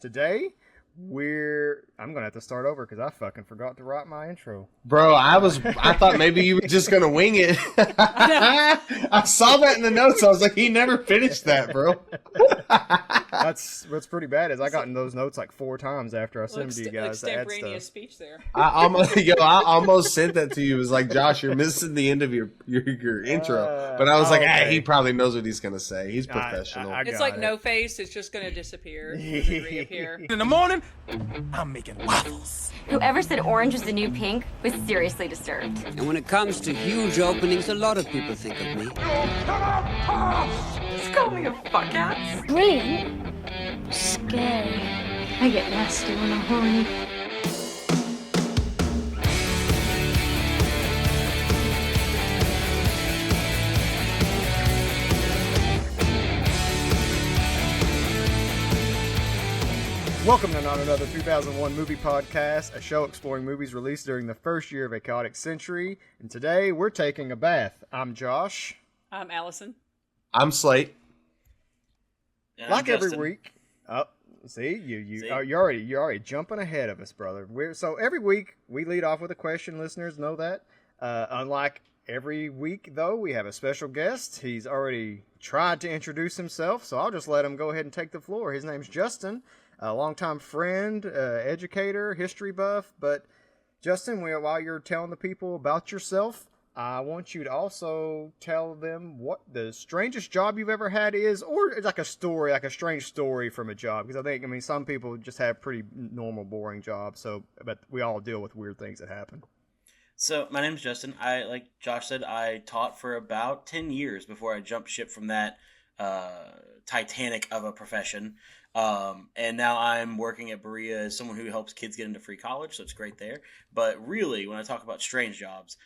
Today, I'm gonna have to start over because I fucking forgot to write my intro. Bro, I thought maybe you were just gonna wing it. I saw that in the notes. I was like, he never finished that, bro. That's what's pretty bad is I got in those notes like 4 times after I sent them to you guys to add Extemporaneous stuff. speech there. I almost sent that to you. It was like, Josh, you're missing the end of your intro. But I was like, okay. he probably knows what he's gonna say. He's professional. It's like no face. It's just going to disappear. It doesn't reappear. In the morning, I'm making waffles. Whoever said orange was the new pink was seriously disturbed. And when it comes to huge openings, a lot of people think of me. Just call me a fuck ass. Brilliant. Scary. I get nasty when I'm horny. Welcome to Not Another 2001 Movie Podcast, a show exploring movies released during the first year of a chaotic century. And today we're taking a bath. I'm Josh. I'm Allison. I'm Slate. And Like I'm every Justin. week. Oh, see, See? you're already jumping ahead of us, brother. So every week we lead off with a question. Listeners know that. Unlike every week, though, we have a special guest. He's already tried to introduce himself, so I'll just let him go ahead and take the floor. His name's Justin. A longtime friend, educator, history buff. But Justin, while you're telling the people about yourself, I want you to also tell them what the strangest job you've ever had is, or it's like a story, like a strange story from a job. Because I mean, some people just have pretty normal, boring jobs. But we all deal with weird things that happen. So my name's Justin. Like Josh said, I taught for about 10 years before I jumped ship from that Titanic of a profession. And now I'm working at Berea as someone who helps kids get into free college, so it's great there. But really, when I talk about strange jobs,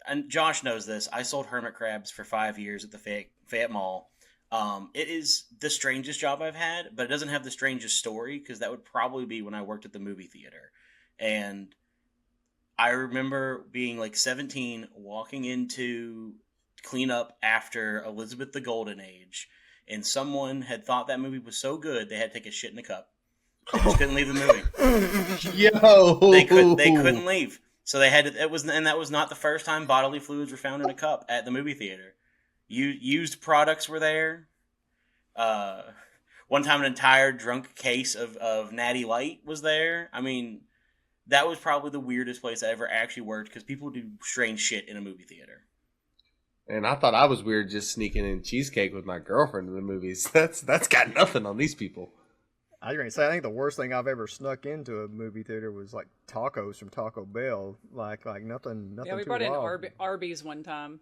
and Josh knows this, I sold hermit crabs for 5 years at the Fayette Mall. It is the strangest job I've had, but it doesn't have the strangest story, because that would probably be when I worked at the movie theater. And I remember being like 17, walking into clean up after Elizabeth the Golden Age, and someone had thought that movie was so good they had to take a shit in a cup. They just couldn't leave the movie. Yo, They couldn't leave. So they had to, and that was not the first time bodily fluids were found in a cup at the movie theater. Used products were there. One time an entire drunk case of Natty Light was there. I mean, that was probably the weirdest place I ever actually worked, because people do strange shit in a movie theater. And I thought I was weird just sneaking in cheesecake with my girlfriend in the movies. That's got nothing on these people. I was going to say, I think the worst thing I've ever snuck into a movie theater was like tacos from Taco Bell. Like nothing. Yeah, we too brought in wild. Arby's one time.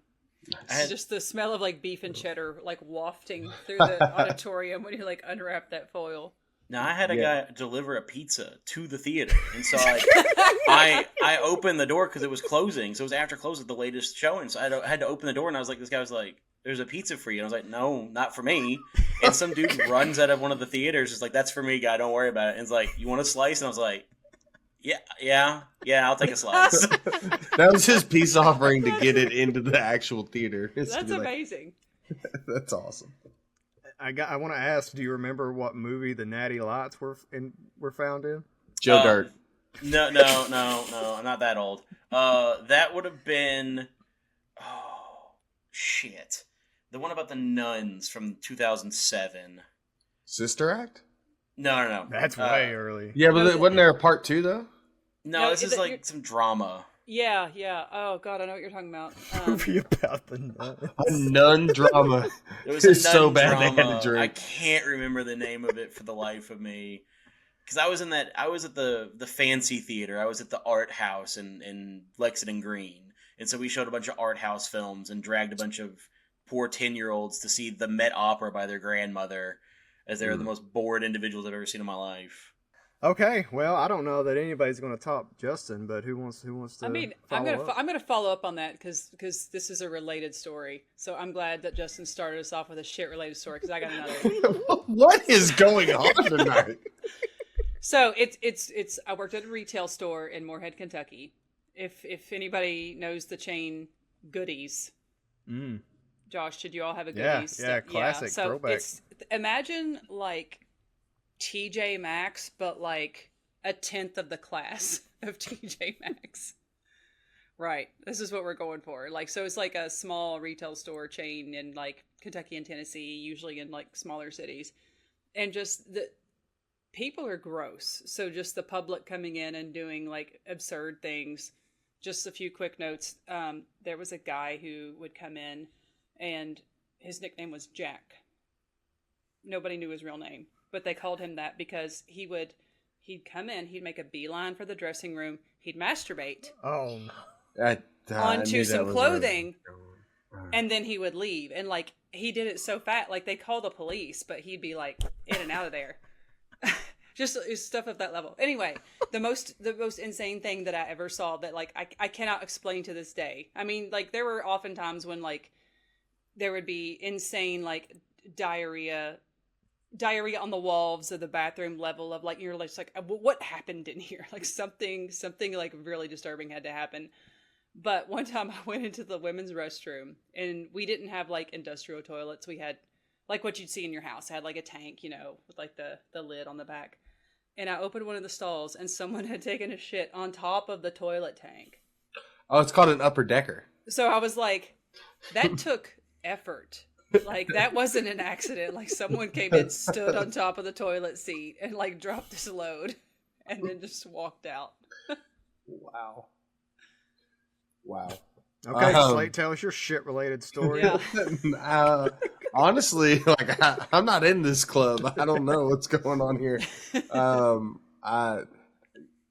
Nice. Just the smell of like beef and cheddar like wafting through the auditorium when you like unwrap that foil. Now, I had a guy deliver a pizza to the theater, and so I opened the door because it was closing, so it was after close at the latest showing, so I had to open the door, and I was like, this guy was like, there's a pizza for you, and I was like, no, not for me, and some dude runs out of one of the theaters, is like, that's for me, guy, don't worry about it, and it's like, you want a slice? And I was like, yeah, I'll take a slice. That was his peace offering to get it into the actual theater. That's amazing. That's awesome. I want to ask, do you remember what movie the Natty Lights were found in? Joe Dirt. No, I'm not that old. That would have been, oh, shit. The one about the nuns from 2007. Sister Act? No. That's way early. Yeah, but wasn't there a part 2 though? No, this is like some drama. Yeah. Oh god, I know what you're talking about. Movie about the nuns. A nun drama. It was a It's so nun bad drama. they had to drink. I can't remember the name of it for the life of me. Because I was at the fancy theater. I was at the art house in Lexington Green. And so we showed a bunch of art house films and dragged a bunch of poor 10-year-olds to see the Met Opera by their grandmother, as they were the most bored individuals I've ever seen in my life. Okay, well, I don't know that anybody's going to top Justin, but who wants to? I mean, I'm gonna follow up on that because this is a related story. So I'm glad that Justin started us off with a shit related story, because I got another. What is going on tonight? So it's I worked at a retail store in Moorhead, Kentucky. If anybody knows the chain Goodies, Josh, did you all have a Goodies? Yeah, classic so throwback. Imagine like TJ Maxx, but like a tenth of the class of TJ Maxx. Right. This is what we're going for. Like, so it's like a small retail store chain in like Kentucky and Tennessee, usually in like smaller cities. And just the people are gross. So just the public coming in and doing like absurd things. Just a few quick notes. There was a guy who would come in and his nickname was Jack. Nobody knew his real name, but they called him that because he'd come in, he'd make a beeline for the dressing room, he'd masturbate. Oh no. Onto some clothing, and then he would leave. And like he did it so fast, like they call the police, but he'd be like in and out of there. Just stuff of that level. Anyway, the most insane thing that I ever saw that like I cannot explain to this day. I mean, like there were often times when like there would be insane like diarrhea on the walls of the bathroom level of like you're just like what happened in here? Like something like really disturbing had to happen. But one time I went into the women's restroom and we didn't have like industrial toilets. We had like what you'd see in your house. It had like a tank, you know, with like the lid on the back. And I opened one of the stalls and someone had taken a shit on top of the toilet tank. Oh, it's called an upper decker. So I was like, that took effort. Like that wasn't an accident. Like someone came in, stood on top of the toilet seat and like dropped this load and then just walked out. Wow. Okay, Slate, tell us your shit-related story. Yeah. Honestly, like I'm not in this club. I don't know what's going on here.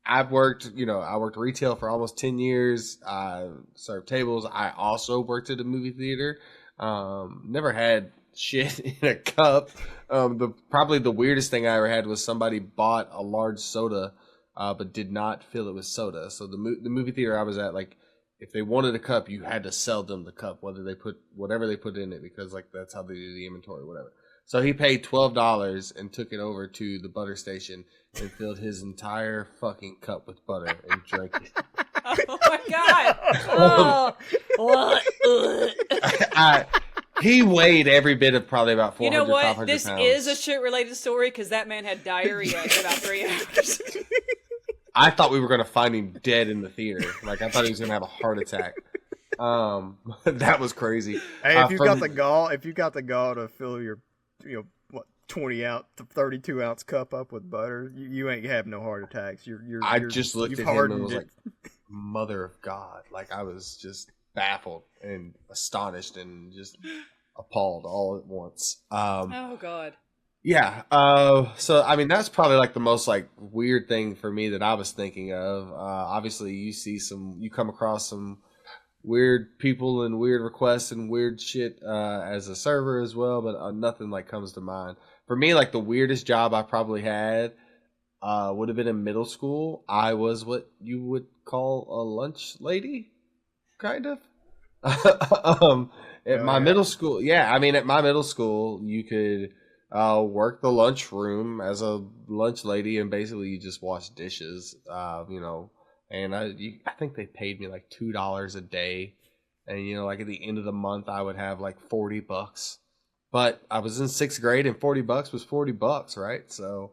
I've worked, I worked retail for almost 10 years. I served tables. I also worked at a movie theater. Never had shit in a cup. Probably the weirdest thing I ever had was somebody bought a large soda, but did not feel it was soda. So the movie theater I was at, like, if they wanted a cup, you had to sell them the cup, whatever they put in it, because like that's how they do the inventory, whatever. So he paid $12 and took it over to the butter station and filled his entire fucking cup with butter and drank it. Oh my god! He weighed every bit of probably about 400, You know what? 500 This pounds. is a shit-related story because that man had diarrhea in about 3 hours. I thought we were going to find him dead in the theater. Like, I thought he was going to have a heart attack. That was crazy. Hey, if you got the gall to fill your, 20 ounce, 32 ounce cup up with butter, you ain't have no heart attacks. I just looked at him and was like, "Mother of God!" Like I was just baffled and astonished and just appalled all at once. Oh God. Yeah. So I mean, that's probably like the most like weird thing for me that I was thinking of. Obviously, you come across some weird people and weird requests and weird shit as a server as well, but nothing like comes to mind. For me, like the weirdest job I probably had would have been in middle school. I was what you would call a lunch lady, kind of. At my middle school, at my middle school, you could work the lunchroom as a lunch lady, and basically you just wash dishes, And I think they paid me like $2 a day, and like at the end of the month I would have like $40. But I was in 6th grade, and $40 was $40, right? So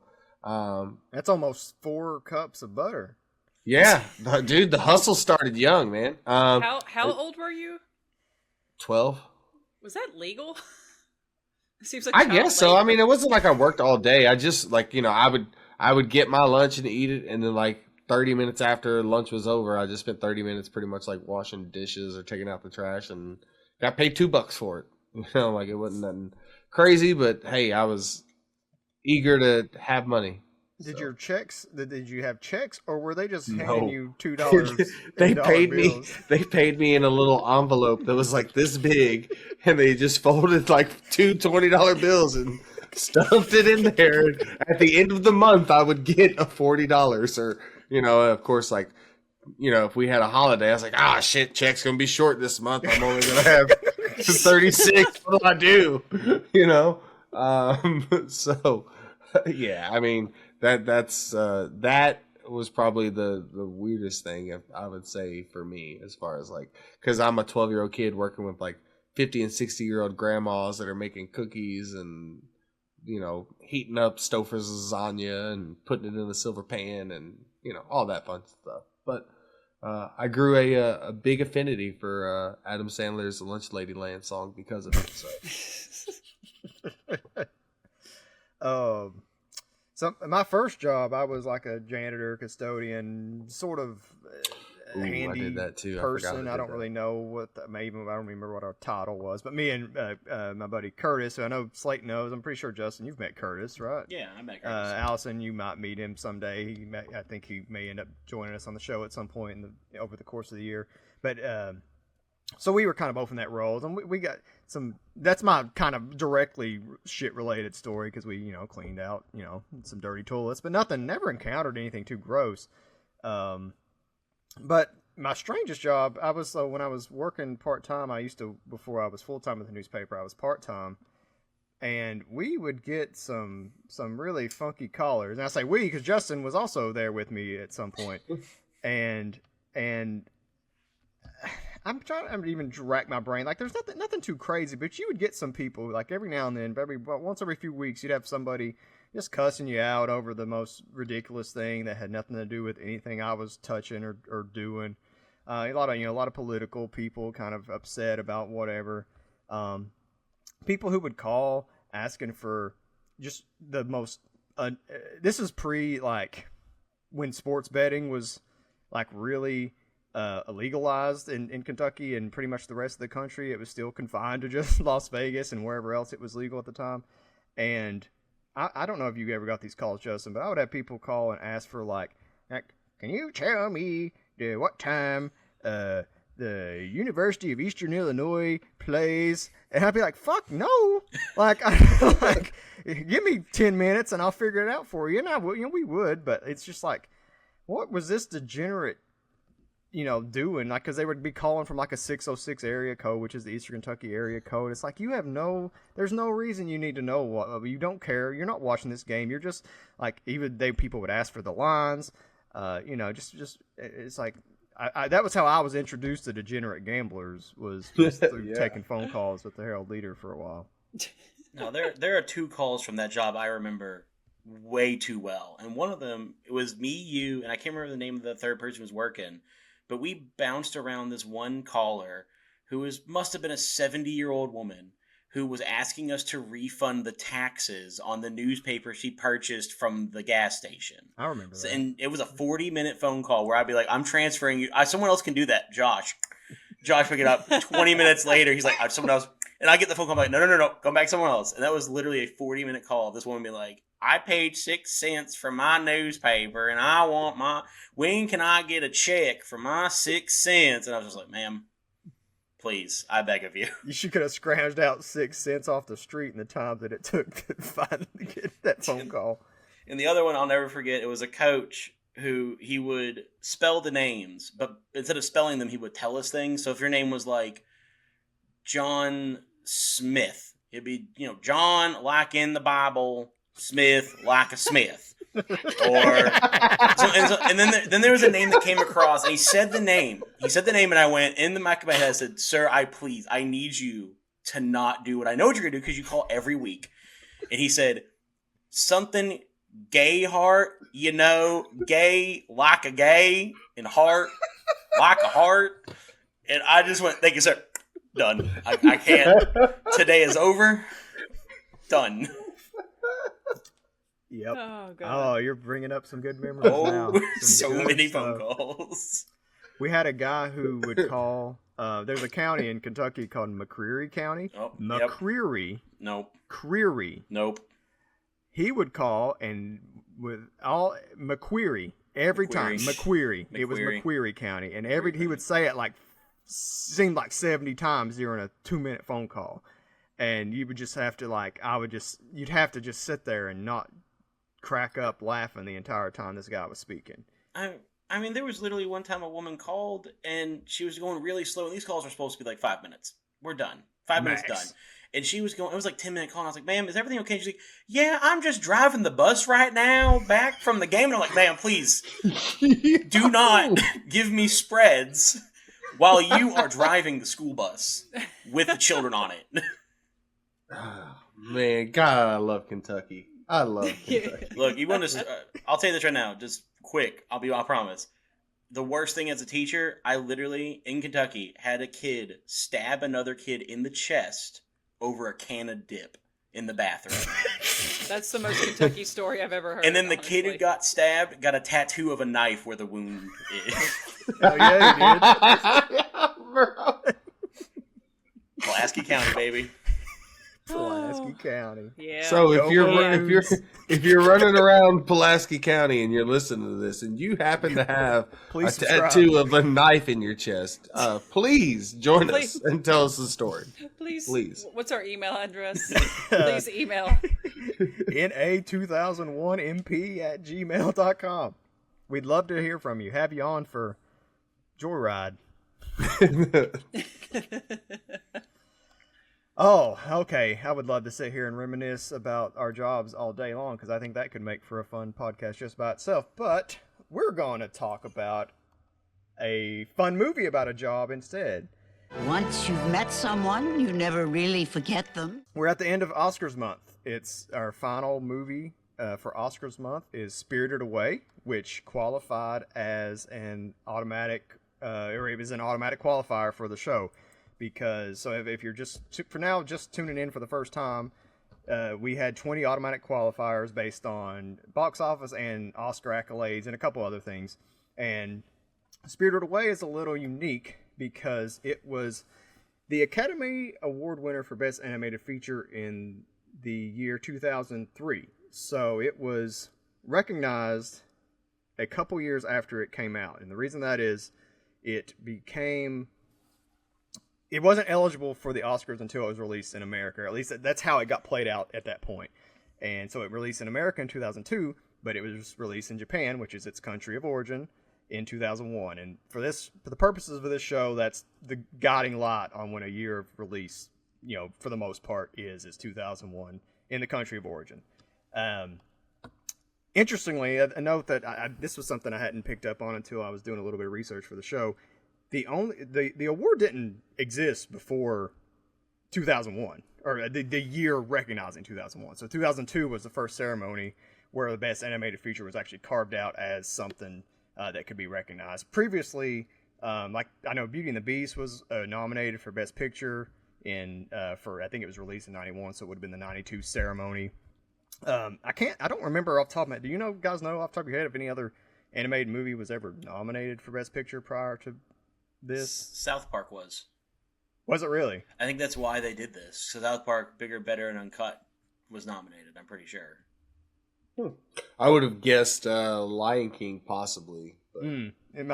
that's almost 4 cups of butter. Yeah, dude, the hustle started young, man. How old were you? 12. Was that legal? It seems like I guess so. I mean, it wasn't like I worked all day. I just like I would get my lunch and eat it, and then like 30 minutes after lunch was over, I just spent 30 minutes pretty much like washing dishes or taking out the trash, and got paid $2 for it. Like it wasn't nothing crazy, but hey, I was eager to have money. Did you have checks, or were they just handing you $2? They paid me in a little envelope that was like this big, and they just folded like 2 $20 bills and stuffed it in there. At the end of the month, I would get a $40, or of course, like if we had a holiday, I was like, shit, check's gonna be short this month. I'm only gonna have 36. What do I do? So yeah, I mean. That was probably the weirdest thing I would say for me, as far as like, because I'm a 12-year-old kid working with like 50 and 60-year-old grandmas that are making cookies and heating up Stouffer's lasagna and putting it in a silver pan and, all that fun stuff. But I grew a big affinity for Adam Sandler's Lunch Lady Land song because of it. So my first job, I was like a janitor, custodian, sort of handy I did that too. person. I don't really know what I don't remember what our title was. But me and my buddy Curtis, who I know Slate knows. I'm pretty sure, Justin, you've met Curtis, right? Yeah, I met Curtis. Allison, you might meet him someday. I think he may end up joining us on the show at some point over the course of the year. But so we were kind of both in that role, and we got some. That's my kind of directly shit related story because we cleaned out some dirty toilets, but never encountered anything too gross. But my strangest job, when I was working part time. Before I was full time with the newspaper, I was part time, and we would get some really funky callers. And I say we because Justin was also there with me at some point, and I'm trying to even rack my brain. Like, there's nothing too crazy, but you would get some people, like, every now and then, once every few weeks, you'd have somebody just cussing you out over the most ridiculous thing that had nothing to do with anything I was touching or doing. A lot of political people kind of upset about whatever. People who would call asking for just the most. This is like when sports betting was like really legalized in Kentucky and pretty much the rest of the country. It was still confined to just Las Vegas and wherever else it was legal at the time. And I don't know if you ever got these calls, Justin, but I would have people call and ask for like can you tell me what time the University of Eastern Illinois plays? And I'd be like, fuck no. Like, give me 10 minutes and I'll figure it out for you. And we would, but it's just like, what was this degenerate doing? Like, because they would be calling from like a 606 area code, which is the Eastern Kentucky area code. It's like, there's no reason you need to know what, you don't care. You're not watching this game. You're just like, people would ask for the lines, just it's like, that was how I was introduced to degenerate gamblers, was just through taking phone calls with the Herald Leader for a while. Now, there are two calls from that job I remember way too well. And one of them, it was me, you, and I can't remember the name of the third person who was working. But we bounced around this one caller who must have been a 70-year-old woman who was asking us to refund the taxes on the newspaper she purchased from the gas station. I remember that. And it was a 40-minute phone call where I'd be like, I'm transferring you. Someone else can do that. Josh pick it up. 20 minutes later, he's like, someone else. And I get the phone call, I'm like, no, go back somewhere else. And that was literally a 40-minute call. This woman be like, I paid 6 cents for my newspaper, and I want when can I get a check for my 6 cents? And I was just like, ma'am, please, I beg of you. You could have scrounged out 6 cents off the street in the time that it took to finally get that phone call. And the other one I'll never forget, it was a coach who he would spell the names, but instead of spelling them, he would tell us things. So if your name was like John Smith, it'd be, John like in the Bible, Smith like a Smith. And then there was a name that came across, and he said the name, and I went in the back of my head, I said, sir, I need you to not do what I know what you're gonna do, because you call every week. And he said something gay heart, gay like a gay, and heart like a heart. And I just went, thank you, sir. Done. I can't. Today is over. Done. Yep. Oh, God. Oh, you're bringing up some good memories now. So many phone calls. We had a guy who would call. There's a county in Kentucky called McCreary County. Oh, McCreary. Yep. Nope. Creary. Nope. He would call and with all McQueary every time. McQueary. It was McQueary County, and he would say it seemed like 70 times during a 2-minute phone call, and you would just have to you'd have to just sit there and not crack up laughing the entire time this guy was speaking. I mean, there was literally one time a woman called and she was going really slow, and these calls were supposed to be like 5 minutes. We're done. 5 minutes done. And she was going, it was like 10-minute call, and I was like, ma'am, is everything okay? She's like, yeah, I'm just driving the bus right now back from the game. And I'm like, ma'am, please do not give me spreads while you are driving the school bus with the children on it. Oh, Man, God, I love Kentucky. I love Kentucky. Look, you want to? I'll tell you this right now, just quick. I promise. The worst thing as a teacher, I literally in Kentucky had a kid stab another kid in the chest over a can of dip in the bathroom. That's the most Kentucky story I've ever heard. And then the kid who got stabbed got a tattoo of a knife where the wound is. Oh yeah, he did. Bro. Pulaski County, baby. Pulaski County. Yeah. So Go if you're running around Pulaski County and you're listening to this and you happen to have Please a subscribe. tattoo of a knife in your chest, please join us and tell us the story. Please. What's our email address? Please email. na2001mp@gmail.com. We'd love to hear from you. Have you on for Joyride. Oh, okay. I would love to sit here and reminisce about our jobs all day long because I think that could make for a fun podcast just by itself. But we're going to talk about a fun movie about a job instead. Once you've met someone, you never really forget them. We're at the end of Oscars month. It's our final movie for Oscars month is Spirited Away, which qualified as an automatic, or it was an automatic qualifier for the show. Because so if you're just for now just tuning in for the first time, we had 20 automatic qualifiers based on box office and Oscar accolades and a couple other things. And Spirited Away is a little unique because it was the Academy Award winner for Best Animated Feature in the year 2003. So it was recognized a couple years after it came out. And the reason that is it wasn't eligible for the Oscars until it was released in America. Or at least that's how it got played out at that point. And so it released in America in 2002, but it was released in Japan, which is its country of origin, in 2001. And for the purposes of this show, that's the guiding light on when a year of release, for the most part, is 2001 in the country of origin. Interestingly, a note that this was something I hadn't picked up on until I was doing a little bit of research for the show. The award didn't exist before 2001, or the year recognizing 2001. So 2002 was the first ceremony where the Best Animated Feature was actually carved out as something that could be recognized. Previously, like I know Beauty and the Beast was nominated for Best Picture for I think it was released in 91, so it would have been the 92 ceremony. I don't remember off the top of my head. Do you guys know off the top of your head if any other animated movie was ever nominated for Best Picture prior to this? South Park was. Was it really? I think that's why they did this. So South Park, Bigger, Better, and Uncut was nominated, I'm pretty sure. I would have guessed Lion King possibly. But... It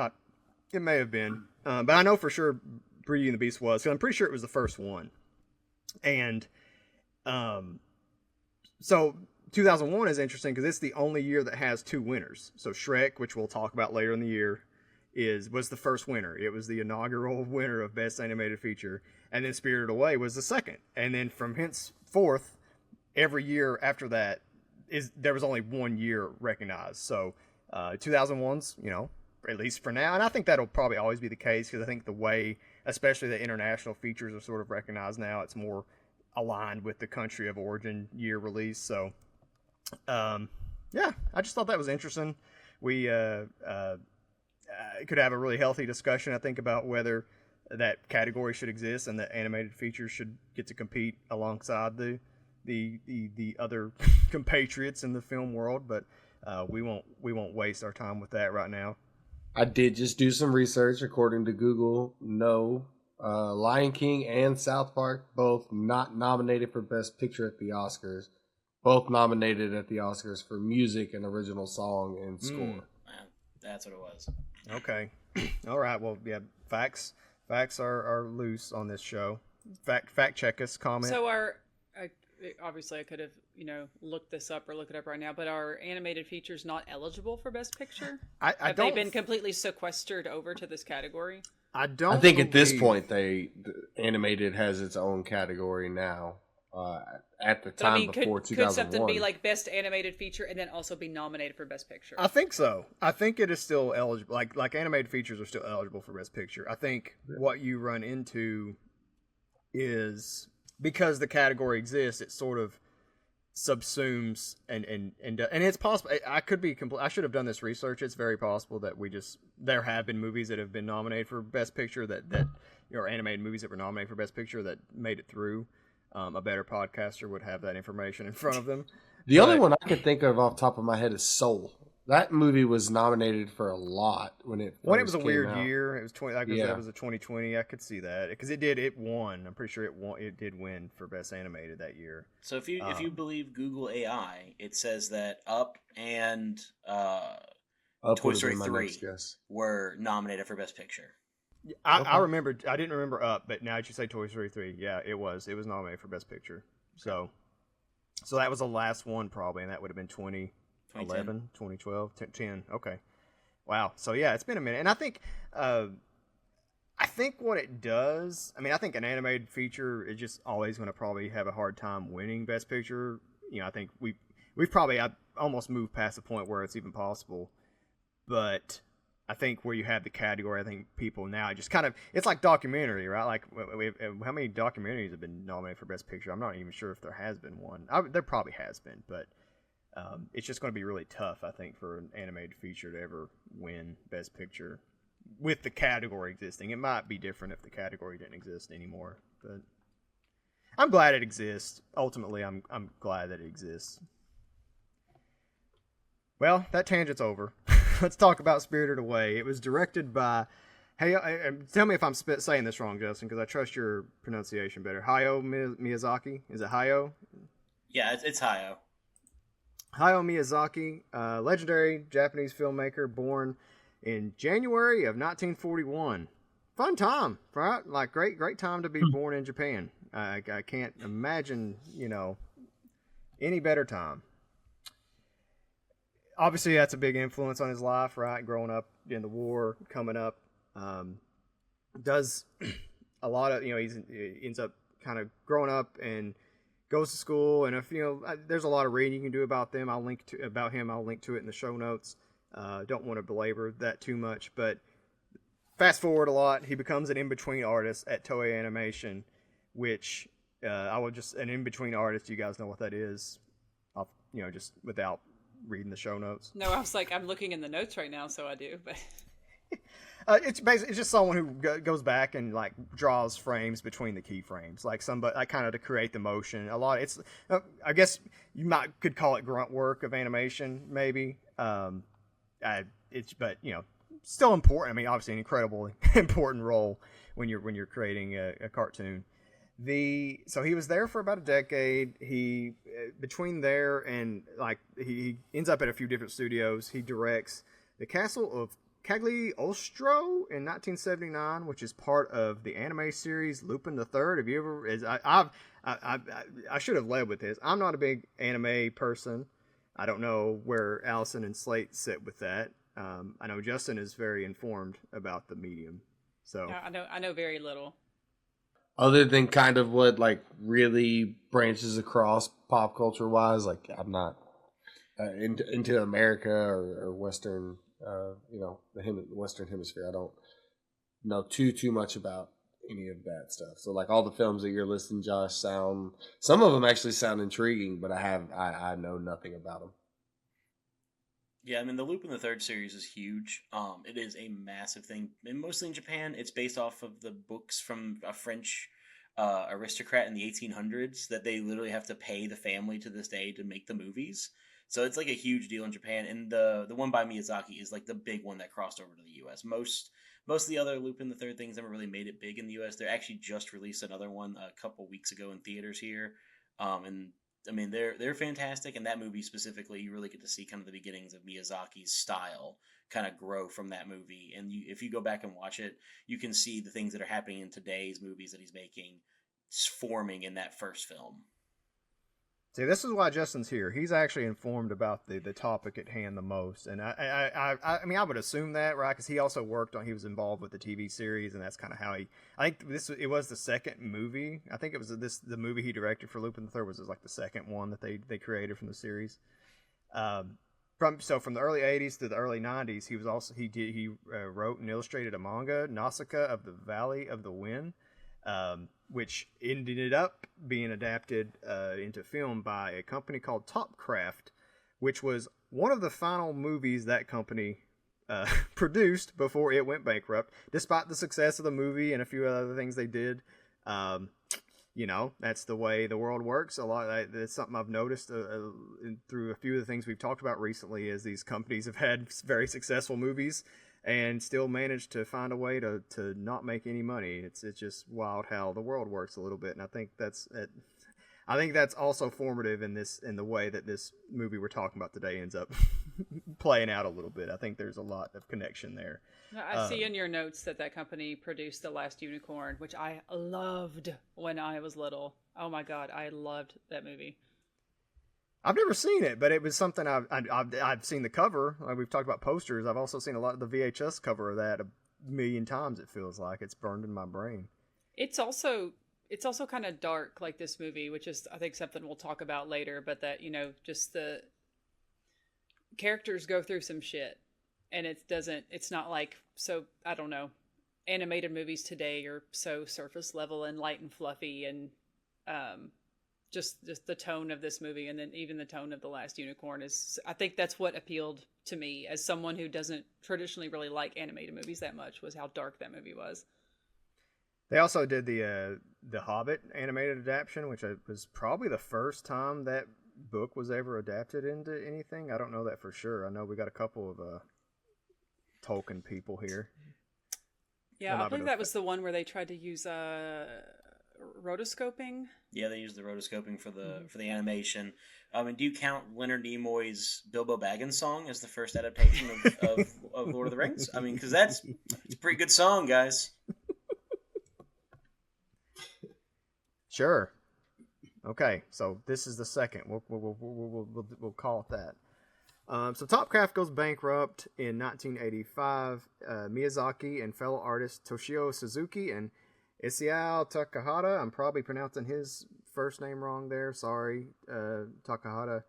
may have been. But I know for sure Beauty and the Beast was, because I'm pretty sure it was the first one. And so 2001 is interesting because it's the only year that has two winners. So Shrek, which we'll talk about later in the year, was the first winner. It was the inaugural winner of Best Animated Feature, and then Spirited Away was the second. And then from henceforth, every year after that there was only 1 year recognized. So 2001's, at least for now, and I think that'll probably always be the case because I think the way, especially the international features are sort of recognized now, it's more aligned with the country of origin year release. So yeah, I just thought that was interesting. We could have a really healthy discussion, I think, about whether that category should exist and that animated features should get to compete alongside the other compatriots in the film world. But we won't waste our time with that right now. I did just do some research. According to Google, no, Lion King and South Park both not nominated for Best Picture at the Oscars. Both nominated at the Oscars for music and original song and score. That's what it was. Okay. All right. Well, yeah. Facts are loose on this show. Fact check us. Comment. So obviously I could have looked this up or look it up right now, but are animated features not eligible for Best Picture? Have they been completely sequestered over to this category? I think at this point the animated has its own category now. At the time before 2001, could something be like Best Animated Feature and then also be nominated for Best Picture? I think so. I think it is still eligible. Like animated features are still eligible for Best Picture. I think what you run into is because the category exists, it sort of subsumes and it's possible. I could be I should have done this research. It's very possible that there have been movies that have been nominated for Best Picture that or animated movies that were nominated for Best Picture that made it through. A better podcaster would have that information in front of them. The only one I could think of off the top of my head is Soul. That movie was nominated for a lot when it was a came weird out. year. It was that was a 2020. I could see that because it won. I'm pretty sure it did win for Best Animated that year. So if you believe Google AI, it says that Up and Toy Story 3 were nominated for Best Picture. I remember. I didn't remember Up, but now that you say Toy Story 3, yeah, it was nominated for Best Picture. So that was the last one probably, and that would have been 2011, 2012, 10. Okay, wow. So yeah, it's been a minute, and I think what it does. I mean, I think an animated feature is just always going to probably have a hard time winning Best Picture. I think we've probably almost moved past the point where it's even possible, but I think where you have the category, I think people now just kind of, it's like documentary, right? Like, how many documentaries have been nominated for Best Picture? I'm not even sure if there has been one. There probably has been, but it's just going to be really tough, I think, for an animated feature to ever win Best Picture with the category existing. It might be different if the category didn't exist anymore, but I'm glad it exists. Ultimately, I'm glad that it exists. Well, that tangent's over. Let's talk about Spirited Away. It was directed by tell me if I'm saying this wrong, Justin, because I trust your pronunciation better. Hayao Miyazaki? Is it Hayao? Yeah, it's Hayao. Hayao Miyazaki, legendary Japanese filmmaker, born in January of 1941. Fun time, right? Like, great time to be born in Japan. I can't imagine, any better time. Obviously, that's a big influence on his life, right? Growing up in the war, coming up, does a lot of, he ends up kind of growing up and goes to school. And if there's a lot of reading you can do about them. I'll link to it in the show notes. Don't want to belabor that too much, but fast forward a lot, he becomes an in-between artist at Toei Animation, which an in-between artist. You guys know what that is? Just without reading the show notes. No, I was like, I'm looking in the notes right now, so I do. But it's just someone who goes back and like draws frames between the keyframes, like somebody, like kind of to create the motion. A lot. It's I guess you could call it grunt work of animation, maybe. But still important. I mean, obviously an incredibly important role when you're creating a cartoon. So he was there for about a decade. He between there and he ends up at a few different studios. He directs The Castle of Cagliostro in 1979, which is part of the anime series Lupin the Third. Have you ever? I should have led with this. I'm not a big anime person. I don't know where Allison and Slate sit with that. I know Justin is very informed about the medium. So yeah, I know very little. Other than kind of what really branches across pop culture wise, I'm not into America or Western, the Western Hemisphere. I don't know too much about any of that stuff. So all the films that you're listing, Josh, some of them actually sound intriguing, but I know nothing about them. Yeah, I mean, the Lupin the Third series is huge. It is a massive thing, and mostly in Japan. It's based off of the books from a French aristocrat in the 1800s that they literally have to pay the family to this day to make the movies. So it's a huge deal in Japan, and the one by Miyazaki is the big one that crossed over to the U.S. Most of the other Lupin the Third things never really made it big in the U.S. They actually just released another one a couple weeks ago in theaters here, and I mean, they're fantastic, and that movie specifically, you really get to see kind of the beginnings of Miyazaki's style kind of grow from that movie. And if you go back and watch it, you can see the things that are happening in today's movies that he's making forming in that first film. See, this is why Justin's here. He's actually informed about the topic at hand the most, and I mean, I would assume that, right? Because he also he was involved with the TV series, and that's kind of how I think it was the second movie. I think it was the movie he directed for Lupin the Third was the second one that they created from the series. From the early '80s to the early '90s, he wrote and illustrated a manga, Nausicaa of the Valley of the Wind. which ended up being adapted into film by a company called Topcraft, which was one of the final movies that company produced before it went bankrupt. Despite the success of the movie and a few other things they did, that's the way the world works. That's something I've noticed through a few of the things we've talked about recently, is these companies have had very successful movies and still managed to find a way to not make any money. It's just wild how the world works a little bit, and I think that's also formative in the way that this movie we're talking about today ends up playing out a little bit. I think there's a lot of connection there. I see in your notes that company produced The Last Unicorn, which I loved when I was little. Oh my God, I loved that movie. I've never seen it, but it was something I've seen the cover. Like we've talked about posters. I've also seen a lot of the VHS cover of that a million times. It feels like it's burned in my brain. It's also kind of dark, like this movie, which is, I think, something we'll talk about later. But that, just the characters go through some shit, and it's not like, so I don't know, animated movies today are so surface level and light and fluffy, and just the tone of this movie, and then even the tone of The Last Unicorn is, I think that's what appealed to me as someone who doesn't traditionally really like animated movies that much, was how dark that movie was. They also did the Hobbit animated adaptation, which was probably the first time that book was ever adapted into anything. I don't know that for sure. I know we got a couple of Tolkien people here. Yeah, I believe that was the one where they tried to use rotoscoping. Yeah, they used the rotoscoping for the animation. And do you count Leonard Nimoy's Bilbo Baggins song as the first adaptation of Lord of the Rings? I mean, because it's a pretty good song, guys. Sure. Okay, so this is the second. We'll call it that. So Topcraft goes bankrupt in 1985. Miyazaki and fellow artist Toshio Suzuki and Isao Takahata, I'm probably pronouncing his first name wrong there, sorry, Takahata,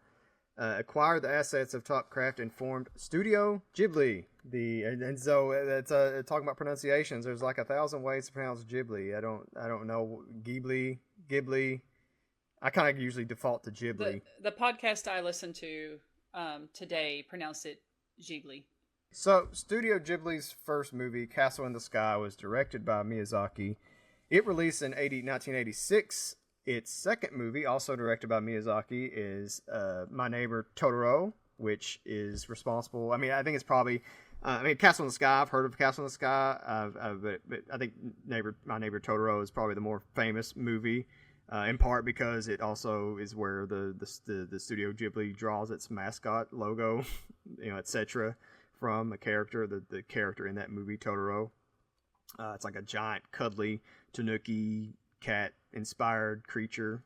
acquired the assets of Topcraft and formed Studio Ghibli. And so that's talking about pronunciations. There's like 1,000 ways to pronounce Ghibli. I don't know. Ghibli. I kind of usually default to Ghibli. The podcast I listened to today pronounced it Ghibli. So Studio Ghibli's first movie, Castle in the Sky, was directed by Miyazaki. It released in 1986. Its second movie, also directed by Miyazaki, is My Neighbor Totoro, which is responsible. I mean, I think it's probably. Castle in the Sky. I've heard of Castle in the Sky, but I think My Neighbor Totoro is probably the more famous movie, in part because it also is where the Studio Ghibli draws its mascot logo, etc. from the character in that movie, Totoro. It's like a giant, cuddly tanuki cat inspired creature.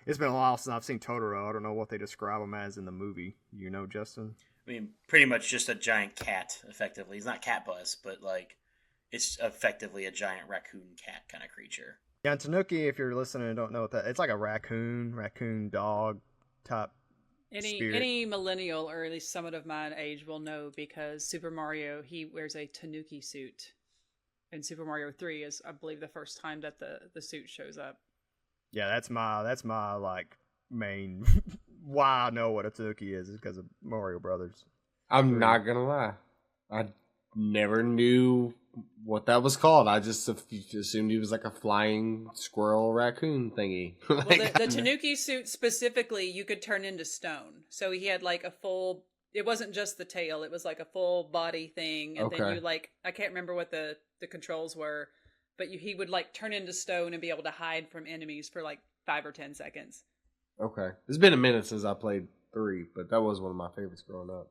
It's been a while since I've seen Totoro. I don't know what they describe him as in the movie. Justin? I mean, pretty much just a giant cat, effectively. He's not Cat Bus, but it's effectively a giant raccoon cat kind of creature. Yeah, and tanuki, if you're listening and don't know what that, it's like a raccoon dog type. Any millennial, or at least someone of my age, will know, because Super Mario, he wears a tanuki suit. And Super Mario 3 is, I believe, the first time that the suit shows up. Yeah, that's my like main why I know what a tanuki is because of Mario Brothers. I'm not gonna lie, I never knew what that was called. I just assumed he was like a flying squirrel raccoon thingy. Well, the tanuki suit specifically, you could turn into stone. So he had like a full. It wasn't just the tail; it was like a full body thing, and then you I can't remember what the controls were, but he would like turn into stone and be able to hide from enemies for like 5 or 10 seconds. Okay, it's been a minute since I played 3, but that was one of my favorites growing up.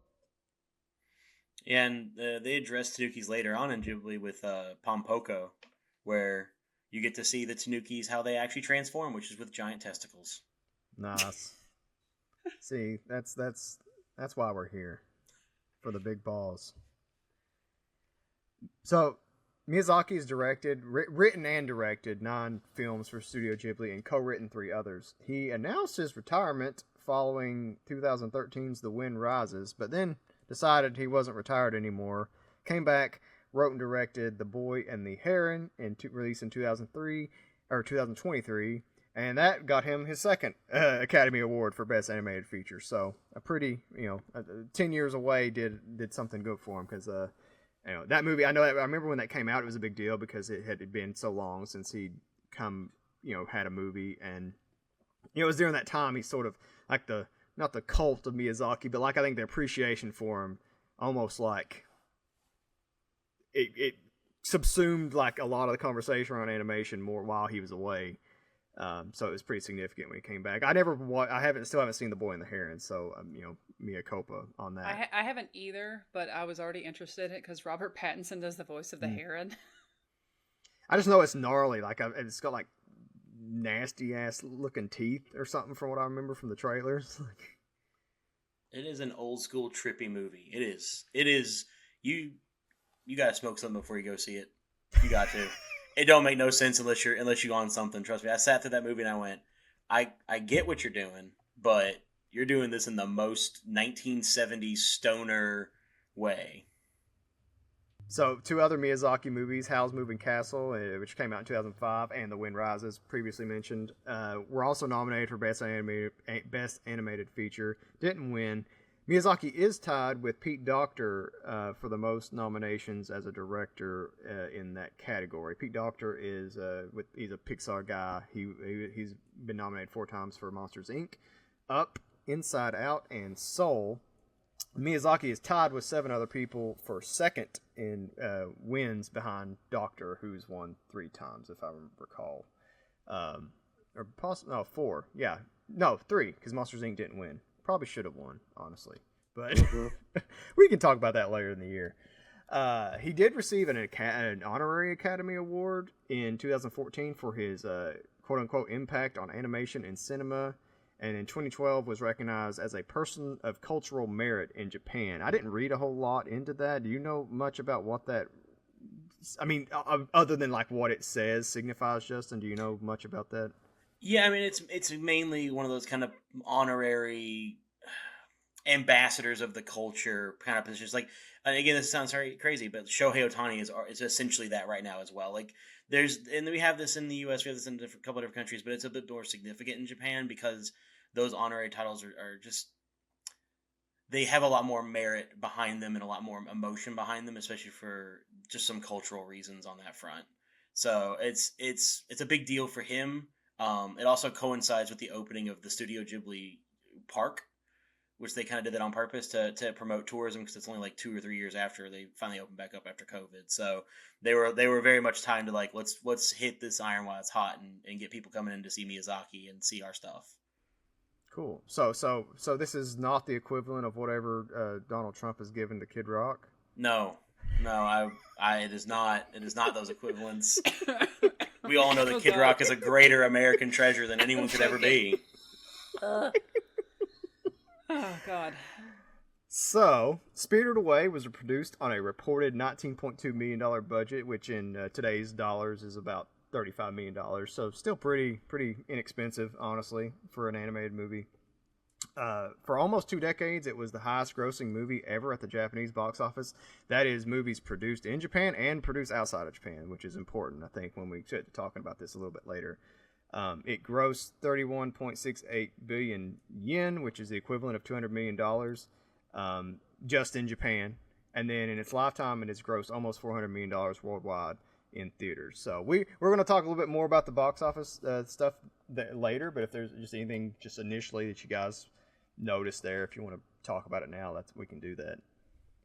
Yeah, and they addressed Tanukis later on in Ghibli with Pompoko, where you get to see the Tanukis how they actually transform, which is with giant testicles. Nice. See, that's why we're here, for the big balls. So Miyazaki's written and directed 9 films for Studio Ghibli and co-written 3 others. He announced his retirement following 2013's The Wind Rises, but then decided he wasn't retired anymore, came back, wrote and directed The Boy and the Heron, released in 2023, and that got him his second Academy Award for Best Animated Feature. So a pretty, 10 years away did something good for him, because that movie, I remember when that came out, it was a big deal because it had been so long since he'd had a movie, and it was during that time he sort of like not the cult of Miyazaki, but like I think the appreciation for him almost like it subsumed like a lot of the conversation around animation more while he was away. So it was pretty significant when he came back. I still haven't seen The Boy and the Heron, so mea culpa on that. I haven't either, but I was already interested in it because Robert Pattinson does the voice of the Heron. I just know it's gnarly. Like it's got like nasty ass looking teeth or something from what I remember from the trailers. It is an old school trippy movie. It is. You gotta smoke something before you go see it. You got to. It don't make no sense unless you're on something. Trust me. I sat through that movie and I went, I get what you're doing, but you're doing this in the most 1970s stoner way. So, two other Miyazaki movies, Howl's Moving Castle, which came out in 2005, and The Wind Rises, previously mentioned, were also nominated for Best Animated Feature. Didn't win. Miyazaki is tied with Pete Docter for the most nominations as a director in that category. Pete Docter he's a Pixar guy. He's been nominated 4 times for Monsters, Inc., Up, Inside Out, and Soul. Miyazaki is tied with 7 other people for second in wins behind Doctor, who's won 3 times, if I recall. 4. Yeah. No, 3, because Monsters, Inc. didn't win. Probably should have won, honestly. But we can talk about that later in the year. He did receive an honorary Academy Award in 2014 for his quote-unquote impact on animation and cinema, and in 2012 was recognized as a person of cultural merit in Japan. I didn't read a whole lot into that. Do you know much about what that, I mean, other than like what it says signifies, Justin? Do you know much about that? Yeah, I mean, it's mainly one of those kind of honorary ambassadors of the culture kind of positions. Like, and again, this sounds very crazy, but Shohei Ohtani is essentially that right now as well. Like, and we have this in the U.S., we have this in a couple of different countries, but it's a bit more significant in Japan because those honorary titles are just, they have a lot more merit behind them and a lot more emotion behind them, especially for just some cultural reasons on that front. So it's a big deal for him. It also coincides with the opening of the Studio Ghibli Park, which they kind of did that on purpose to promote tourism, because it's only like 2 or 3 years after they finally opened back up after COVID. So they were very much timed to like, let's hit this iron while it's hot and get people coming in to see Miyazaki and see our stuff. Cool. So this is not the equivalent of whatever Donald Trump has given to Kid Rock? No, it is not. It is not those equivalents. We all know that Kid Rock is a greater American treasure than anyone could ever be. Oh, God. So, Spirited Away was produced on a reported $19.2 million budget, which in today's dollars is about $35 million. So, still pretty inexpensive, honestly, for an animated movie. For almost 2 decades, it was the highest grossing movie ever at the Japanese box office. That is, movies produced in Japan and produced outside of Japan, which is important, I think, when we get to talking about this a little bit later. It grossed 31.68 billion yen, which is the equivalent of $200 million just in Japan. And then in its lifetime, it has grossed almost $400 million worldwide in theaters. So we're going to talk a little bit more about the box office stuff later, but if there's just anything just initially that you guys noticed there, if you want to talk about it now, we can do that.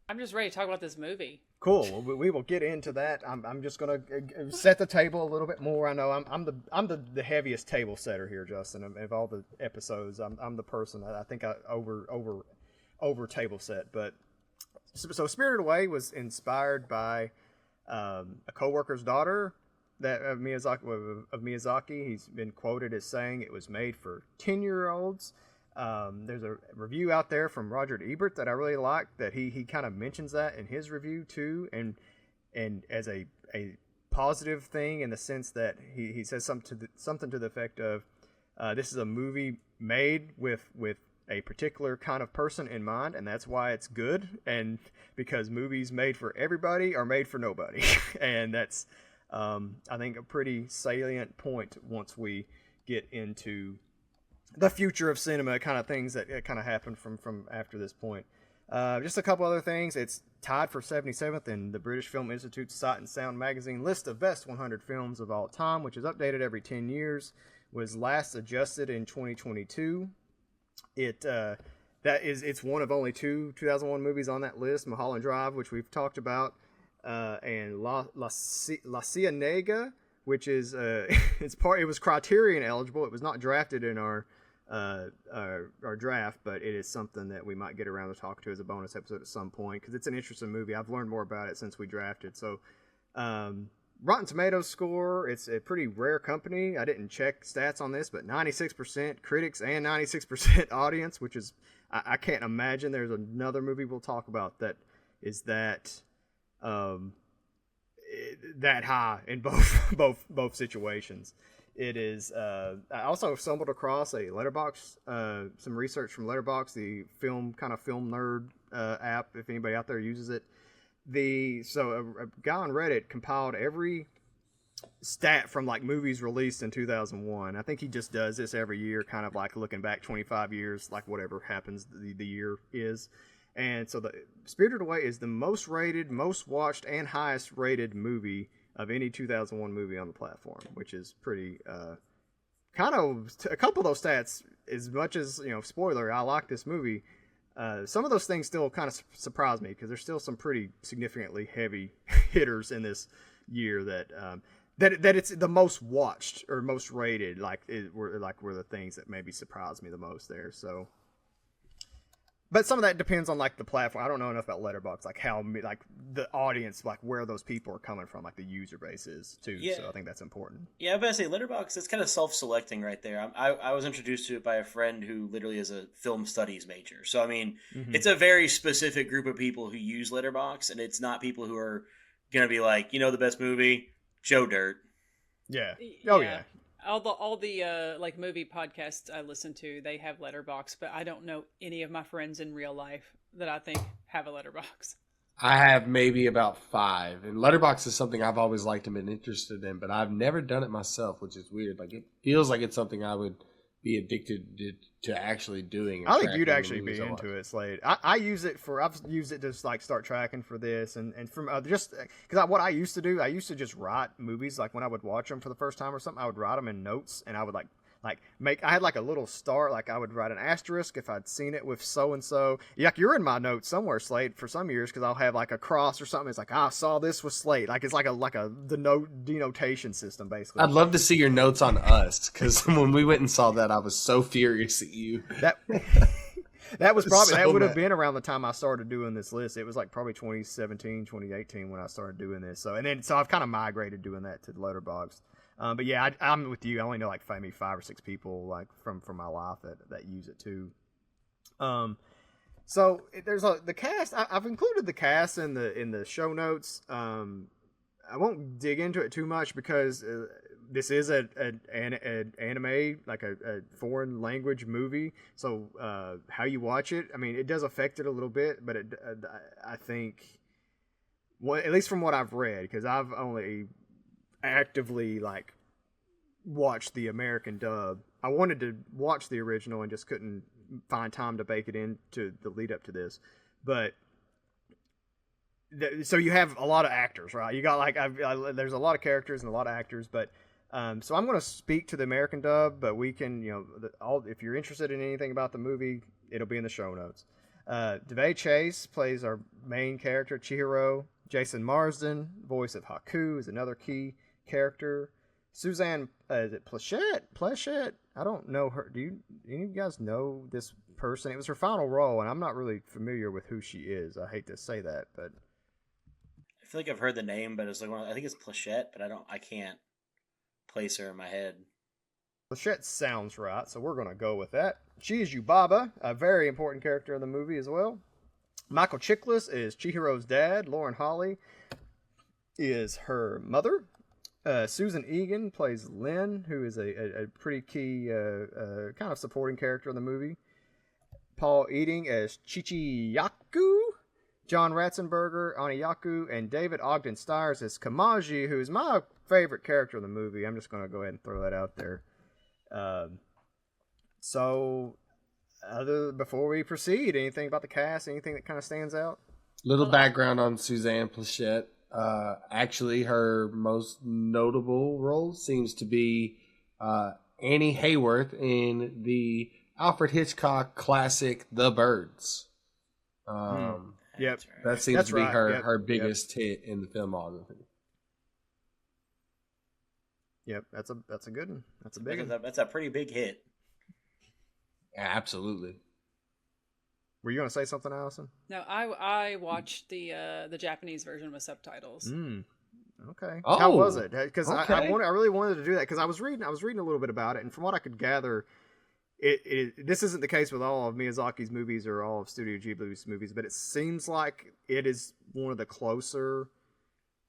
I'm just ready to talk about this movie. Cool. Well, we will get into that. I'm just gonna set the table a little bit more. I know I'm the heaviest table setter here, Justin. Of all the episodes, I'm the person I think I over table set. But so Spirited Away was inspired by a coworker's daughter of Miyazaki. He's been quoted as saying it was made for 10-year-olds. There's a review out there from Roger Ebert that I really like, that he kind of mentions that in his review too, and as a positive thing, in the sense that he says something to the effect of this is a movie made with a particular kind of person in mind, and that's why it's good. And because movies made for everybody are made for nobody, and that's I think a pretty salient point once we get into the future of cinema, kind of things that kind of happen from after this point. Just a couple other things. It's tied for 77th in the British Film Institute's Sight and Sound magazine list of best 100 films of all time, which is updated every 10 years. Was last adjusted in 2022. It's one of only two 2001 movies on that list: Mulholland Drive, which we've talked about, and La Cienega, which is it was Criterion eligible. It was not drafted in our draft, but it is something that we might get around to talk to as a bonus episode at some point, because it's an interesting movie. I've learned more about it since we drafted. So Rotten Tomatoes score, it's a pretty rare company. I didn't check stats on this, but 96% critics and 96% audience, which is, I can't imagine there's another movie we'll talk about that is that high in both situations. It is. I also stumbled across a Letterboxd, some research from Letterboxd, the film nerd app. If anybody out there uses it, a guy on Reddit compiled every stat from like movies released in 2001. I think he just does this every year, kind of like looking back 25 years, like whatever happens the year is. And so the Spirited Away is the most rated, most watched, and highest rated movie of any 2001 movie on the platform, which is pretty, kind of, a couple of those stats, as much as, spoiler, I like this movie, some of those things still kind of surprise me, because there's still some pretty significantly heavy hitters in this year that it's the most watched or most rated, were the things that maybe surprised me the most there, so... But some of that depends on like the platform. I don't know enough about Letterboxd, like how the audience, like where those people are coming from, like the user base is too. Yeah. So I think that's important. Yeah, I was about to say Letterboxd. It's kind of self-selecting right there. I was introduced to it by a friend who literally is a film studies major. So I mean, It's a very specific group of people who use Letterboxd, and it's not people who are gonna be like, the best movie, Joe Dirt. Yeah. Oh yeah. All the like movie podcasts I listen to, they have Letterboxd, but I don't know any of my friends in real life that I think have a Letterboxd. I have maybe about 5, and Letterboxd is something I've always liked and been interested in, but I've never done it myself, which is weird. Like it feels like it's something I would be addicted to actually doing. I think you'd actually be into it, Slade. I've used it to like start tracking for this, and from just because what I used to do, I used to just write movies, like when I would watch them for the first time or something, I would write them in notes, and I would I had like a little star, like I would write an asterisk if I'd seen it with so and so. Like you're in my notes somewhere, Slade, for some years, because I'll have like a cross or something. It's like I saw this with Slade. Like it's like the note denotation system basically. I'd love to see your notes on Us, because when we went and saw that, I was so furious at you. That was probably that would have been around the time I started doing this list. It was like probably 2017, 2018 when I started doing this. So I've kind of migrated doing that to the Letterboxd. But yeah, I'm with you. I only know like maybe 5 or 6 people like from my life that use it too. So there's the cast. I've included the cast in the show notes. I won't dig into it too much because this is an anime, like a foreign language movie. So how you watch it, I mean, it does affect it a little bit, but I think, at least from what I've read, because I've only actively like watched the American dub. I wanted to watch the original and just couldn't find time to bake it into the lead up to this. But so you have a lot of actors, right? You got like there's a lot of characters and a lot of actors, but so I'm going to speak to the American dub, but we can, if you're interested in anything about the movie, it'll be in the show notes. Devay Chase plays our main character, Chihiro. Jason Marsden, voice of Haku, is another key character. Suzanne, is it Pleshette? I don't know her. Do any of you guys know this person? It was her final role, and I'm not really familiar with who she is. I hate to say that, but I feel like I've heard the name, but it's like I think it's Pleshette, but I can't place her in my head. Pleshette sounds right, so we're gonna go with that. She is Yubaba, a very important character in the movie as well. Michael Chiklis is Chihiro's dad. Lauren Holly is her mother. Susan Egan plays Lynn, who is a pretty key kind of supporting character in the movie. Paul Eating as Chichiyaku, John Ratzenberger, Oniyaku, and David Ogden Stiers as Kamaji, who is my favorite character in the movie. I'm just going to go ahead and throw that out there. Before we proceed, anything about the cast, anything that kind of stands out? Little background on Suzanne Pleshette. Actually, her most notable role seems to be Annie Hayworth in the Alfred Hitchcock classic The Birds. Yep, that seems to be her biggest hit in the filmography. Yep, that's a good one. That's a big one. That's a pretty big hit. Yeah, absolutely. Were you going to say something, Allison? No, I watched the Japanese version with subtitles. Okay. Oh, how was it? Because okay. I really wanted to do that because I was reading a little bit about it, and from what I could gather, this isn't the case with all of Miyazaki's movies or all of Studio Ghibli's movies, but it seems like it is one of the closer,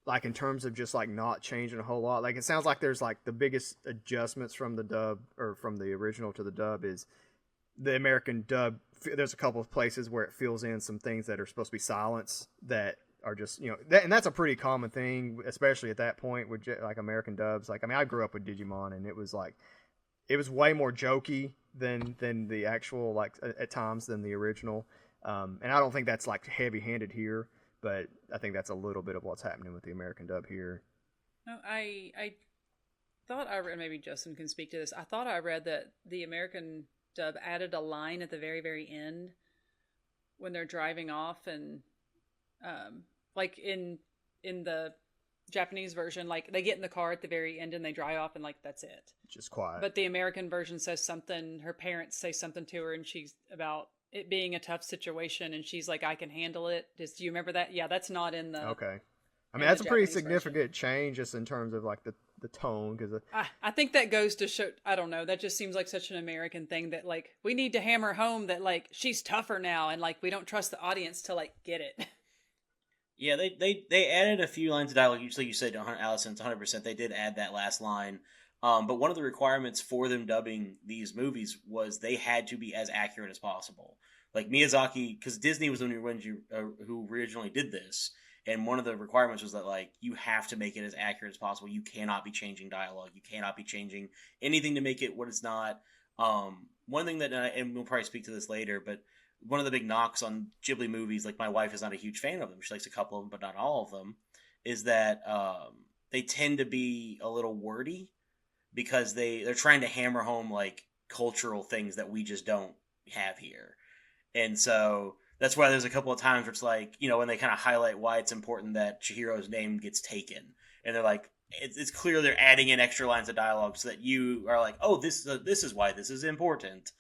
like in terms of just like not changing a whole lot. Like it sounds like there's like the biggest adjustments from the dub or from the original to the dub is the American dub. There's a couple of places where it fills in some things that are supposed to be silence that are just, and that's a pretty common thing, especially at that point with like American dubs. Like, I mean, I grew up with Digimon, and it was way more jokey than the actual, like at times than the original. And I don't think that's like heavy-handed here, but I think that's a little bit of what's happening with the American dub here. No, I thought I read, maybe Justin can speak to this. I thought I read that the American dub added a line at the very, very end when they're driving off, and like in the Japanese version, like they get in the car at the very end and they drive off and like that's it. Just quiet. But the American version says something, her parents say something to her and she's about it being a tough situation and she's like, I can handle it. Do you remember that? Yeah, that's not in the Okay. I mean, that's a pretty significant change just in terms of like the tone, because I think that goes to show, I don't know, that just seems like such an American thing that like we need to hammer home that like she's tougher now and like we don't trust the audience to like get it. Yeah, they added a few lines of dialogue. Usually you said, Allison, it's 100%. They did add that last line. But one of the requirements for them dubbing these movies was they had to be as accurate as possible. Like Miyazaki, because Disney was the one who originally did this. And one of the requirements was that, like, you have to make it as accurate as possible. You cannot be changing dialogue. You cannot be changing anything to make it what it's not. One thing that, and we'll probably speak to this later, but one of the big knocks on Ghibli movies, like my wife is not a huge fan of them. She likes a couple of them, but not all of them, is that they tend to be a little wordy because they're trying to hammer home, like, cultural things that we just don't have here. And so that's why there's a couple of times where it's like, when they kind of highlight why it's important that Chihiro's name gets taken. And they're like, it's clear they're adding in extra lines of dialogue so that you are like, oh, this is why this is important.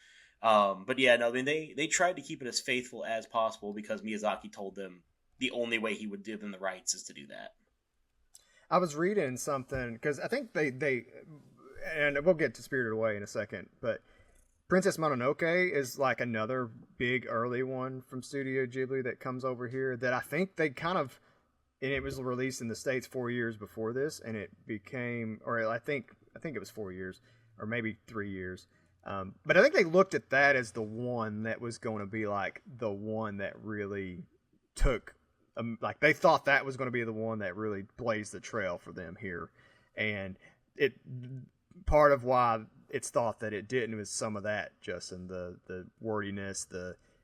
But yeah, no, I mean, they tried to keep it as faithful as possible because Miyazaki told them the only way he would give them the rights is to do that. I was reading something, because I think they, and we'll get to Spirited Away in a second, but Princess Mononoke is like another big early one from Studio Ghibli that comes over here that I think they kind of, and it was released in the States 4 years before this, and it became, or I think it was 4 years, or maybe 3 years. But I think they looked at that as the one that was going to be like the one that really took, like they thought that was going to be the one that really blazed the trail for them here. And part of why it's thought that it didn't was some of that, Justin, the wordiness,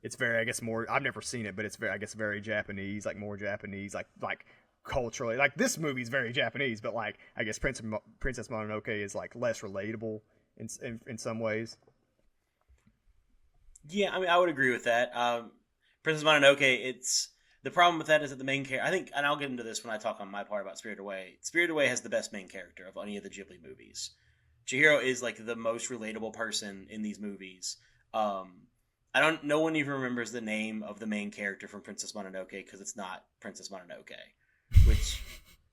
it's very, I guess more, I've never seen it, but it's very, I guess very Japanese, like more Japanese, like culturally, like this movie's very Japanese, but like, I guess Princess Mononoke is like less relatable in some ways. Yeah, I mean, I would agree with that. Princess Mononoke, the problem with that is that the main character, I think, and I'll get into this when I talk on my part about Spirited Away. Spirited Away has the best main character of any of the Ghibli movies. Chihiro is like the most relatable person in these movies. No one even remembers the name of the main character from Princess Mononoke because it's not Princess Mononoke, which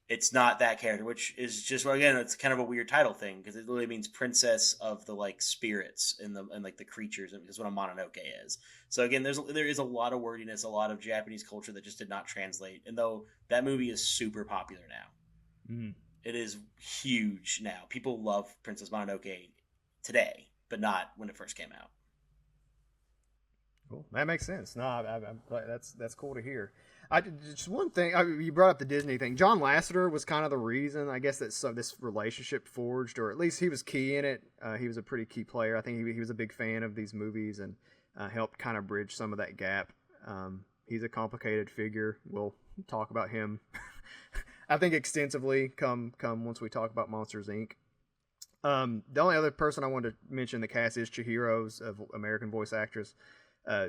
it's not that character, which is just, well, again, it's kind of a weird title thing because it literally means princess of the like spirits and like the creatures, and is what a Mononoke is. So again, there is a lot of wordiness, a lot of Japanese culture that just did not translate. And though that movie is super popular now, it is huge now. People love Princess Mononoke today, but not when it first came out. Cool. That makes sense. No, that's cool to hear. Just one thing. You brought up the Disney thing. John Lasseter was kind of the reason, I guess, that this relationship forged, or at least he was key in it. He was a pretty key player. I think he was a big fan of these movies and helped kind of bridge some of that gap. He's a complicated figure. We'll talk about him, I think, extensively come once we talk about Monsters Inc. The only other person I wanted to mention in the cast is Chihiro's American voice actress,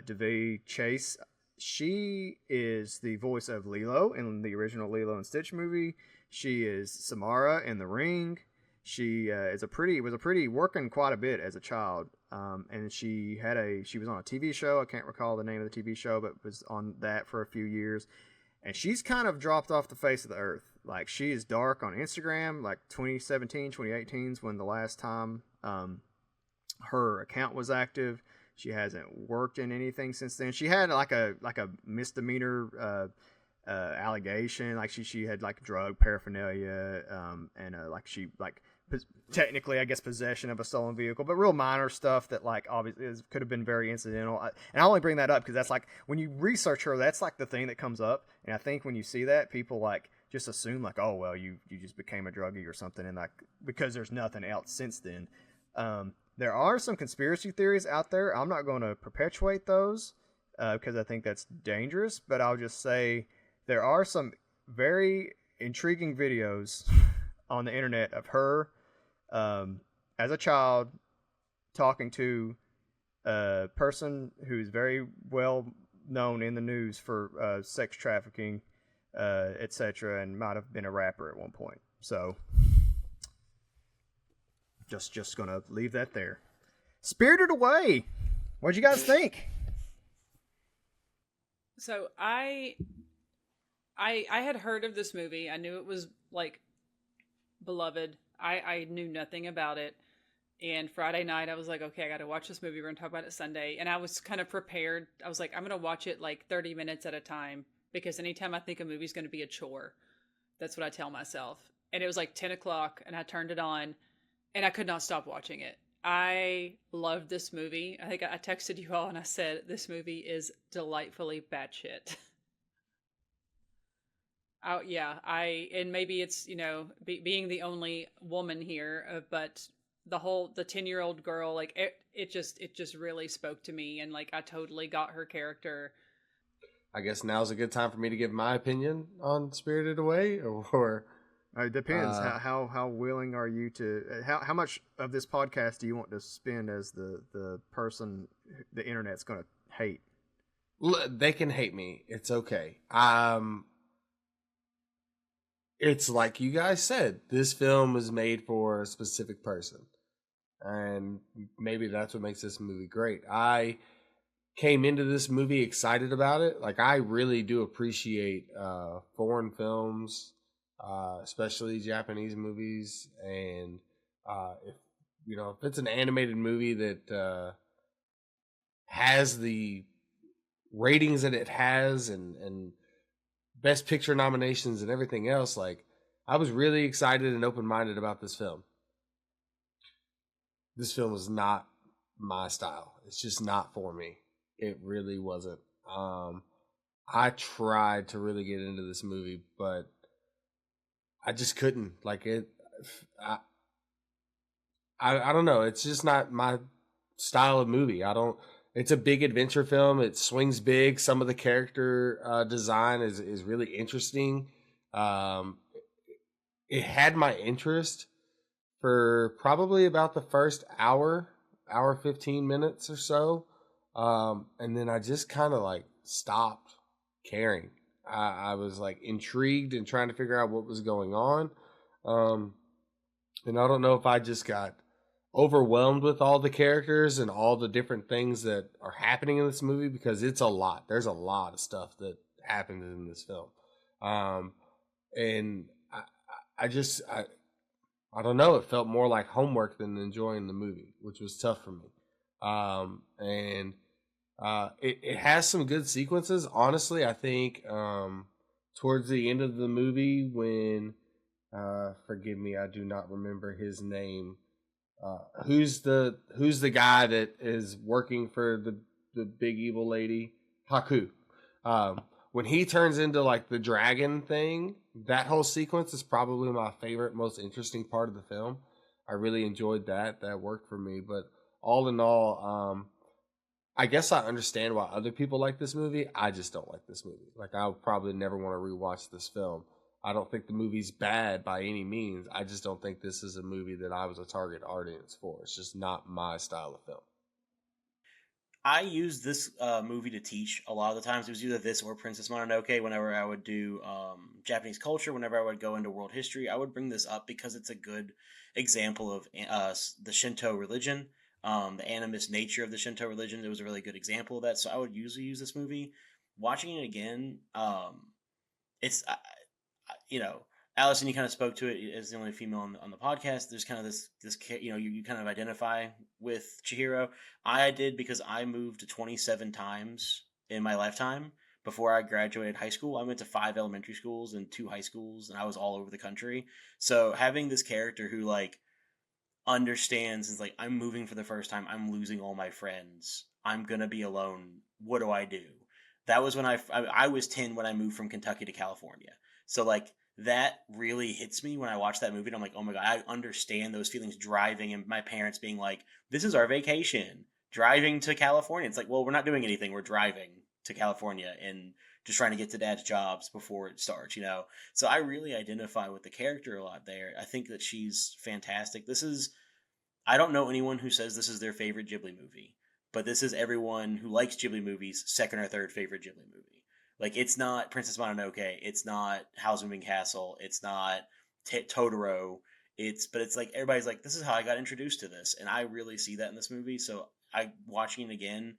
Davy Chase. She is the voice of Lilo in the original Lilo and Stitch movie. She is Samara in The Ring. She was a pretty working quite a bit as a child. And she was on a TV show. I can't recall the name of the TV show, but was on that for a few years. And she's kind of dropped off the face of the earth. Like, she is dark on Instagram. Like 2017, 2018 is when the last time her account was active. She hasn't worked in anything since then. She had like a misdemeanor allegation. Like she had like drug paraphernalia and technically, I guess, possession of a stolen vehicle, but real minor stuff that like obviously could have been very incidental. And I only bring that up because that's like when you research her, that's like the thing that comes up. And I think when you see that, people like just assume like, oh well, you just became a druggie or something, and like because there's nothing else since then. There are some conspiracy theories out there. I'm not going to perpetuate those because I think that's dangerous, but I'll just say there are some very intriguing videos on the internet of her as a child talking to a person who's very well known in the news for sex trafficking, etc., and might have been a rapper at one point. So just gonna leave that there. Spirited Away. What'd you guys think? So I had heard of this movie. I knew it was like beloved. I knew nothing about it. And Friday night I was like, okay, I got to watch this movie. We're going to talk about it Sunday. And I was kind of prepared. I was like, I'm going to watch it like 30 minutes at a time because anytime I think a movie's going to be a chore, that's what I tell myself. And it was like 10 o'clock and I turned it on and I could not stop watching it. I loved this movie. I think I texted you all and I said, this movie is delightfully batshit. Oh yeah, and maybe it's, being the only woman here, but the 10-year-old girl, like it just really spoke to me, and like I totally got her character. I guess now's a good time for me to give my opinion on Spirited Away, or it depends. How willing are you to? How much of this podcast do you want to spend as the person the internet's going to hate? They can hate me. It's okay. It's like you guys said, this film was made for a specific person. And maybe that's what makes this movie great. I came into this movie excited about it. Like, I really do appreciate foreign films, especially Japanese movies. And if it's an animated movie that has the ratings that it has and Best Picture nominations and everything else, like, I was really excited and open-minded about this film. This film is not my style. It's just not for me. It really wasn't. I tried to really get into this movie, but I just couldn't. Like, I don't know. It's just not my style of movie. It's a big adventure film. It swings big. Some of the character design is really interesting. It had my interest for probably about the first hour 15 minutes or so. And then I just kind of like stopped caring. I was like intrigued and trying to figure out what was going on. And I don't know if I just got overwhelmed with all the characters and all the different things that are happening in this movie, because it's a lot. There's a lot of stuff that happens in this film. And I don't know. It felt more like homework than enjoying the movie, which was tough for me. It has some good sequences. Honestly, I think towards the end of the movie when, forgive me, I do not remember his name. Who's the guy that is working for big evil lady, Haku. When he turns into like the dragon thing, that whole sequence is probably my favorite, most interesting part of the film. I really enjoyed that. That worked for me. But all in all, I guess I understand why other people like this movie. I just don't like this movie. Like, I'll probably never want to rewatch this film. I don't think the movie's bad by any means. I just don't think this is a movie that I was a target audience for. It's just not my style of film. I use this movie to teach a lot of the times. It was either this or Princess Mononoke. Whenever I would do Japanese culture, whenever I would go into world history, I would bring this up because it's a good example of the Shinto religion, the animist nature of the Shinto religion. It was a really good example of that. So I would usually use this movie. Watching it again, it's Allison, you kind of spoke to it as the only female on the podcast. There's kind of this you kind of identify with Chihiro. I did because I moved to 27 times in my lifetime before I graduated high school. I went to 5 elementary schools and 2 high schools, and I was all over the country. So having this character who like understands is like, I'm moving for the first time. I'm losing all my friends. I'm gonna be alone. What do I do? That was when I was 10 when I moved from Kentucky to California. So like, that really hits me when I watch that movie. And I'm like, oh my God, I understand those feelings driving and my parents being like, this is our vacation, driving to California. It's like, well, we're not doing anything. We're driving to California and just trying to get to dad's jobs before it starts, So I really identify with the character a lot there. I think that she's fantastic. I don't know anyone who says this is their favorite Ghibli movie, but this is everyone who likes Ghibli movies' second or third favorite Ghibli movie. Like, it's not Princess Mononoke, it's not Howl's Moving Castle, it's not Totoro, but it's like, everybody's like, this is how I got introduced to this, and I really see that in this movie, so watching it again,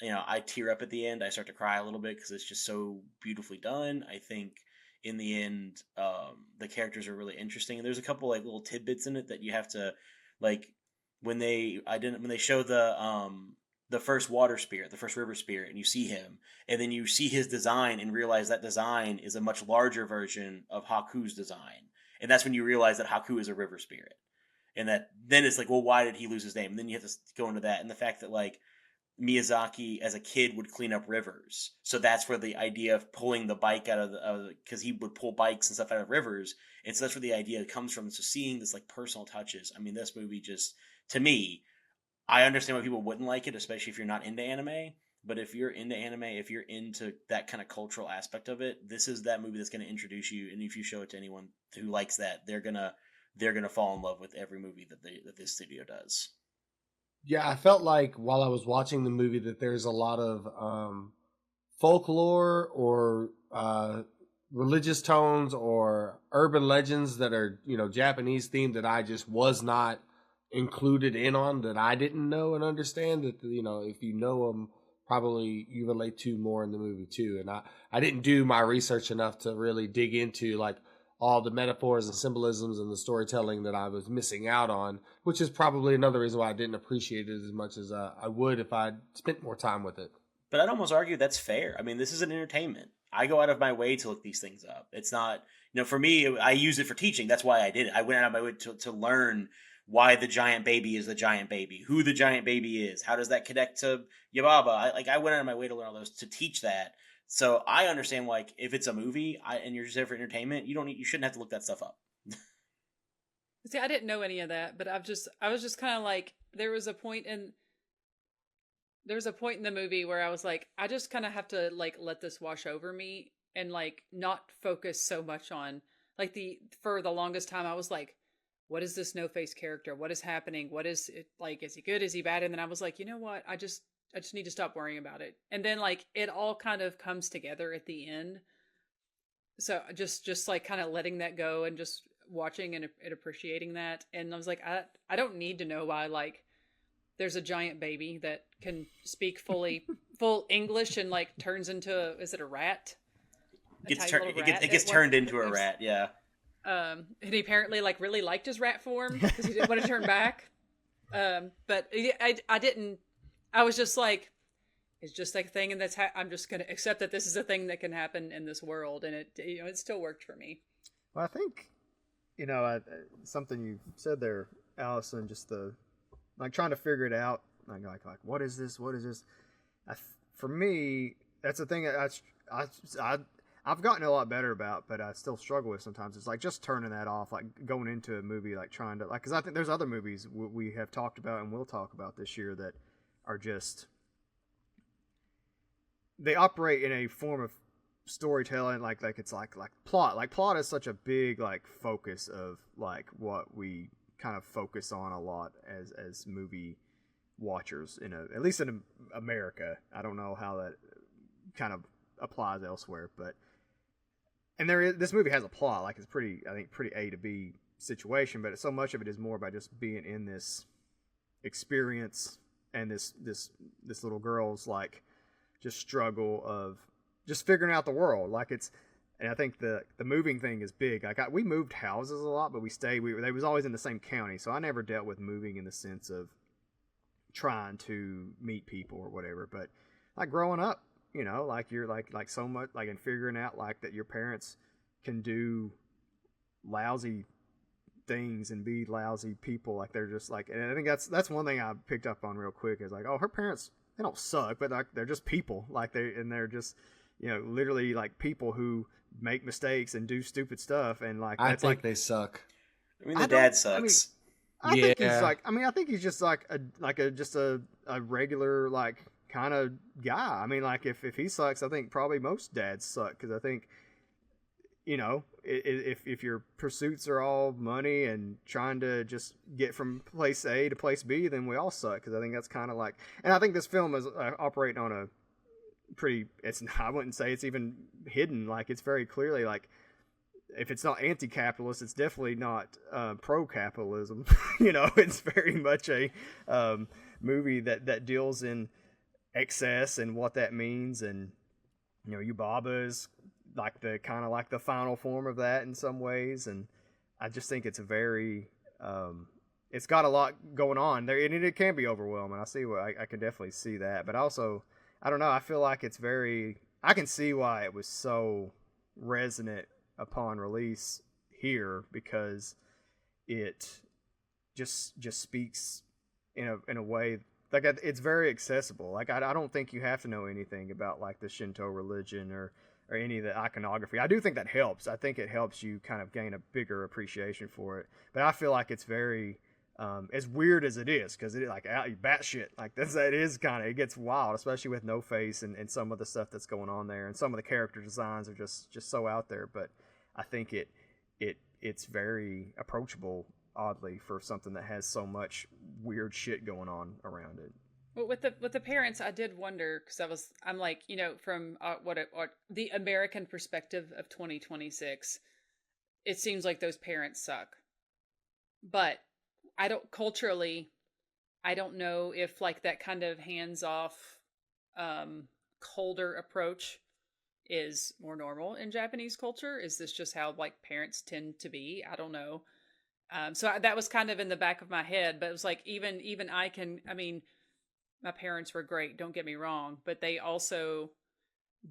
I tear up at the end, I start to cry a little bit, because it's just so beautifully done. I think, in the end, the characters are really interesting, and there's a couple, like, little tidbits in it that you have to, like, when they show the first water spirit, the first river spirit, and you see him, and then you see his design and realize that design is a much larger version of Haku's design. And that's when you realize that Haku is a river spirit. And then it's like, well, why did he lose his name? And then you have to go into that. And the fact that, like, Miyazaki as a kid would clean up rivers. So that's where the idea of pulling the bike out of because he would pull bikes and stuff out of rivers. And so that's where the idea comes from. So seeing this, like, personal touches, I mean, this movie just, to me, I understand why people wouldn't like it, especially if you're not into anime. But if you're into anime, if you're into that kind of cultural aspect of it, this is that movie that's going to introduce you. And if you show it to anyone who likes that, they're gonna fall in love with every movie that this studio does. Yeah, I felt like while I was watching the movie that there's a lot of folklore or religious tones or urban legends that are Japanese themed that I just was not included in on, that I didn't know and understand, that if you know them, probably you relate to more in the movie too. And I didn't do my research enough to really dig into like all the metaphors and symbolisms and the storytelling that I was missing out on, which is probably another reason why I didn't appreciate it as much as I would if I'd spent more time with it. But I'd almost argue that's fair. I mean, this is an entertainment. I go out of my way to look these things up. It's not, for me, I use it for teaching. That's why I did it. I went out of my way to learn why the giant baby is the giant baby, who the giant baby is, how does that connect to Yababa. I went out of my way to learn all those, to teach that. So I understand, like, if it's a movie and you're just there for entertainment, you shouldn't have to look that stuff up. See, I didn't know any of that, but I was just kind of like, there was a point in the movie where I was like, I just kind of have to like let this wash over me and like not focus so much on like for the longest time I was like, what is this no-face character? What is happening? What is it like? Is he good? Is he bad? And then I was like, you know what? I just need to stop worrying about it. And then like it all kind of comes together at the end. So just like kind of letting that go and just watching and appreciating that. And I was like, I don't need to know why like there's a giant baby that can speak full English and like turns into is it a rat? It gets turned into a rat, yeah. And he apparently like really liked his rat form because he didn't want to turn back. But I didn't. I was just like, it's just like a thing, and I'm just gonna accept that this is a thing that can happen in this world, and it still worked for me. Well, I think something you said there, Allison, just the like trying to figure it out, like what is this? What is this? for me, that's the thing that I've gotten a lot better about, but I still struggle with sometimes. It's like just turning that off, like going into a movie, like trying to, like, because I think there's other movies we have talked about and will talk about this year that are just, they operate in a form of storytelling, like it's like plot. Like plot is such a big like focus of like what we kind of focus on a lot as movie watchers at least in America. I don't know how that kind of applies elsewhere, but this movie has a plot, like it's pretty A to B situation, but so much of it is more by just being in this experience and this little girl's like just struggle of just figuring out the world. Like and I think the moving thing is big. Like we moved houses a lot, but they was always in the same county, so I never dealt with moving in the sense of trying to meet people or whatever. But like growing up, you know, like you're like so much like in figuring out like that your parents can do lousy things and be lousy people. Like they're just like, and I think that's one thing I picked up on real quick is like, oh, her parents, they don't suck, but like they're just people. Like they're just, you know, literally like people who make mistakes and do stupid stuff. And like I think they suck. I mean, the dad sucks. I think he's like, I think he's just like a regular like kind of guy. I mean, like if he sucks, I think probably most dads suck, because I think, you know, if your pursuits are all money and trying to just get from place A to place B, then we all suck, because I think that's kind of like, and I think this film is operating on a pretty, I wouldn't say it's even hidden, like it's very clearly like, if it's not anti-capitalist, it's definitely not pro-capitalism. You know, it's very much a movie that deals in excess and what that means, and you know, Yubaba is like the kind of like the final form of that in some ways, and I just think it's a very it's got a lot going on there, and it can be overwhelming. I can definitely see that, but also I don't know, I feel like I can see why it was so resonant upon release here, because it just speaks in a way like it's very accessible. Like I don't think you have to know anything about like the Shinto religion or any of the iconography. I do think that helps. I think it helps you kind of gain a bigger appreciation for it. But I feel like it's very as weird as it is, because it like batshit like that is kind of, it gets wild, especially with No Face and some of the stuff that's going on there, and some of the character designs are just so out there. But I think it's very approachable, oddly, for something that has so much weird shit going on around it. Well, with the parents, I did wonder, because I'm like, you know, from the American perspective of 2026, it seems like those parents suck. But culturally, I don't know if like that kind of hands-off, colder approach is more normal in Japanese culture. Is this just how like parents tend to be? I don't know. So that was kind of in the back of my head, but it was like, even I mean, my parents were great, don't get me wrong, but they also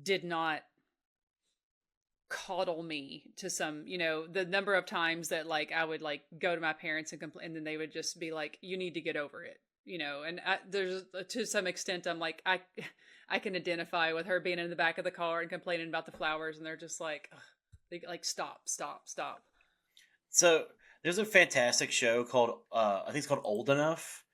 did not coddle me to some, you know, the number of times that like I would like go to my parents and complain, and then they would just be like, you need to get over it, you know. And there's, to some extent, I'm like, I can identify with her being in the back of the car and complaining about the flowers, and they're just like, they like, stop. So there's a fantastic show called I think it's called Old Enough,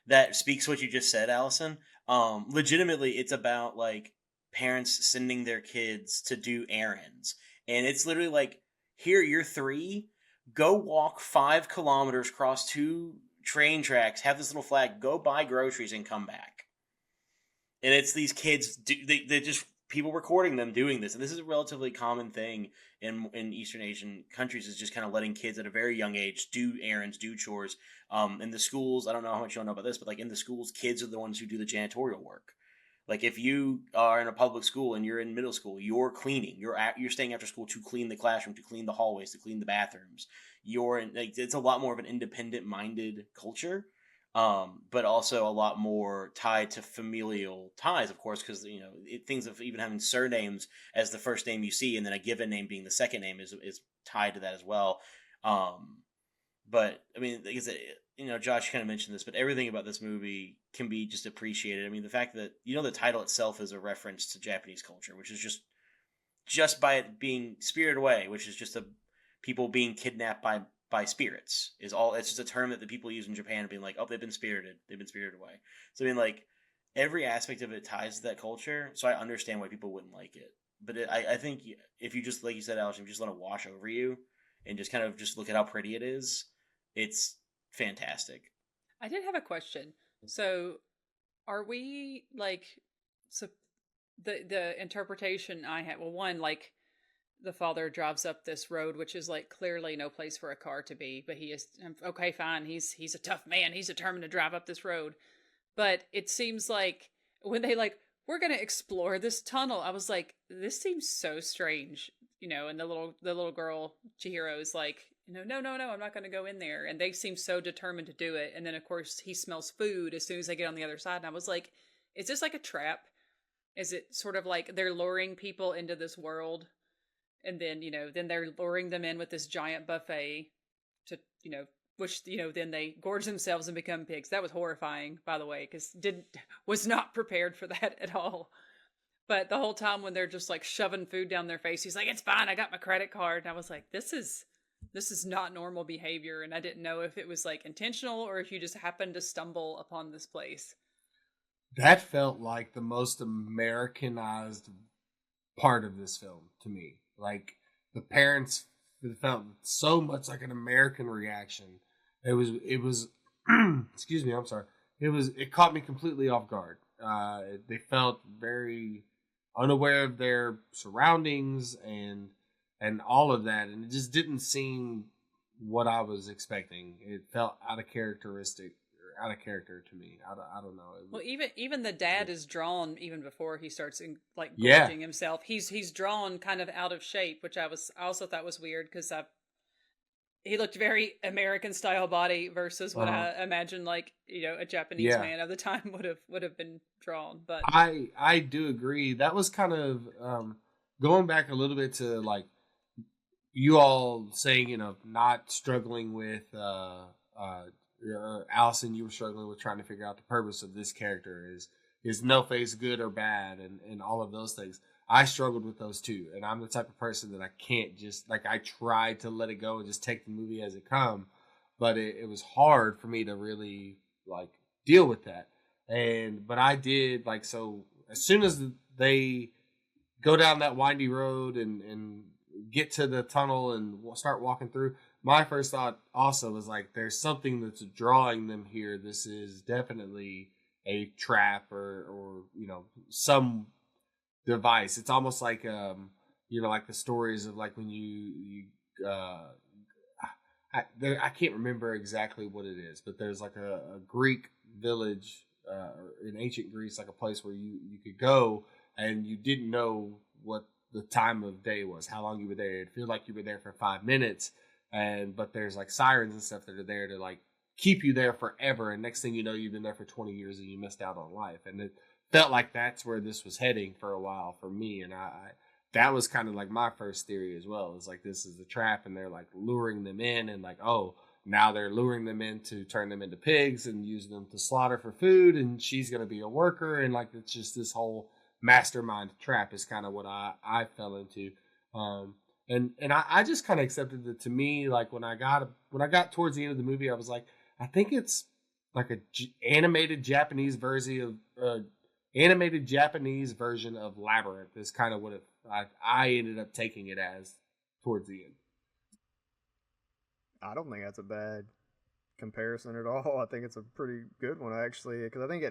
that speaks what you just said, Allison. Legitimately, it's about like parents sending their kids to do errands, and it's literally like, here, you're 3, go walk 5 kilometers, cross 2 train tracks, have this little flag, go buy groceries and come back. And it's these kids, they just, people recording them doing this. And this is a relatively common thing in Eastern Asian countries, is just kind of letting kids at a very young age do errands, do chores. In the schools, I don't know how much you know about this, but like in the schools, kids are the ones who do the janitorial work. Like if you are in a public school and you're in middle school, you're cleaning. You're staying after school to clean the classroom, to clean the hallways, to clean the bathrooms. It's a lot more of an independent-minded culture. But also a lot more tied to familial ties, of course, because, you know, things of even having surnames as the first name you see, and then a given name being the second name is tied to that as well. But I mean, like I said, Josh kind of mentioned this, but everything about this movie can be just appreciated. I mean, the fact that the title itself is a reference to Japanese culture, which is just by it being spirited away, which is just people being kidnapped by spirits is all. It's just a term that the people use in Japan, being like, oh, they've been spirited away. So I mean, like every aspect of it ties to that culture. So I understand why people wouldn't like it. But I think if you just, like you said, Alex, if you just let it wash over you and just kind of just look at how pretty it is, it's fantastic. I did have a question. So, are we like, so the interpretation I had? Well, one, like the father drives up this road, which is like clearly no place for a car to be, but he is okay. Fine, he's a tough man. He's determined to drive up this road. But it seems like when they like, we're gonna explore this tunnel, I was like, this seems so strange, and the little girl Chihiro is like, no, I'm not gonna go in there, and they seem so determined to do it. And then of course he smells food as soon as they get on the other side, and I was like, is this like a trap? Is it sort of like they're luring people into this world, and then then they're luring them in with this giant buffet to which then they gorge themselves and become pigs. That was horrifying, by the way, because was not prepared for that at all. But the whole time when they're just like shoving food down their face, he's like, "It's fine, I got my credit card." And I was like, "This is not normal behavior." And I didn't know if it was like intentional or if you just happened to stumble upon this place. That felt like the most Americanized part of this film to me. Like the parents, it felt so much like an American reaction. It was excuse me, I'm sorry. It caught me completely off guard. They felt very unaware of their surroundings and all of that, and it just didn't seem what I was expecting. It felt out of character to me. I don't know. Well, even the dad is drawn even before he starts gorging himself. He's drawn kind of out of shape, which I also thought was weird because he looked very American style body versus what I imagine like a Japanese man of the time would have been drawn. But I do agree. That was kind of going back a little bit to like you all saying not struggling with Allison, you were struggling with trying to figure out the purpose of this character. Is No Face good or bad, and all of those things. I struggled with those too, and I'm the type of person that I can't just I try to let it go and just take the movie as it come, but it was hard for me to really deal with that. But I did so as soon as they go down that windy road and get to the tunnel and start walking through. My first thought also was there's something that's drawing them here. This is definitely a trap or some device. It's almost like like the stories of when you I can't remember exactly what it is, but there's a Greek village in ancient Greece, a place where you could go and you didn't know what the time of day was, how long you were there. It feel like you were there for 5 minutes. But there's sirens and stuff that are there to keep you there forever. And next thing you know, you've been there for 20 years and you missed out on life. And it felt like that's where this was heading for a while for me. And that was kind of my first theory as well. Is this is the trap and they're luring them in and now they're luring them in to turn them into pigs and use them to slaughter for food. And she's going to be a worker. And it's just this whole mastermind trap is kind of what I fell into. And I just kind of accepted it. To me, when I got towards the end of the movie, I was like, I think it's animated Japanese version of Labyrinth is kind of what I ended up taking it as towards the end. I don't think that's a bad comparison at all. I think it's a pretty good one actually, because I think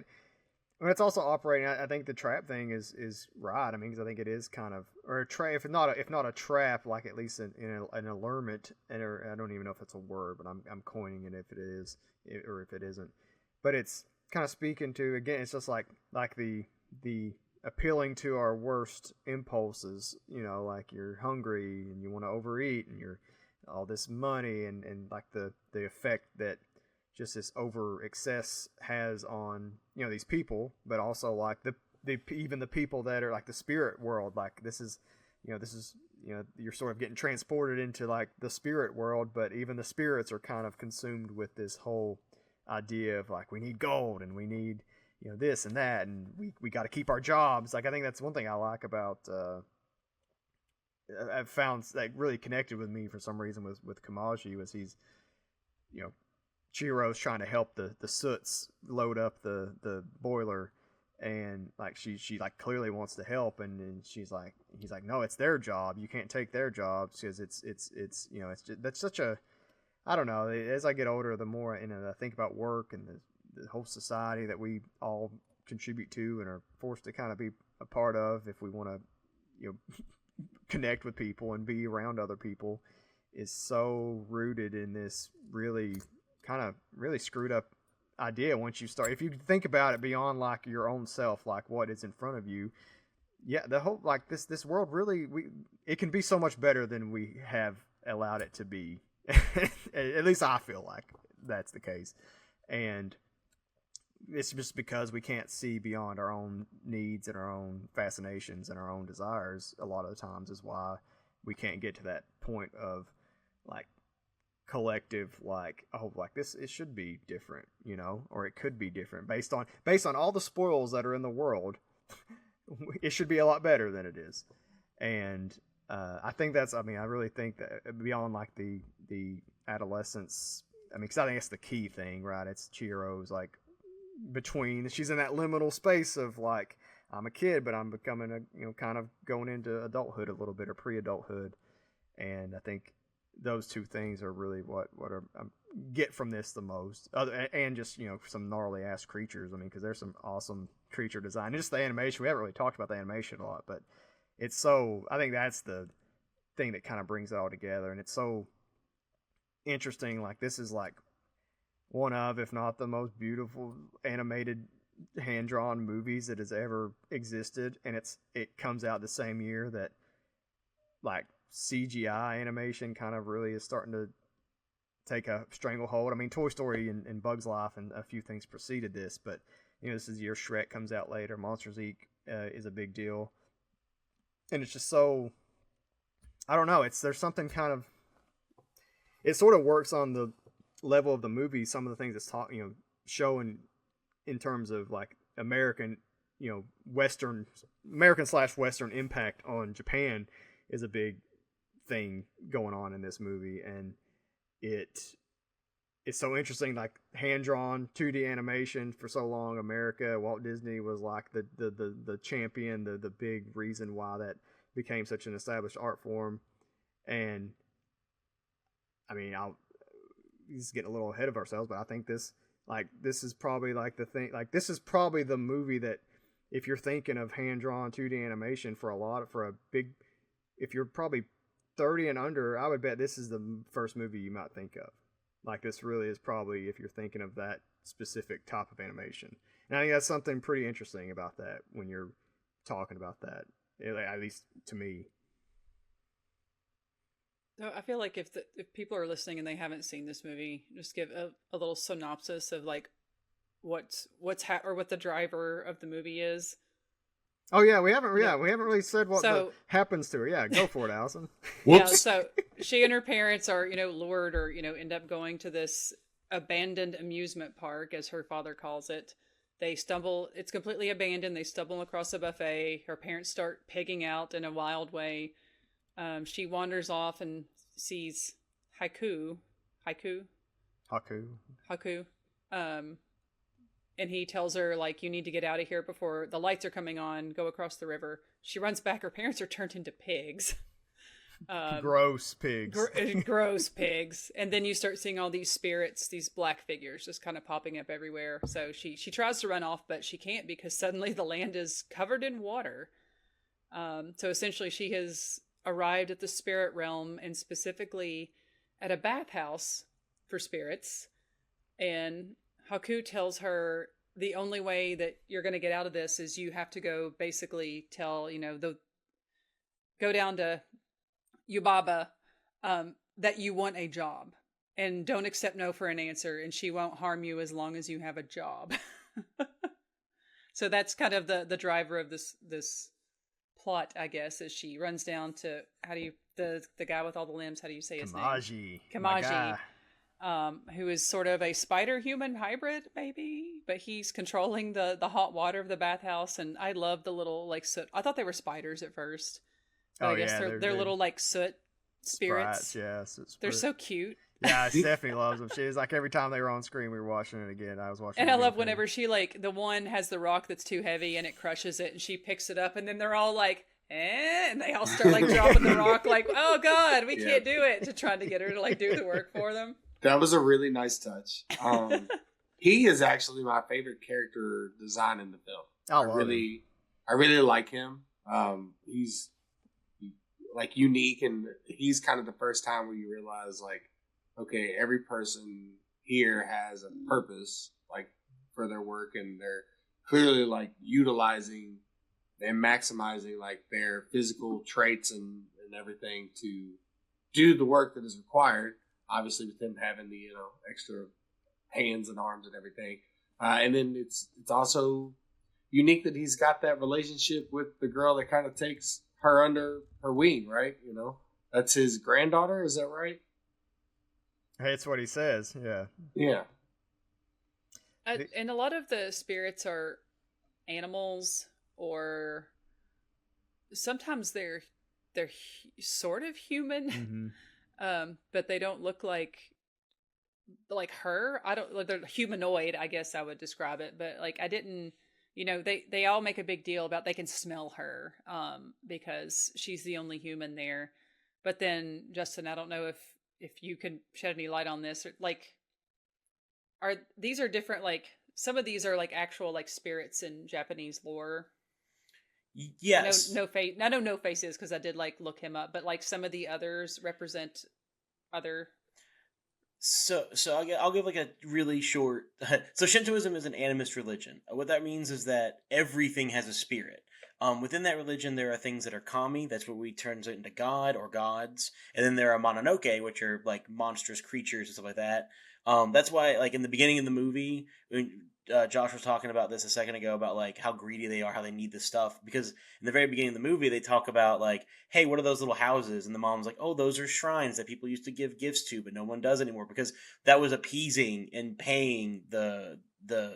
it's also operating. I think the trap thing is right. I mean, because I think it is kind of a trap, if not a trap, at least an allurement. Or I don't even know if it's a word, but I'm coining it if it is or if it isn't. But it's kind of speaking to, again, it's just like the appealing to our worst impulses. You're hungry and you want to overeat, and you're all this money and the effect that just this over excess has on these people, but also the even the people that are the spirit world. This is you're sort of getting transported into like the spirit world, but even the spirits are kind of consumed with this whole idea of like we need gold and we need this and that, and we got to keep our jobs. Like I think that's one thing I like about I've found that really connected with me for some reason with Kamaji was he's Chihiro's trying to help the Soots load up the boiler, and like she like clearly wants to help, and he's like no, it's their job, you can't take their jobs because it's it's just, that's such a, I don't know, as I get older the more I think about work and the whole society that we all contribute to and are forced to kind of be a part of if we want to connect with people and be around other people, is so rooted in this really kind of really screwed up idea. Once you start, if you think about it beyond like your own self, like what is in front of you, the whole like this world really, it can be so much better than we have allowed it to be. At least I feel like that's the case, and it's just because we can't see beyond our own needs and our own fascinations and our own desires a lot of the times is why we can't get to that point of like collective like, oh, like this, it should be different, or it could be different based on all the spoils that are in the world. It should be a lot better than it is. And I think I really think that beyond like the adolescence, because I think it's the key thing, right? It's Chihiro's like she's in that liminal space of like, I'm a kid, but I'm becoming kind of going into adulthood a little bit, or pre-adulthood. And I think those two things are really what I get from this the most. And just, some gnarly ass creatures. Because there's some awesome creature design. And just the animation. We haven't really talked about the animation a lot, but it's so, I think that's the thing that kind of brings it all together. And it's so interesting. Like this is like one of, if not the most beautiful animated hand-drawn movies that has ever existed, and it comes out the same year that like CGI animation kind of really is starting to take a stranglehold. Toy Story and Bug's Life and a few things preceded this, but this is the year Shrek comes out later. Monsters Inc. Is a big deal, and it's just so, I don't know, there's something kind of, it sort of works on the level of the movie. Some of the things it's showing in terms of like American Western / Western impact on Japan is a big thing going on in this movie. And it's so interesting, like hand-drawn 2D animation for so long. America, Walt Disney was like the champion, the big reason why that became such an established art form. And he's getting a little ahead of ourselves, but I think this is probably like the thing, like this is probably the movie that, if you're thinking of hand-drawn 2D animation if you're probably 30 and under, I would bet this is the first movie you might think of. Like this really is probably, if you're thinking of that specific type of animation. And I think that's something pretty interesting about that when you're talking about that, at least to me. So I feel like if people are listening and they haven't seen this movie, just give a little synopsis of like what the driver of the movie is. Oh yeah, we haven't really said what happens to her. Yeah, go for it, Allison. Yeah, so she and her parents are lured or end up going to this abandoned amusement park, as her father calls it. They stumble; it's completely abandoned. They stumble across a buffet. Her parents start pigging out in a wild way. She wanders off and sees Haku. And he tells her, like, you need to get out of here before the lights are coming on. Go across the river. She runs back. Her parents are turned into pigs. Gross pigs. Gross pigs. And then you start seeing all these spirits, these black figures just kind of popping up everywhere. So she tries to run off, but she can't because suddenly the land is covered in water. So essentially she has arrived at the spirit realm, and specifically at a bathhouse for spirits. And Haku tells her the only way that you're going to get out of this is you have to go basically tell, go down to Yubaba that you want a job, and don't accept no for an answer, and she won't harm you as long as you have a job. So that's kind of the driver of this plot, I guess, as she runs down to the guy with all the limbs. How do you say his Kamaji. name? My Kamaji. guy. Who is sort of a spider human hybrid, maybe, but he's controlling the hot water of the bathhouse. And I love the little like soot. I thought they were spiders at first, but I guess they're little like soot spirits. Sprites, yes, they're so cute. Yeah, Stephanie loves them. She was like, every time they were on screen, we were watching it again. I was watching. And I love whenever she like the one has the rock that's too heavy and it crushes it, and she picks it up, and then they're all like, and they all start like dropping the rock, like, oh god, we can't do it, to try to get her to like do the work for them. That was a really nice touch. He is actually my favorite character design in the film. I really like him. He's like unique, and he's kind of the first time where you realize like, okay, every person here has a purpose, like for their work, and they're clearly like utilizing and maximizing like their physical traits and everything to do the work that is required. Obviously, with them having the extra hands and arms and everything, and then it's also unique that he's got that relationship with the girl that kind of takes her under her wing, right? That's his granddaughter. Is that right? Hey, it's what he says. Yeah. Yeah. And a lot of the spirits are animals, or sometimes they're sort of human, but they don't look like her. I don't like, they're humanoid, I guess I would describe it, but like I didn't. They all make a big deal about they can smell her because she's the only human there. But then, Justin, I don't know if you can shed any light on this, or like, these are different, like some of these are like actual like spirits in Japanese lore. Yes. No face. I know no faces because I did like look him up, but like some of the others represent other. So I'll give like a really short. So Shintoism is an animist religion. What that means is that everything has a spirit. Within that religion, there are things that are kami. That's what we turns into god or gods, and then there are mononoke, which are like monstrous creatures and stuff like that. That's why, like in the beginning of the movie, when Josh was talking about this a second ago about like how greedy they are, how they need this stuff. Because in the very beginning of the movie, they talk about like, hey, what are those little houses? And the mom's like, oh, those are shrines that people used to give gifts to, but no one does anymore because that was appeasing and paying the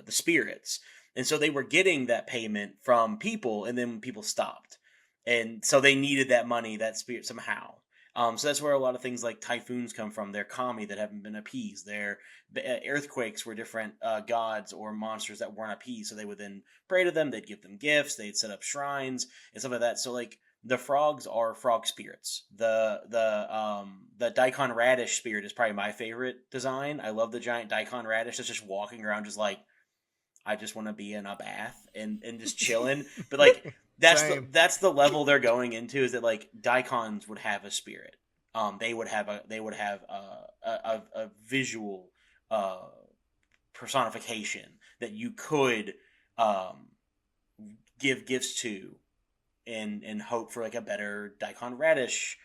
spirits. And so they were getting that payment from people, and then people stopped. And so they needed that money, that spirit somehow. So that's where a lot of things like typhoons come from. They're kami that haven't been appeased. Their earthquakes were different gods or monsters that weren't appeased. So they would then pray to them. They'd give them gifts. They'd set up shrines and stuff like that. So like the frogs are frog spirits. The daikon radish spirit is probably my favorite design. I love the giant daikon radish that's just walking around just like, I just want to be in a bath and just chilling. But like that's the level they're going into, is that like daikons would have a spirit. They would have a visual personification that you could give gifts to and hope for like a better daikon radish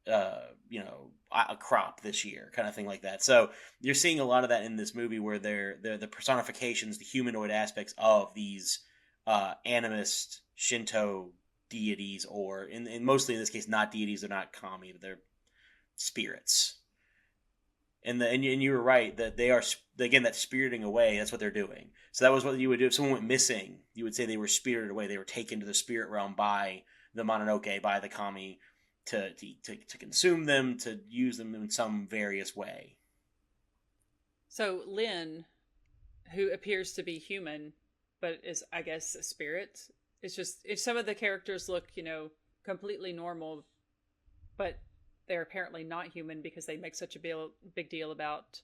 a crop this year, kind of thing like that. So you're seeing a lot of that in this movie, where they're the personifications, the humanoid aspects of these animist Shinto deities, or in mostly in this case not deities. They're not kami, but they're spirits. And you were right that they are, again, that spiriting away. That's what they're doing. So that was what you would do if someone went missing. You would say they were spirited away. They were taken to the spirit realm by the mononoke, by the kami, to consume them, to use them in some various way. So Lynn, who appears to be human, but is, I guess, a spirit. It's just, if some of the characters look, completely normal, but they're apparently not human because they make such a big deal about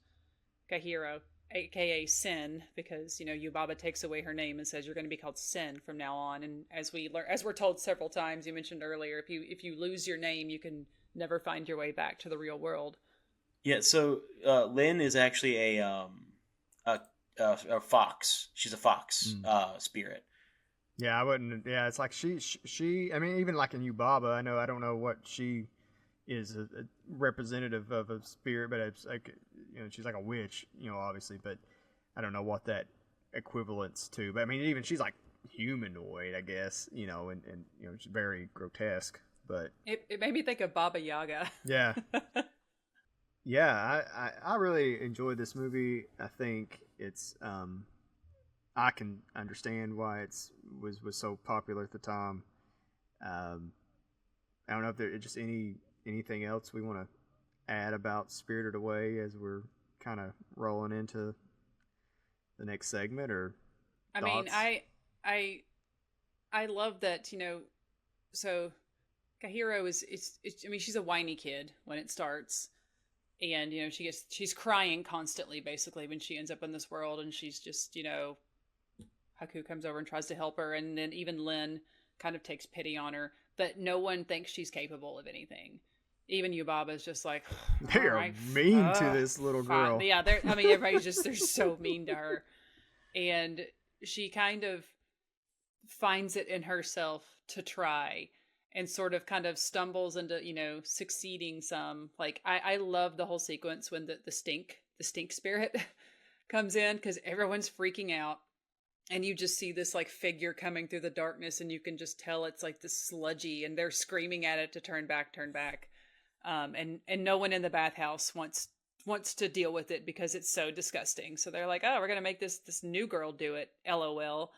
Chihiro, aka Sin, because Yubaba takes away her name and says you're going to be called Sin from now on. And as we're told several times, you mentioned earlier, if you lose your name, you can never find your way back to the real world. Yeah. So Lynn is actually a fox. She's a fox spirit. Yeah, I wouldn't. Yeah, it's like she. I mean, even like in Yubaba, I don't know what she is a representative of a spirit, but it's like, she's like a witch, obviously, but I don't know what that equivalents to. But I mean, even she's like humanoid, I guess, and it's very grotesque, but it made me think of Baba Yaga. Yeah. Yeah, I really enjoyed this movie. I think it's I can understand why was so popular at the time. I don't know if there's just anything else we want to add about Spirited Away as we're kind of rolling into the next segment, or I thoughts? mean, I love that, so Chihiro is I mean, she's a whiny kid when it starts, and she's crying constantly basically when she ends up in this world, and she's just Haku comes over and tries to help her, and then even Lin kind of takes pity on her, but no one thinks she's capable of anything. Even Yubaba is just like, they're mean to this little girl. Yeah, I mean, everybody's they're so mean to her, and she kind of finds it in herself to try, and sort of kind of stumbles into succeeding some. Like I love the whole sequence when the stink spirit comes in, because everyone's freaking out, and you just see this like figure coming through the darkness, and you can just tell it's like this sludgy, and they're screaming at it to turn back. And no one in the bathhouse wants to deal with it because it's so disgusting. So they're like, oh, we're gonna make this new girl do it, LOL.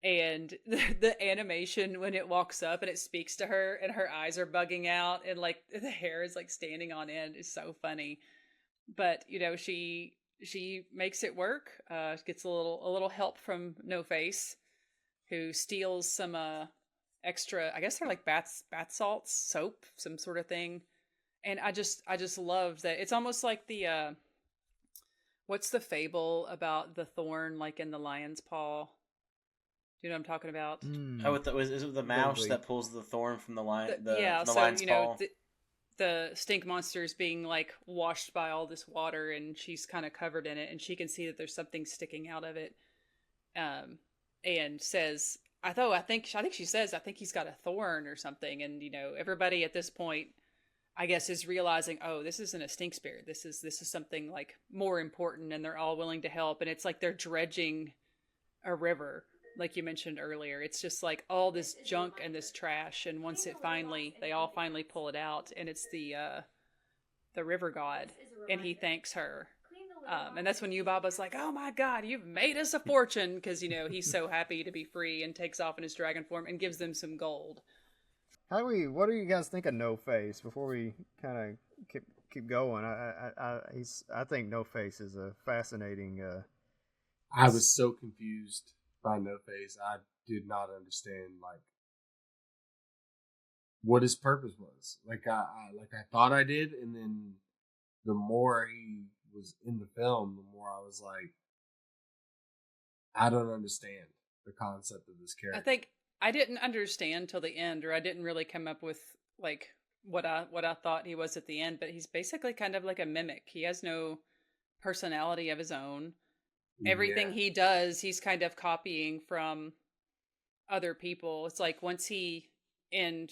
And the animation when it walks up and it speaks to her and her eyes are bugging out and like the hair is like standing on end is so funny. But she makes it work. Gets a little help from No Face, who steals some extra, I guess they're like bath salts, soap, some sort of thing. And I just love that. It's almost like the what's the fable about the thorn like in the lion's paw? Do you know what I'm talking about? Is it the mouse that pulls the thorn from the lion? So lion's paw? The stink monster is being like washed by all this water, and she's kind of covered in it, and she can see that there's something sticking out of it, and says, I think she says, I think he's got a thorn or something, and everybody at this point, I guess, is realizing, oh, this isn't a stink spirit. This is something like more important, and they're all willing to help, and it's like they're dredging a river. Like you mentioned earlier, it's just like all this junk and this trash, and once they all finally pull it out, and it's the river god, and he thanks her, and that's when Yubaba's like, "Oh my god, you've made us a fortune," because he's so happy to be free, and takes off in his dragon form and gives them some gold. What do you guys think of No Face before we kind of keep going? I think No Face is a fascinating. I was so confused by No Face. I did not understand what his purpose was. I thought I did, and then the more he was in the film, the more I was like, I don't understand the concept of this character. I think I didn't understand till the end, or I didn't really come up with like what I thought he was at the end. But he's basically kind of like a mimic. He has no personality of his own. Everything he does, he's kind of copying from other people. It's like and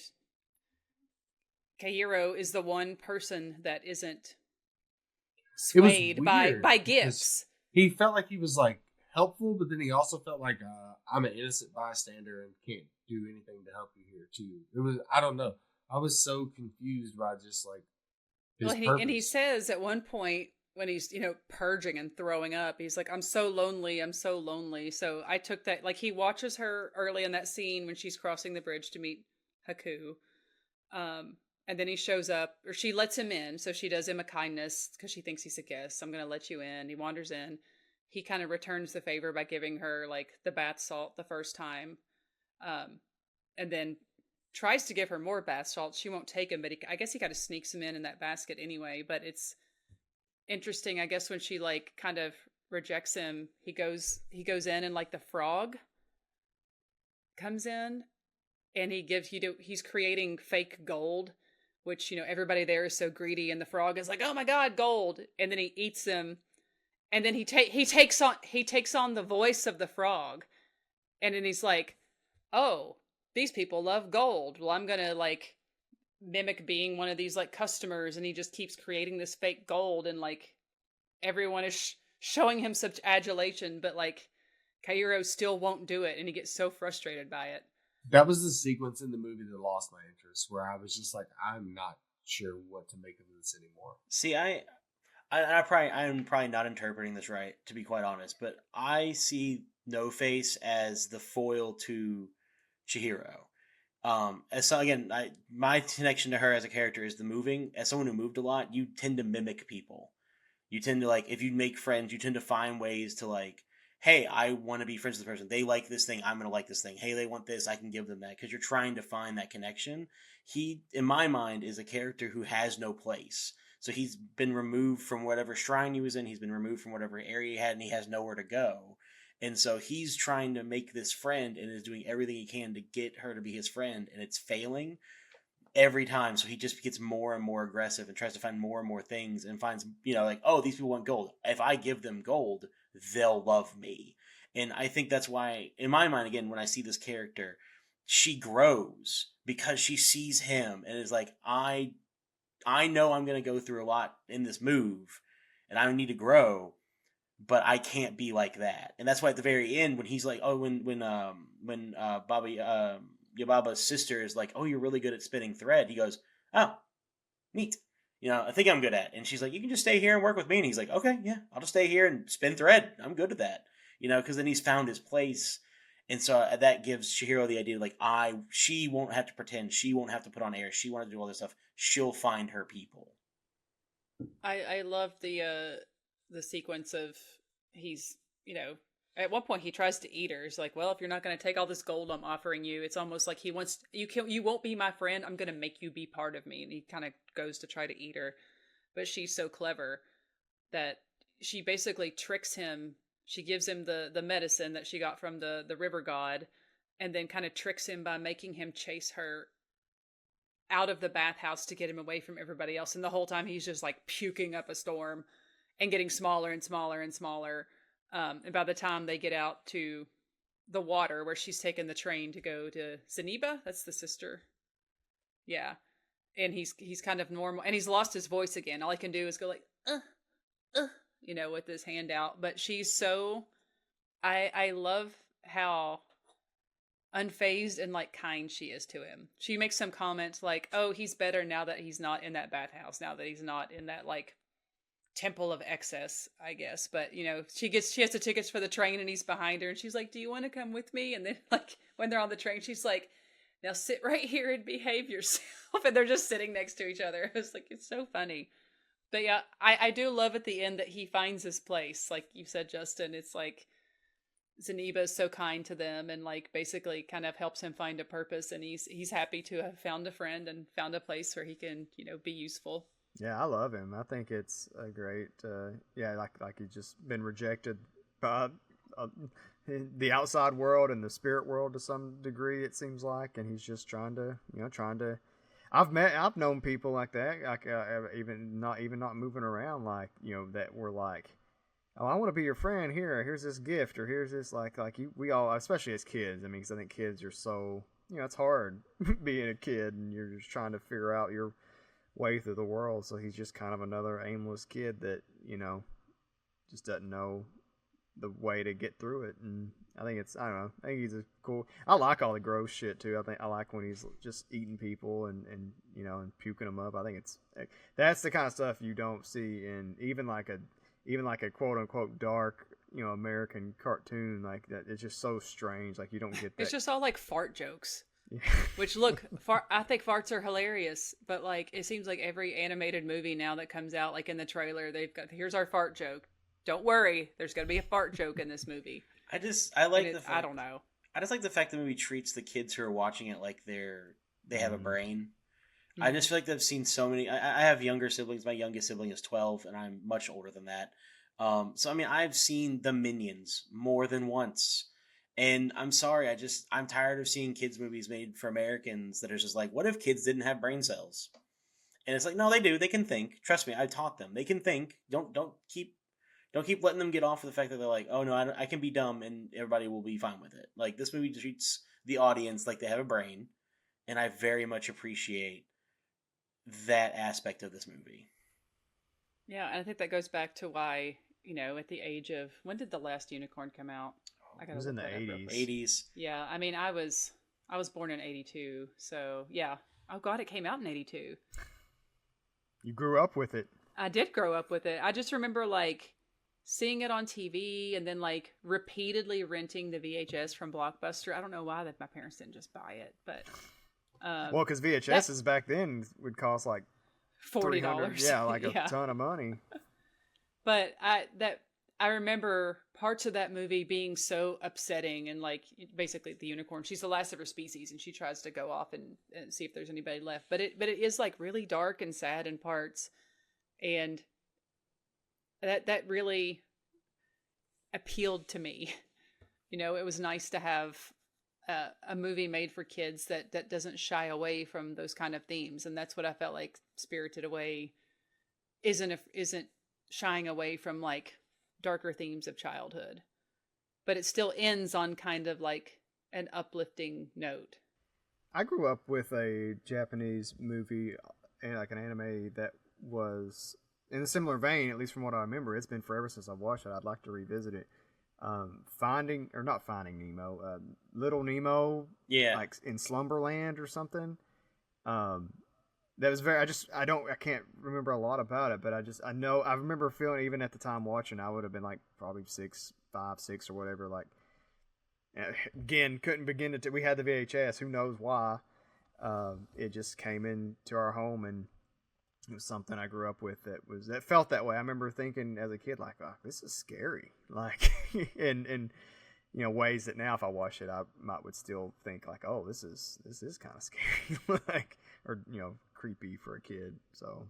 Chihiro is the one person that isn't swayed by gifts. He felt like he was like helpful, but then he also felt like I'm an innocent bystander and can't do anything to help you here too. It was, I don't know. I was so confused by just like his purpose. And he says at one point, when he's, purging and throwing up, he's like, I'm so lonely. So I took that, like, he watches her early in that scene when she's crossing the bridge to meet Haku. And then he shows up, or she lets him in. So she does him a kindness because she thinks he's a guest. I'm going to let you in. He wanders in. He kind of returns the favor by giving her like the bath salt the first time. And then tries to give her more bath salt. She won't take him, but I guess he kind of sneaks him in that basket anyway. But it's interesting, I guess, when she like kind of rejects him, he goes in, and like the frog comes in, and he's creating fake gold, which everybody there is so greedy, and the frog is like, oh my god, gold, and then he eats them, and then he takes on the voice of the frog, and then he's like, oh, these people love gold, well, I'm gonna like mimic being one of these like customers, and he just keeps creating this fake gold, and like everyone is showing him such adulation, but like Chihiro still won't do it, and he gets so frustrated by it. That was the sequence in the movie that lost my interest, where I was just like, I'm not sure what to make of this anymore. See, I'm probably not interpreting this right, to be quite honest, but I see No Face as the foil to Chihiro. As so again, my connection to her as a character is the moving. As someone who moved a lot, you tend to mimic people. You tend to, like, if you make friends, you tend to find ways to, like, hey, I want to be friends with this person. They like this thing. I'm going to like this thing. Hey, they want this. I can give them that. Because you're trying to find that connection. He, in my mind, is a character who has no place. So he's been removed from whatever shrine he was in. He's been removed from whatever area he had, and he has nowhere to go. And so he's trying to make this friend and is doing everything he can to get her to be his friend, and it's failing every time. So he just gets more and more aggressive and tries to find more and more things and finds, like, oh, these people want gold. If I give them gold, they'll love me. And I think that's why, in my mind, again, when I see this character, she grows because she sees him and is like, I know I'm going to go through a lot in this move and I need to grow, but I can't be like that. And that's why at the very end, when he's like, oh, when Baba Yababa's sister is like, oh, you're really good at spinning thread. He goes, oh, neat. I think I'm good at it. And she's like, you can just stay here and work with me. And he's like, okay, yeah, I'll just stay here and spin thread. I'm good at that. Because then he's found his place. And so that gives Chihiro the idea, like, she won't have to pretend. She won't have to put on airs. She won't have to do all this stuff. She'll find her people. I love the sequence of he's, at one point he tries to eat her. He's like, well, if you're not going to take all this gold I'm offering you, it's almost like he wants, you won't be my friend. I'm going to make you be part of me. And he kind of goes to try to eat her. But she's so clever that she basically tricks him. She gives him the medicine that she got from the river god, and then kind of tricks him by making him chase her out of the bathhouse to get him away from everybody else. And the whole time he's just like puking up a storm and getting smaller and smaller and smaller. And by the time they get out to the water where she's taken the train to go to Zeniba, that's the sister. Yeah. And he's kind of normal, and he's lost his voice again. All he can do is go like, with his hand out. But she's so, I love how unfazed and like kind she is to him. She makes some comments like, oh, he's better now that he's not in that bathhouse, now that he's not in that like temple of excess, I guess. But she has the tickets for the train and he's behind her and she's like, do you want to come with me? And then like when they're on the train, she's like, now sit right here and behave yourself. And they're just sitting next to each other. It's like, it's so funny. But yeah, I do love at the end that he finds his place. Like you said, Justin, it's like Zeniba is so kind to them and like basically kind of helps him find a purpose. And he's happy to have found a friend and found a place where he can, be useful. Yeah, I love him. I think it's a great, like he's just been rejected by the outside world and the spirit world to some degree, it seems like, and he's just trying to. I've known people like that, like even not moving around, like that were like, oh, I want to be your friend. Here's this gift, or here's this we all, especially as kids. I mean, because I think kids are so it's hard being a kid, and you're just trying to figure out your way through the world. So he's just kind of another aimless kid that just doesn't know the way to get through it. And I think I think he's a cool. I like all the gross shit too. I like when he's just eating people and puking them up. I think that's the kind of stuff you don't see in even like a quote unquote dark American cartoon like that. It's just so strange. Like you don't get that. It's just all like fart jokes. Yeah. Which look, I think farts are hilarious, but like it seems like every animated movie now that comes out, like in the trailer, they've got, here's our fart joke. Don't worry, there's gonna be a fart joke in this movie. I don't know. I just like the fact the movie treats the kids who are watching it like they have a brain. Mm-hmm. I just feel like I've seen so many. I have younger siblings. My youngest sibling is 12, and I'm much older than that. So I mean, I've seen the Minions more than once. And I'm sorry, I'm tired of seeing kids movies made for Americans that are just like, what if kids didn't have brain cells? And it's like, no, they do. They can think. Trust me, I taught them. They can think. Don't keep letting them get off of the fact that they're like, oh no, I can be dumb and everybody will be fine with it. Like this movie treats the audience like they have a brain, and I very much appreciate that aspect of this movie. Yeah, and I think that goes back to why, at the age of, when did The Last Unicorn come out? I It was in the 80s. 80s. Yeah, I mean, I was born in 82, so yeah. Oh God, it came out in 82. You grew up with it. I did grow up with it. I just remember like seeing it on TV and then like repeatedly renting the VHS from Blockbuster. I don't know why that my parents didn't just buy it, but Well, because VHSs back then would cost like $40. Yeah, like a ton of money. But I remember parts of that movie being so upsetting, and like basically the unicorn, she's the last of her species and she tries to go off and see if there's anybody left. But it is like really dark and sad in parts, and that really appealed to me. You know, it was nice to have a movie made for kids that doesn't shy away from those kind of themes, and that's what I felt like Spirited Away isn't shying away from, like darker themes of childhood, but it still ends on kind of like an uplifting note. I grew up with a Japanese movie and like an anime that was in a similar vein, at least from what I remember. It's been forever since I've watched it. I'd like to revisit it. Finding Nemo, Little Nemo, like in Slumberland or something. That was I can't remember a lot about it, but I remember feeling, even at the time watching, I would have been like probably 5, 6 or whatever. Like, again, couldn't begin to, we had the VHS, who knows why. It just came into our home, and it was something I grew up with that felt that way. I remember thinking as a kid, like, oh, this is scary. Like, in you know, ways that now if I watch it, I would still think like, oh, this is kind of scary. Like, or, you know, creepy for a kid. So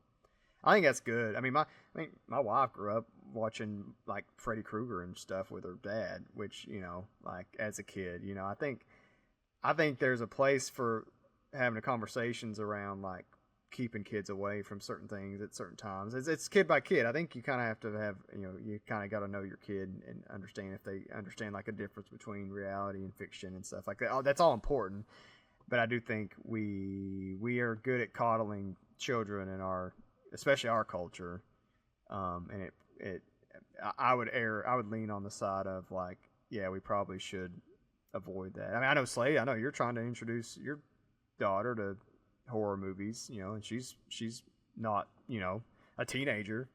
I think that's good. I mean, my wife grew up watching like Freddy Krueger and stuff with her dad, which, you know, like as a kid, you know, I think there's a place for having the conversations around like keeping kids away from certain things at certain times. It's kid by kid. I think you kind of have to have, you know, you kind of got to know your kid and understand if they understand like a difference between reality and fiction and stuff like that. That's all important. But I do think we are good at coddling children in especially our culture. And I would lean on the side of like, yeah, we probably should avoid that. I mean, I know Slade, I know you're trying to introduce your daughter to horror movies, you know, and she's not, you know, a teenager.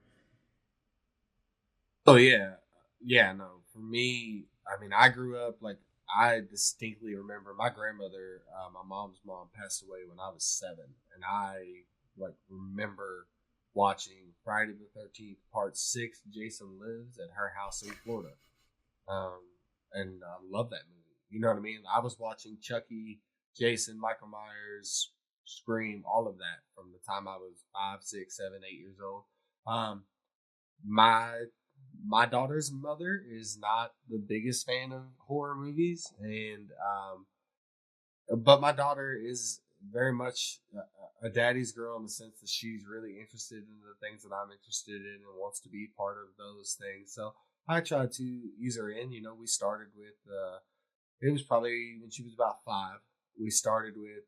Oh yeah. No, for me, I mean, I grew up like, I distinctly remember my grandmother, my mom's mom, passed away when I was 7, and I like remember watching Friday the 13th Part 6, Jason Lives, at her house in Florida, and I love that movie. You know what I mean? I was watching Chucky, Jason, Michael Myers, Scream, all of that from the time I was 5, 6, 7, 8 years old. My daughter's mother is not the biggest fan of horror movies, and but my daughter is very much a daddy's girl in the sense that she's really interested in the things that I'm interested in and wants to be part of those things. So I try to ease her in. You know, we started with it was probably when she was about 5. We started with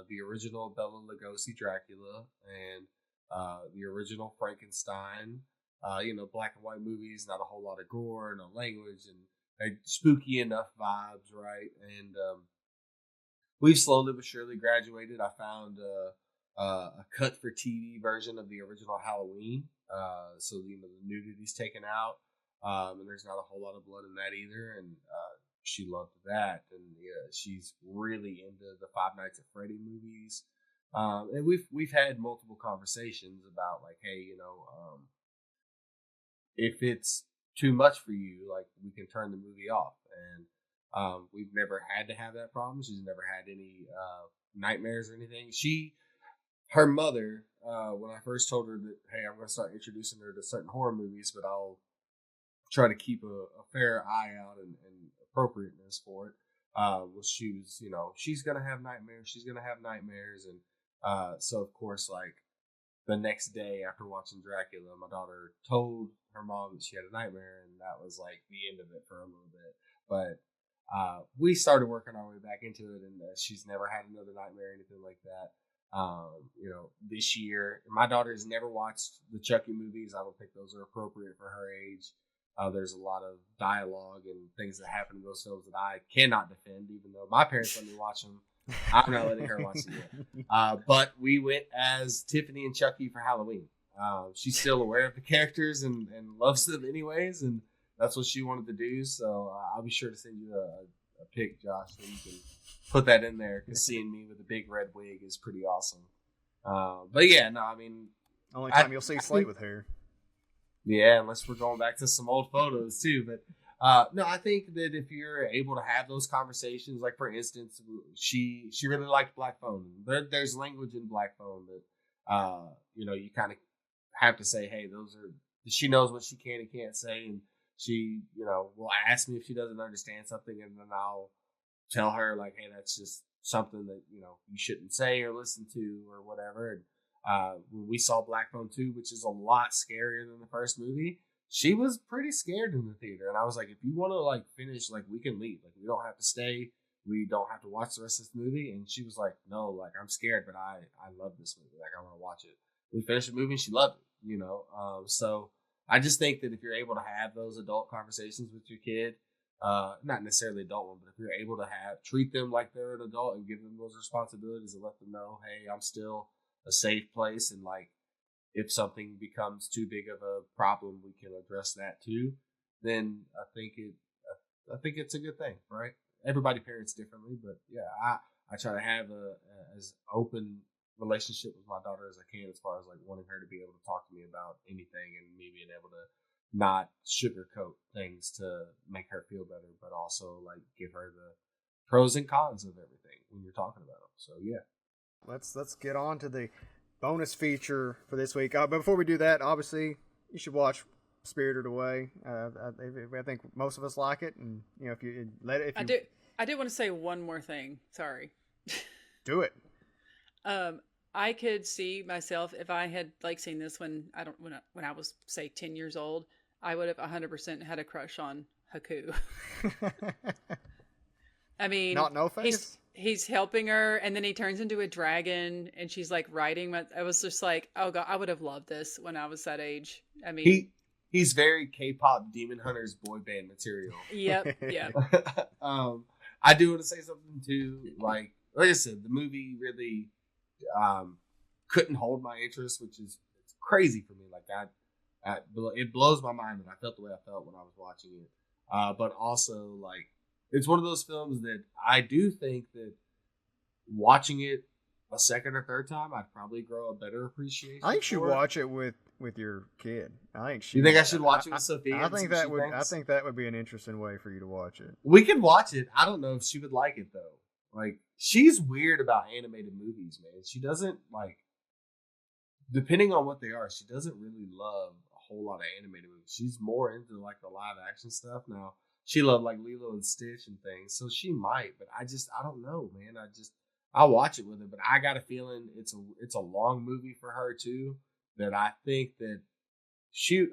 the original Bela Lugosi Dracula and the original Frankenstein. You know, black and white movies, not a whole lot of gore, no language, and spooky enough vibes, right? And we've slowly but surely graduated. I found a cut for TV version of the original Halloween. So, you know, the nudity's taken out, and there's not a whole lot of blood in that either. And she loved that, and yeah, she's really into the Five Nights at Freddy movies. And we've had multiple conversations about like, hey, you know, if it's too much for you, like, we can turn the movie off. And we've never had to have that problem. She's never had any nightmares or anything. Her mother, when I first told her that, hey, I'm going to start introducing her to certain horror movies, but I'll try to keep a fair eye out and appropriateness for it, she was, you know, she's going to have nightmares. And so, of course, like, the next day after watching Dracula, my daughter told her mom that she had a nightmare, and that was like the end of it for a little bit. But we started working our way back into it, and she's never had another nightmare or anything like that. You know, this year, my daughter's never watched the Chucky movies. I don't think those are appropriate for her age. There's a lot of dialogue and things that happen in those films that I cannot defend, even though my parents let me watch them. I'm not letting her watch it yet. But we went as Tiffany and Chucky for Halloween. She's still aware of the characters and loves them anyways, and that's what she wanted to do. So I'll be sure to send you a pic, Josh, so you can put that in there, because seeing me with a big red wig is pretty awesome. But yeah, no, I mean... Only time you'll see Slate with hair. Yeah, unless we're going back to some old photos too. But no, I think that if you're able to have those conversations, like for instance, she really liked Black Phone. There's language in Black Phone that you kind of have to say, hey, those are. She knows what she can and can't say, and she will ask me if she doesn't understand something, and then I'll tell her like, hey, that's just something that you shouldn't say or listen to or whatever. And, when we saw Black Phone 2, which is a lot scarier than the first movie, she was pretty scared in the theater. And I was like, if you want to like finish, like we can leave. Like we don't have to stay. We don't have to watch the rest of this movie. And she was like, no, like I'm scared, but I love this movie. Like I want to watch it. We finished the movie and she loved it, So I just think that if you're able to have those adult conversations with your kid, not necessarily adult one, but if you're able to treat them like they're an adult and give them those responsibilities and let them know, hey, I'm still a safe place, and like if something becomes too big of a problem, we can address that too. Then I think it's a good thing, right? Everybody parents differently, but yeah, I try to have as open relationship with my daughter as I can, as far as like wanting her to be able to talk to me about anything and me being able to not sugarcoat things to make her feel better, but also like give her the pros and cons of everything when you're talking about them. So yeah. Let's get on to the bonus feature for this week. But before we do that, obviously you should watch Spirited Away. I think most of us like it, and if you let it. I did want to say one more thing. Sorry. Do it. I could see myself if I had seen this when I was say 10 years old. I would have 100% had a crush on Haku. I mean, not no face. He's helping her, and then he turns into a dragon, and she's like riding. I was just like, oh god, I would have loved this when I was that age. I mean, he's very K-pop Demon Hunters boy band material. Yep. I do want to say something too. Like I said, the movie really couldn't hold my interest, which is crazy for me. Like it blows my mind that I felt the way I felt when I was watching it. But also like. It's one of those films that I do think that watching it a second or third time, I'd probably grow a better appreciation. I think you should watch it with your kid. You think I should watch it with Sophia? I think that would be an interesting way for you to watch it. We could watch it. I don't know if she would like it though. Like she's weird about animated movies, man. She doesn't like, depending on what they are, she doesn't really love a whole lot of animated movies. She's more into like the live action stuff now. She loved like Lilo and Stitch and things, so she might. But I don't know, man. I'll watch it with her, but I got a feeling it's a long movie for her too. That I think that she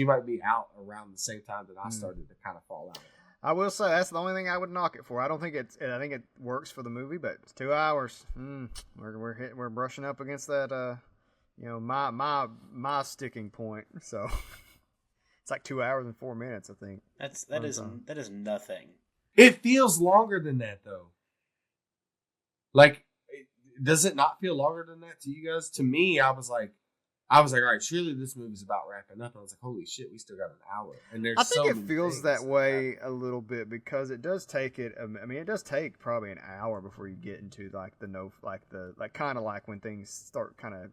might be out around the same time that I started to kind of fall out. I will say that's the only thing I would knock it for. I think it works for the movie, but it's 2 hours. We're brushing up against that. My sticking point. So. It's like 2 hours and 4 minutes, I think. That is nothing. It feels longer than that, though. Like, does it not feel longer than that to you guys? To me, I was like, all right, surely this movie's about wrapping up. And I was like, holy shit, we still got an hour. And I think it feels that way a little bit because it does take it. I mean, it does take probably an hour before you get into kind of like when things start kind of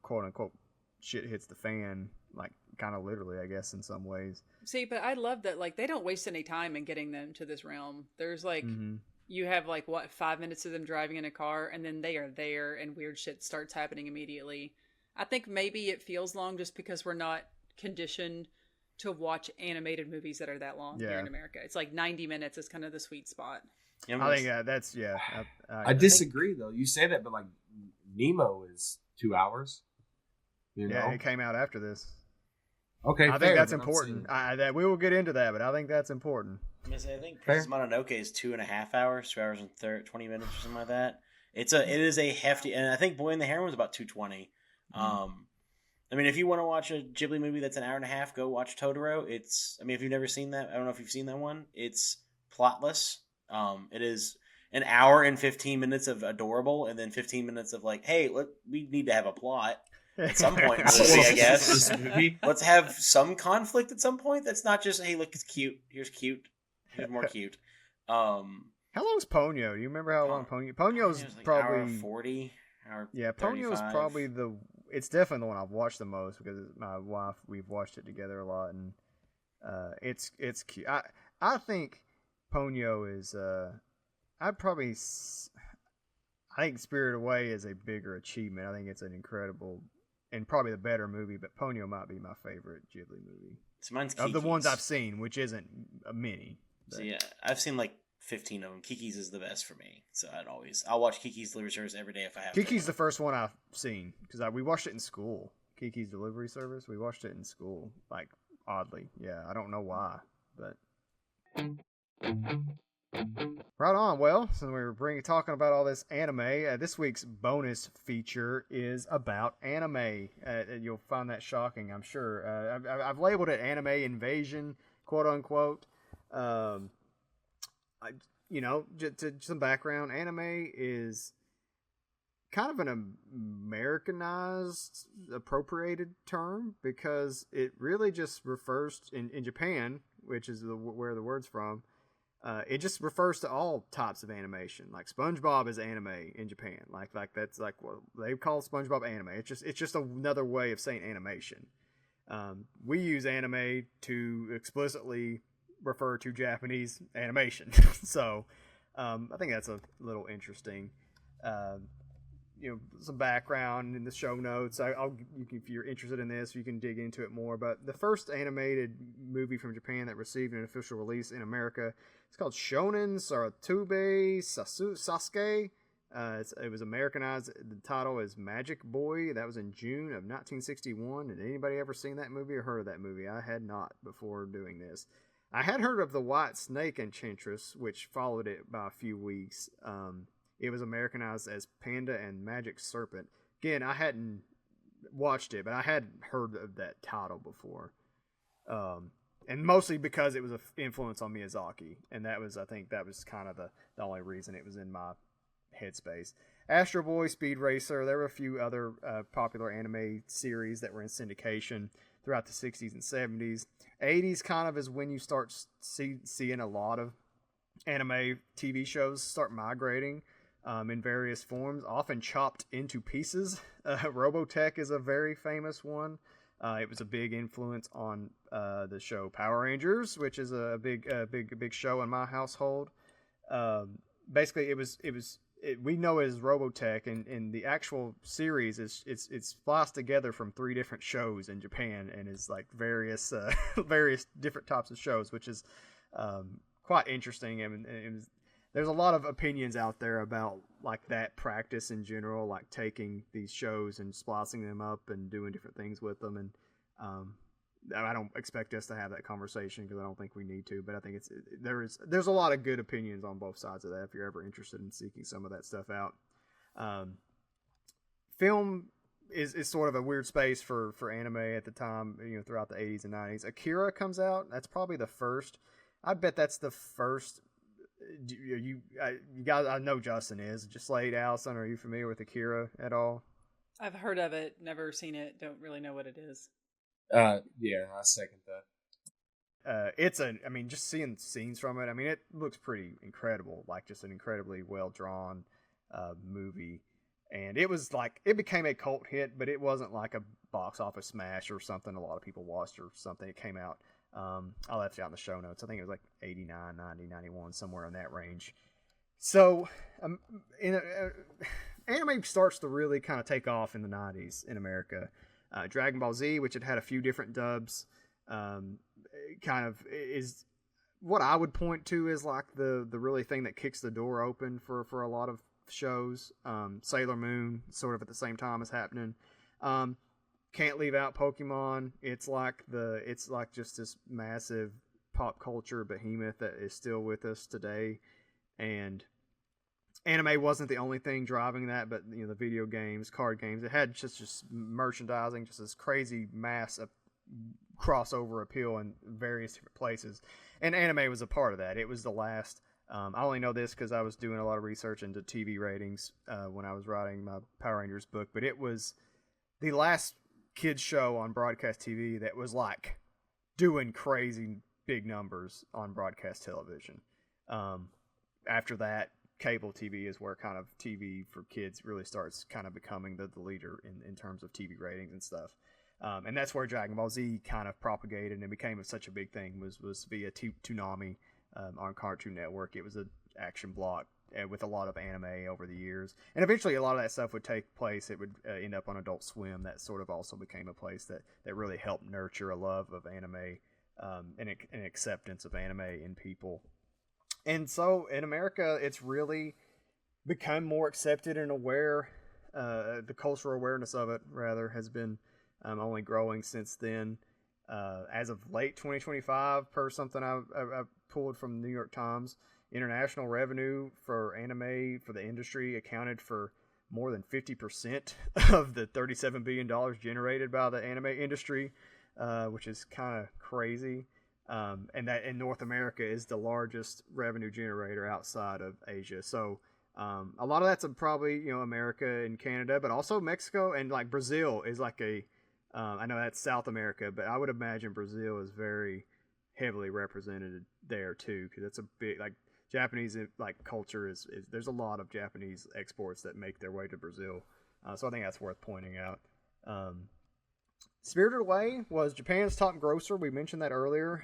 quote unquote shit hits the fan, like kind of literally, I guess, in some ways. See, but I love that they don't waste any time in getting them to this realm. There's you have 5 minutes of them driving in a car, and then they are there, and weird shit starts happening immediately. I think maybe it feels long just because we're not conditioned to watch animated movies that are that long here in America. It's like 90 minutes is kind of the sweet spot. I think that's I disagree though. You say that, but Nemo is 2 hours. Yeah, it came out after this. Okay, I think that's important. That we will get into that, but I think that's important. I think Princess Mononoke is 2.5 hours, 2 hours and 20 minutes or something like that. It is a hefty, and I think Boy and the Heron was about 220. I mean, if you want to watch a Ghibli movie that's an hour and a half, go watch Totoro. It's, I mean, if you've never seen that, I don't know if you've seen that one. It's plotless. It is an hour and 15 minutes of adorable, and then 15 minutes of like, hey, we need to have a plot at some point in the movie, I guess. Let's have some conflict at some point. That's not just, hey, look, it's cute. Here's cute. Here's more cute. How long's Ponyo? Do you remember how long Ponyo? Ponyo's like probably hour 40. Hour yeah, Ponyo's 35. probably it's definitely the one I've watched the most because my wife, we've watched it together a lot, and it's cute. I think Ponyo is I think Spirited Away is a bigger achievement. I think it's an incredible and probably the better movie, but Ponyo might be my favorite Ghibli movie. So mine's of the Kiki's. ones I've seen, which isn't many. So yeah, I've seen like 15 of them. Kiki's is the best for me. So I'll watch Kiki's Delivery Service every day if I have Kiki's to. the first one I've seen because we watched it in school. Kiki's Delivery Service. We watched it in school, like oddly. Yeah, I don't know why, but right on. Well, since we were talking about all this anime, this week's bonus feature is about anime. You'll find that shocking, I'm sure. I've labeled it anime invasion, quote unquote. To some background, anime is kind of an Americanized, appropriated term because it really just refers in Japan, which is where the word's from. It just refers to all types of animation. Like SpongeBob is anime in Japan. Like that's like what they call SpongeBob anime. It's just another way of saying animation. We use anime to explicitly refer to Japanese animation. So I think that's a little interesting. Some background in the show notes. If you're interested in this, you can dig into it more. But the first animated movie from Japan that received an official release in America, it's called Shonen Saratube Sasuke. It was Americanized. The title is Magic Boy. That was in June of 1961. Had anybody ever seen that movie or heard of that movie? I had not before doing this. I had heard of the White Snake Enchantress, which followed it by a few weeks. It was Americanized as Panda and Magic Serpent. Again, I hadn't watched it, but I had heard of that title before. And mostly because it was an influence on Miyazaki. And I think that was kind of the only reason it was in my headspace. Astro Boy, Speed Racer, there were a few other popular anime series that were in syndication throughout the 60s and 70s. 80s kind of is when you start seeing a lot of anime TV shows start migrating in various forms, often chopped into pieces. Robotech is a very famous one. It was a big influence on the show Power Rangers, which is a big show in my household. Basically, we know it as Robotech, and the actual series it's spliced together from 3 different shows in Japan, and is like various different types of shows, which is quite interesting. And there's a lot of opinions out there about like that practice in general, like taking these shows and splicing them up and doing different things with them. And I don't expect us to have that conversation because I don't think we need to, but I think there's a lot of good opinions on both sides of that if you're ever interested in seeking some of that stuff out. Film is sort of a weird space for anime at the time, throughout the 80s and 90s. Akira comes out. That's probably the first. I bet that's the first. You guys, I know Justin is. Just Slade, Allison, are you familiar with Akira at all? I've heard of it, never seen it, don't really know what it is. Yeah, I second that. Just seeing scenes from it, it looks pretty incredible, like just an incredibly well drawn movie. And it became a cult hit, but it wasn't like a box office smash or something a lot of people watched or something. It came out, I left it out in the show notes. I think it was like 89, 90, 91, somewhere in that range. So, anime starts to really kind of take off in the 90s in America. Dragon Ball Z, which had a few different dubs, kind of is what I would point to as like the really thing that kicks the door open for a lot of shows. Sailor Moon, sort of at the same time as happening. Can't leave out Pokemon. It's like just this massive pop culture behemoth that is still with us today, and anime wasn't the only thing driving that, but the video games, card games, it had just merchandising, just this crazy mass of crossover appeal in various different places, and anime was a part of that. It was the last. I only know this because I was doing a lot of research into TV ratings when I was writing my Power Rangers book, but it was the last kids show on broadcast TV that was like doing crazy big numbers on broadcast television. After that, cable TV is where kind of TV for kids really starts kind of becoming the leader in terms of TV ratings and stuff. And that's where Dragon Ball Z kind of propagated and became such a big thing was via Toonami on Cartoon Network. It was an action block with a lot of anime over the years. And eventually a lot of that stuff would take place. It would end up on Adult Swim. That sort of also became a place that really helped nurture a love of anime and an acceptance of anime in people. And so in America, it's really become more accepted and aware. The cultural awareness of it, rather, has been only growing since then. As of late 2025, per something I pulled from the New York Times, international revenue for anime for the industry accounted for more than 50% of the $37 billion generated by the anime industry, which is kind of crazy. And that in North America is the largest revenue generator outside of Asia. So a lot of that's probably America and Canada, but also Mexico and like Brazil is like I know that's South America, but I would imagine Brazil is very heavily represented there too, because it's a big like Japanese like culture is there's a lot of Japanese exports that make their way to Brazil. So I think that's worth pointing out. Spirited Away was Japan's top grosser. We mentioned that earlier.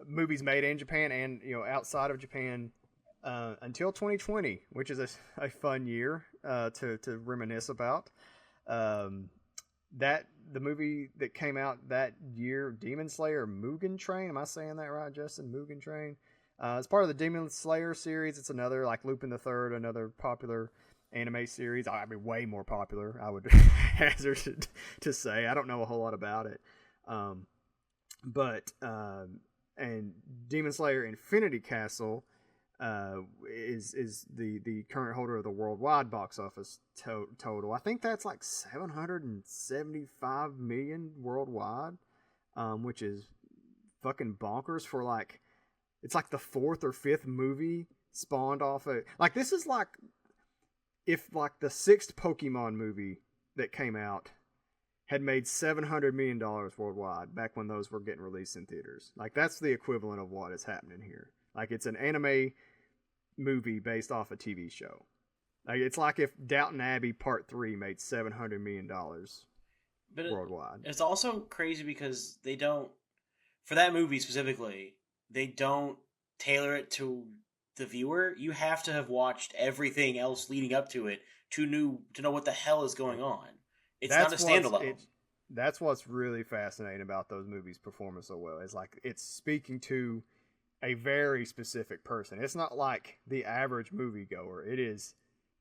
Movies made in Japan and outside of Japan until 2020, which is a fun year to reminisce about. That the movie that came out that year, Demon Slayer Mugen Train. Am I saying that right, Justin? Mugen Train. It's part of the Demon Slayer series. It's another like Lupin the Third, another popular anime series. I mean, way more popular, I would hazard to say. I don't know a whole lot about it. But and Demon Slayer Infinity Castle is the current holder of the worldwide box office total. I think that's like 775 million worldwide, which is fucking bonkers for like, it's like the fourth or fifth movie spawned off of, like, this is like if like the sixth Pokemon movie that came out had made $700 million worldwide back when those were getting released in theaters. Like, that's the equivalent of what is happening here. Like, it's an anime movie based off a TV show. Like, it's like if Downton Abbey Part 3 made $700 million worldwide. It's also crazy because they don't, for that movie specifically, they don't tailor it to the viewer. You have to have watched everything else leading up to it to know what the hell is going on. It's not a standalone. That's what's really fascinating about those movies performing so well. Is like it's speaking to a very specific person. It's not like the average moviegoer. It is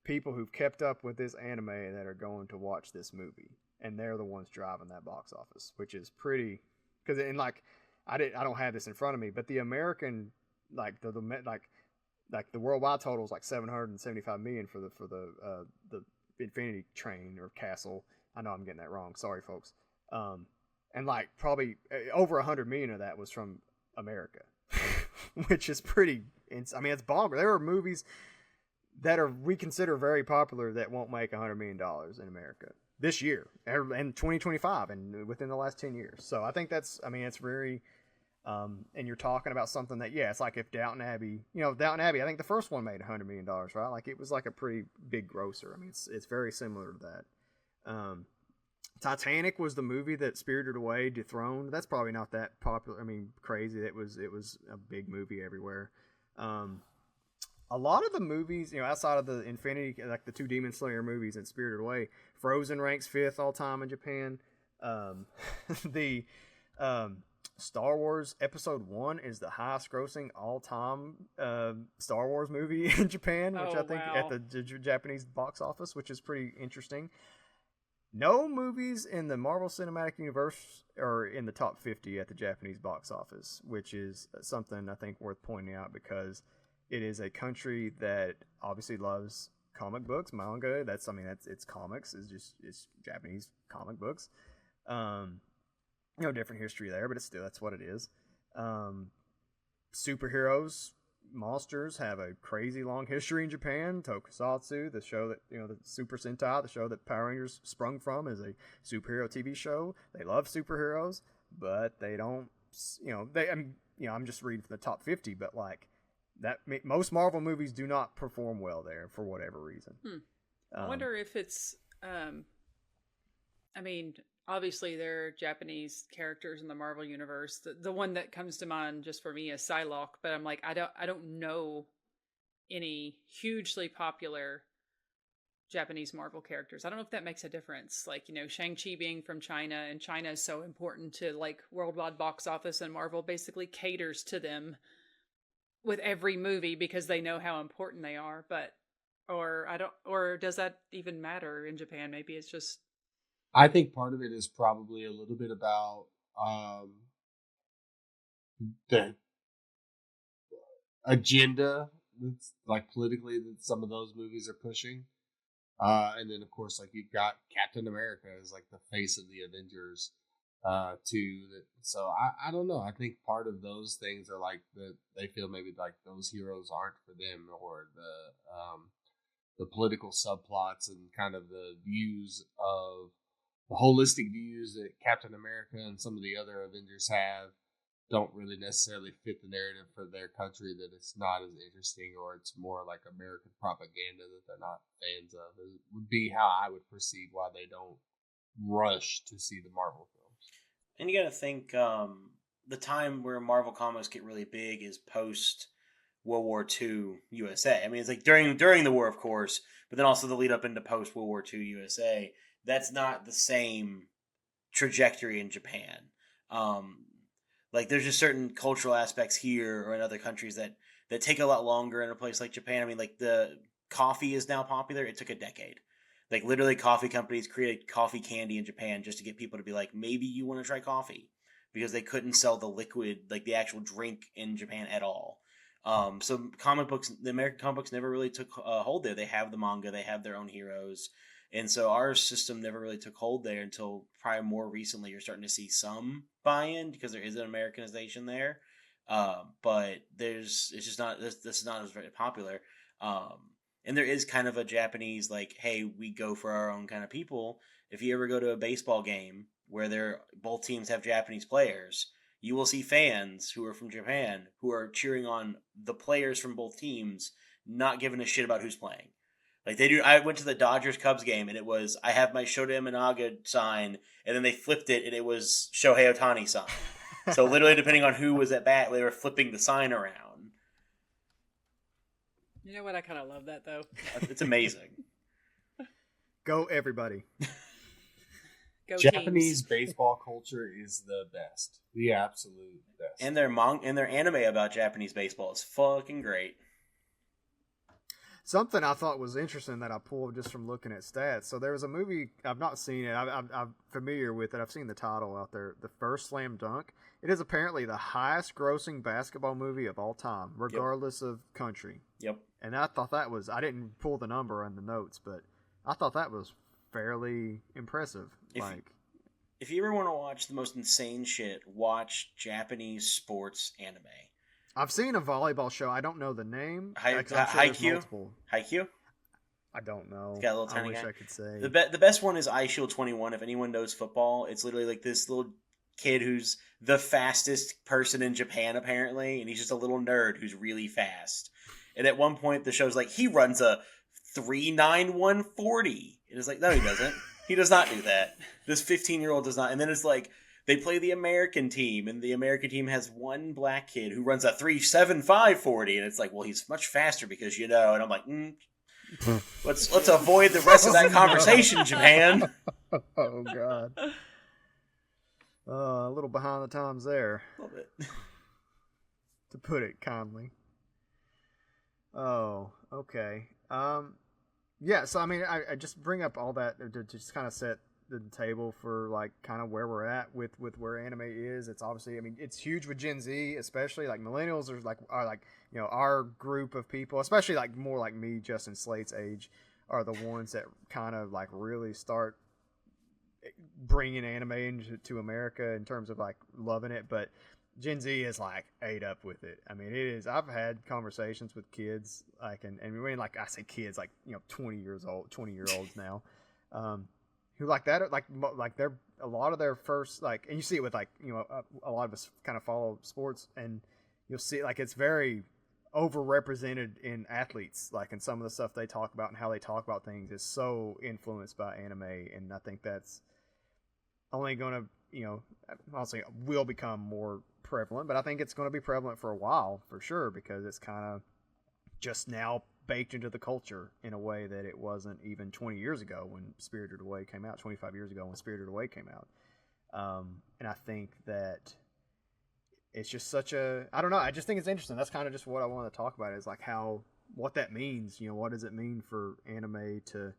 people who've kept up with this anime that are going to watch this movie, and they're the ones driving that box office, which is pretty. Because in like I don't have this in front of me, but the American like the worldwide total is like 775 million for the Infinity Train or Castle. I know I'm getting that wrong. Sorry, folks. And like probably over 100 million of that was from America, which is pretty. I mean, it's bonkers. There are movies that we consider very popular that won't make $100 million in America this year and 2025 and within the last 10 years. So I think it's very. And you're talking about something that, it's like if Downton Abbey, I think the first one made $100 million, right? Like it was like a pretty big grosser. I mean, it's very similar to that. Titanic was the movie that Spirited Away dethroned. That's probably not that popular. I mean, crazy. It was a big movie everywhere. A lot of the movies, outside of the Infinity, like the two Demon Slayer movies and Spirited Away, Frozen ranks 5th all time in Japan. The Star Wars Episode 1 is the highest grossing all time Star Wars movie in Japan, which I think at the Japanese box office, which is pretty interesting. No movies in the Marvel Cinematic Universe are in the top 50 at the Japanese box office, which is something I think worth pointing out because it is a country that obviously loves comic books, manga. That's it's comics. It's Japanese comic books. Different history there, but it's still that's what it is. Superheroes, monsters have a crazy long history in Japan. Tokusatsu, the show that the Super Sentai, the show that Power Rangers sprung from, is a superhero TV show. They love superheroes, but they don't. I'm just reading from the top 50, but like that, most Marvel movies do not perform well there for whatever reason. I wonder if it's. Obviously there are Japanese characters in the Marvel universe. The one that comes to mind just for me is Psylocke, but I'm like, I don't know any hugely popular Japanese Marvel characters. I don't know if that makes a difference. Like, Shang-Chi being from China, and China is so important to like worldwide box office, and Marvel basically caters to them with every movie because they know how important they are. Or does that even matter in Japan? Maybe it's just. I think part of it is probably a little bit about the agenda that's like politically that some of those movies are pushing. And then of course, like you've got Captain America as like the face of the Avengers too. So I don't know. I think part of those things are like that they feel maybe like those heroes aren't for them, or the political subplots and kind of the views of the holistic views that Captain America and some of the other Avengers have don't really necessarily fit the narrative for their country, that it's not as interesting, or it's more like American propaganda that they're not fans of. It would be how I would perceive why they don't rush to see the Marvel films. And you got to think the time where Marvel comics get really big is post World War II USA. I mean, it's like during the war, of course, but then also the lead up into post World War II USA. That's not the same trajectory in Japan. Like there's just certain cultural aspects here or in other countries that take a lot longer in a place like Japan. I mean, like the coffee is now popular. It took a decade. Like literally coffee companies created coffee candy in Japan just to get people to be like, maybe you want to try coffee, because they couldn't sell the liquid, like the actual drink in Japan at all. So comic books, the American comic books never really took hold there. They have the manga, they have their own heroes. And so our system never really took hold there until probably more recently. You're starting to see some buy-in because there is an Americanization there, but it's just not. This is not as very popular. And there is kind of a Japanese like, hey, we go for our own kind of people. If you ever go to a baseball game where both teams have Japanese players, you will see fans who are from Japan who are cheering on the players from both teams, not giving a shit about who's playing. Like they do. I went to the Dodgers-Cubs game, and it was, I have my Shota Imanaga sign, and then they flipped it, and it was Shohei Ohtani sign. So literally, depending on who was at bat, they were flipping the sign around. You know what? I kind of love that, though. It's amazing. Go, everybody. Go Japanese teams. baseball culture is the best. The absolute best. And their anime about Japanese baseball is fucking great. Something I thought was interesting that I pulled just from looking at stats. So there was a movie, I've not seen it, I'm familiar with it, I've seen the title out there, The First Slam Dunk. It is apparently the highest grossing basketball movie of all time, regardless of country. Yep. And I thought that was, I didn't pull the number in the notes, but I thought that was fairly impressive. If you ever want to watch the most insane shit, watch Japanese sports anime. I've seen a volleyball show. I don't know the name. Haikyuu? Haikyuu? I don't know. It's got a little tiny I wish guy. I could say. The best one is iShield 21. If anyone knows football, it's literally like this little kid who's the fastest person in Japan, apparently, and he's just a little nerd who's really fast. And at one point, the show's like, he runs a 3.9140. And it's like, no, he doesn't. He does not do that. This 15-year-old does not. And then it's like, they play the American team, and the American team has one black kid who runs a 3.7540, and it's like, well, he's much faster because and I'm like, let's avoid the rest of that conversation, Japan. Oh God, a little behind the times there. A little bit, to put it kindly. Oh, okay. Yeah. So I mean, I just bring up all that to just kind of set the table for like kind of where we're at with where anime is. It's obviously, I mean, it's huge with Gen Z, especially like millennials are like our group of people, especially like more like me, Justin Slate's age, are the ones that kind of like really start bringing anime into America in terms of like loving it. But Gen Z is like ate up with it. I mean, it is. I've had conversations with kids like, and when like I say kids, like 20-year-olds now, who like that, like they're a lot of their first like, and you see it with like a lot of us kind of follow sports, and you'll see like it's very overrepresented in athletes, like in some of the stuff they talk about and how they talk about things is so influenced by anime, and I think that's only going to honestly will become more prevalent, but I think it's going to be prevalent for a while for sure, because it's kind of just now baked into the culture in a way that it wasn't even 20 years ago when Spirited Away came out, 25 years ago when Spirited Away came out. And I think that it's just such a, I don't know, I just think it's interesting. That's kind of just what I want to talk about, is like what that means. What does it mean for anime to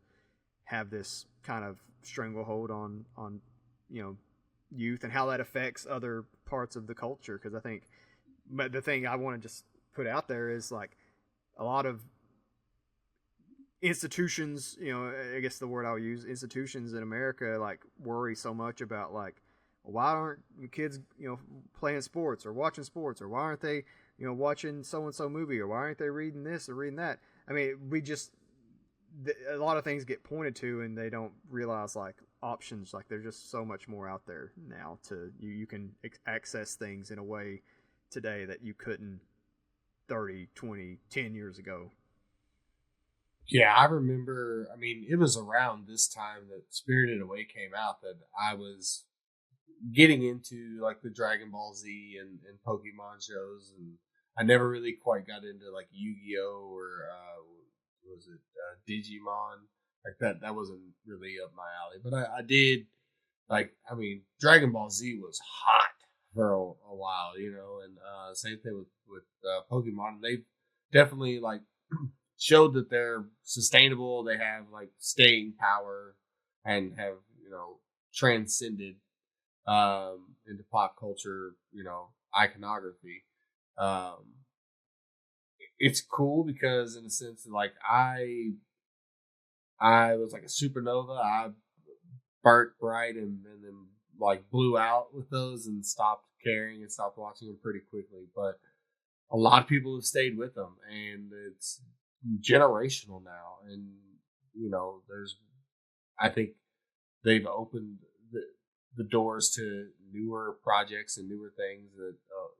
have this kind of stranglehold on youth, and how that affects other parts of the culture. Because I think the thing I want to just put out there is like a lot of institutions, I guess the word I'll use, institutions in America like worry so much about like, why aren't kids playing sports or watching sports, or why aren't they watching so and so movie, or why aren't they reading this or reading that. I mean, a lot of things get pointed to, and they don't realize like options, like there's just so much more out there now to you can access things in a way today that you couldn't 30, 20, 10 years ago. Yeah, I remember, I mean, it was around this time that Spirited Away came out that I was getting into like the Dragon Ball Z and Pokemon shows, and I never really quite got into like Yu-Gi-Oh or was it Digimon. Like that wasn't really up my alley, but I did like, I mean, Dragon Ball Z was hot for a while, and same thing with Pokemon. They definitely like showed that they're sustainable. They have like staying power and have transcended into pop culture, iconography. It's cool because in a sense like I was like a supernova. I burnt bright and then like blew out with those and stopped caring and stopped watching them pretty quickly. But a lot of people have stayed with them, and it's generational now. And I think they've opened the doors to newer projects and newer things that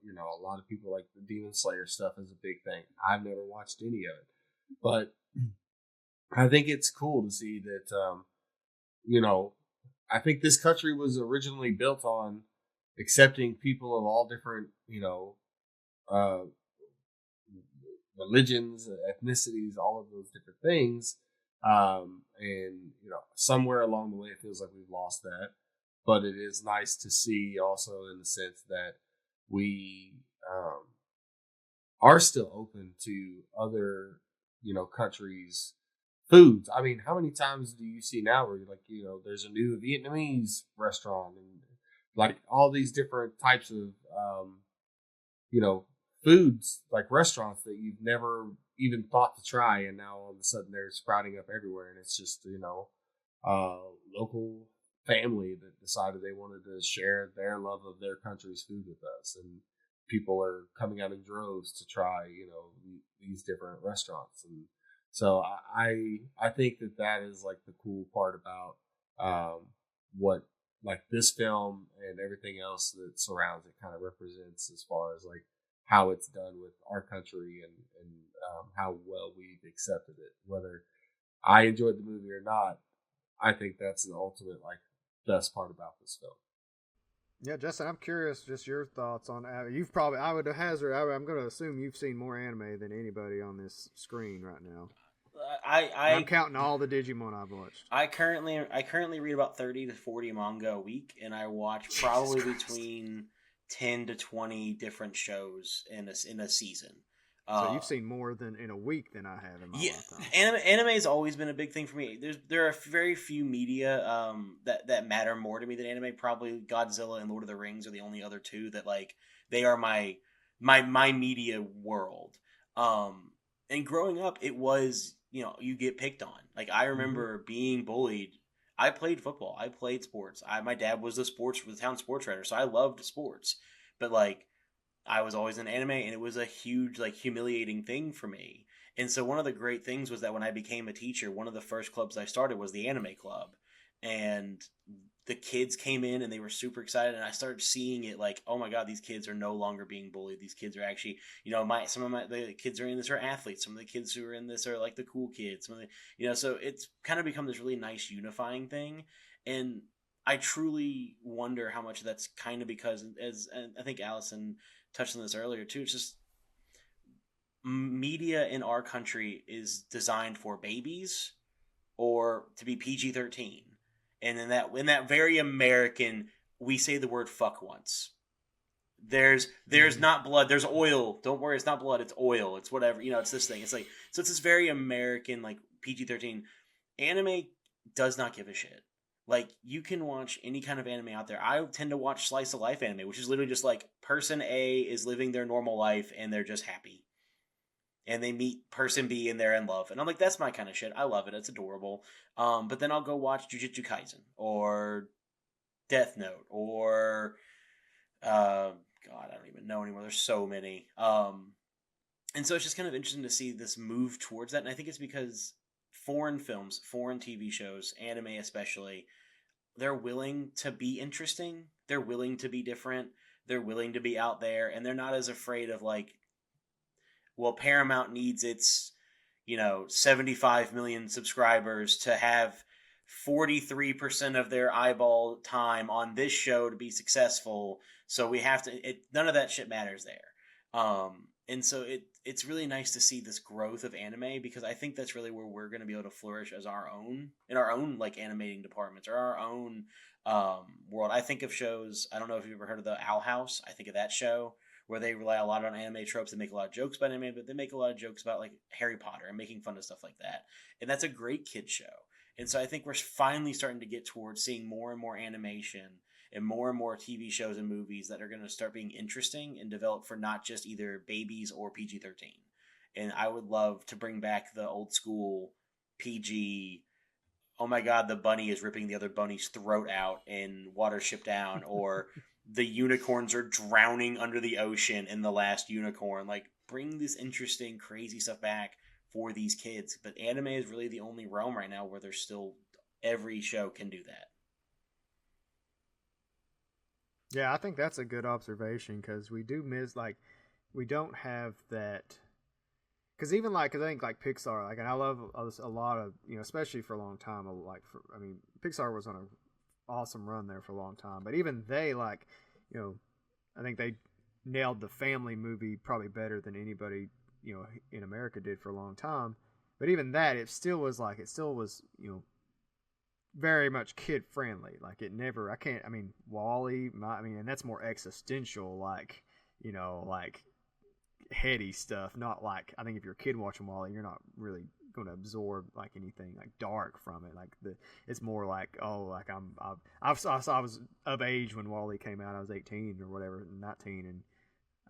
a lot of people like. The Demon Slayer stuff is a big thing. I've never watched any of it, but I think it's cool to see that, I think this country was originally built on accepting people of all different, religions, ethnicities, all of those different things. And somewhere along the way, it feels like we've lost that. But it is nice to see also in the sense that we are still open to other, countries' foods. I mean, how many times do you see now where like, there's a new Vietnamese restaurant and like all these different types of, foods, like restaurants that you've never even thought to try. And now all of a sudden they're sprouting up everywhere. And it's just, local family that decided they wanted to share their love of their country's food with us. And people are coming out in droves to try, these different restaurants. And so I think that is like the cool part about what like this film and everything else that surrounds it kind of represents, as far as like how it's done with our country and how well we've accepted it. Whether I enjoyed the movie or not, I think that's the ultimate like best part about this film. Yeah, Justin, I'm curious just your thoughts on. You've probably, I would hazard, I'm going to assume you've seen more anime than anybody on this screen right now. I'm counting all the Digimon I've watched. I currently read about 30 to 40 manga a week, and I watch probably between 10 to 20 different shows in a season. So you've seen more than in a week than I have in my lifetime. Anime has always been a big thing for me. There are very few media that matter more to me than anime. Probably Godzilla and Lord of the Rings are the only other two that like they are my media world. And growing up, it was you get picked on. Like I remember being bullied. I played football. I played sports. My dad was the town sports writer, so I loved sports. But like I was always in anime, and it was a huge like humiliating thing for me. And so one of the great things was that when I became a teacher, one of the first clubs I started was the anime club, and the kids came in and they were super excited, and I started seeing it like, oh my god, these kids are no longer being bullied. These kids are actually, the kids are in this are athletes. Some of the kids who are in this are like the cool kids. Some of the, so it's kind of become this really nice unifying thing. And I truly wonder how much that's kind of because, as I think Allison touched on this earlier too, it's just media in our country is designed for babies or to be PG-13. And in that very American, we say the word fuck once. There's not blood, there's oil. Don't worry, it's not blood, it's oil. It's whatever, it's this thing. It's like, so it's this very American, like PG-13. Anime does not give a shit. Like, you can watch any kind of anime out there. I tend to watch slice of life anime, which is literally just like person A is living their normal life and they're just happy. And they meet person B and they're in love. And I'm like, that's my kind of shit. I love it. It's adorable. But then I'll go watch Jujutsu Kaisen or Death Note or God, I don't even know anymore. There's so many. And so it's just kind of interesting to see this move towards that. And I think it's because foreign films, foreign TV shows, anime especially, they're willing to be interesting. They're willing to be different. They're willing to be out there. And they're not as afraid of like, well, Paramount needs its, 75 million subscribers to have 43% of their eyeball time on this show to be successful. So we have to, none of that shit matters there. And so it's really nice to see this growth of anime, because I think that's really where we're going to be able to flourish as in our own like animating departments or our own world. I think of shows, I don't know if you've ever heard of the Owl House. I think of that show where they rely a lot on anime tropes and make a lot of jokes about anime, but they make a lot of jokes about like Harry Potter and making fun of stuff like that. And that's a great kid show. And so I think we're finally starting to get towards seeing more and more animation and more TV shows and movies that are going to start being interesting and developed for not just either babies or PG-13. And I would love to bring back the old school PG, oh my god, the bunny is ripping the other bunny's throat out in Watership Down, or the unicorns are drowning under the ocean in The Last Unicorn. Like, bring this interesting, crazy stuff back for these kids. But anime is really the only realm right now where there's still, every show can do that. Yeah, I think that's a good observation, because we do miss, like, we don't have that. Because even like, cause I think like Pixar, like, and I love a lot of, especially for a long time, Pixar was on an awesome run there for a long time. But even they, like, I think they nailed the family movie probably better than anybody, in America did for a long time. But even that, it still was, very much kid friendly. Like, it never, WALL-E, and that's more existential, like, like heady stuff. Not like, I think if you're a kid watching WALL-E, you're not really going to absorb like anything like dark from it. Like it's more like, oh, like I was of age when WALL-E came out. I was 18 or whatever, 19, and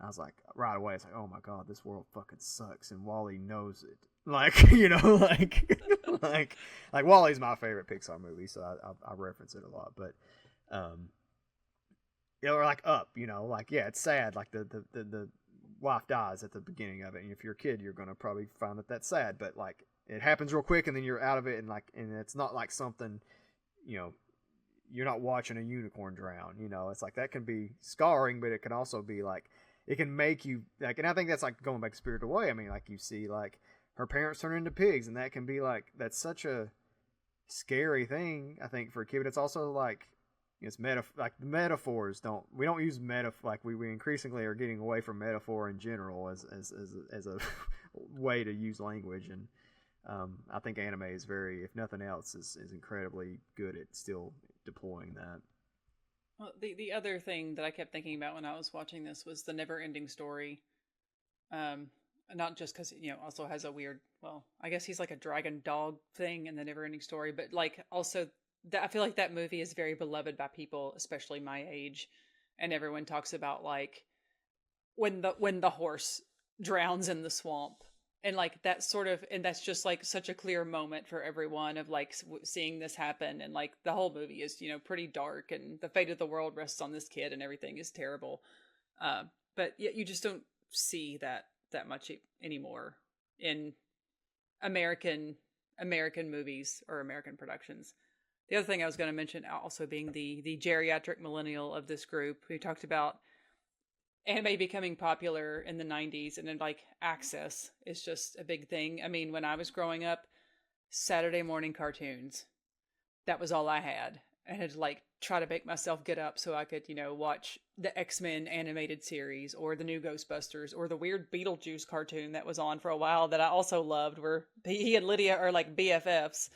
I was like, right away, it's like, oh my god, this world fucking sucks, and WALL-E knows it. Like, like WALL-E's my favorite Pixar movie, so I reference it a lot. But or like Up, like, yeah, it's sad. Like the wife dies at the beginning of it, and if you're a kid, you're gonna probably find that that's sad. But like, it happens real quick, and then you're out of it, and it's not like something, you're not watching a unicorn drown. It's like, that can be scarring, but it can also be like, it can make you like, and I think that's like going back to Spirited Away. I mean, like, you see like her parents turn into pigs, and that can be like, that's such a scary thing, I think, for a kid. But it's also like, it's like the metaphors we don't use like we increasingly are getting away from metaphor in general as a way to use language. And I think anime is very, if nothing else, is incredibly good at still deploying that. Well, the other thing that I kept thinking about when I was watching this was the never-ending story. Not just because, also has a weird, well, I guess he's like a dragon dog thing in the Neverending Story, but like also that I feel like that movie is very beloved by people, especially my age, and everyone talks about like when the horse drowns in the swamp, and like that sort of, and that's just like such a clear moment for everyone of like seeing this happen, and like the whole movie is pretty dark, and the fate of the world rests on this kid, and everything is terrible. But yet you just don't see that much anymore in American movies or American productions. The other thing I was going to mention, also being the geriatric millennial of this group, who talked about anime becoming popular in the 90s, and then like access is just a big thing. I mean, when I was growing up, Saturday morning cartoons, that was all I had. I had to like try to make myself get up so I could, watch the X-Men animated series or the new Ghostbusters or the weird Beetlejuice cartoon that was on for a while that I also loved, where he and Lydia are like BFFs.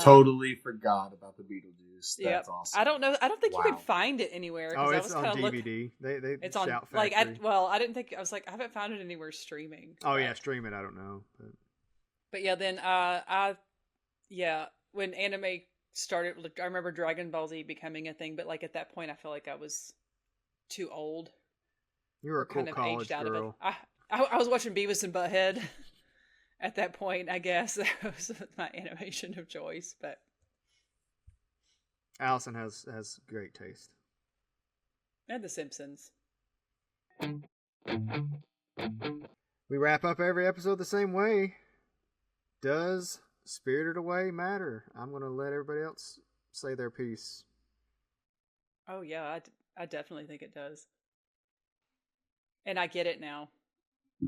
Totally forgot about the Beetlejuice. That's awesome. I don't know. I don't think you can find it anywhere. Oh, it's on DVD. It's on Shout like Factory. I didn't think, I was like, I haven't found it anywhere streaming. Oh yeah, streaming. I don't know. But yeah, then when anime started, I remember Dragon Ball Z becoming a thing, but like at that point I feel like I was too old. You were a cool college girl. I was watching Beavis and Butthead at that point, I guess. That was my animation of choice. But Allison has great taste. And The Simpsons. We wrap up every episode the same way. Does Spirited Away matter? I'm going to let everybody else say their piece. Oh yeah, I definitely think it does. And I get it now.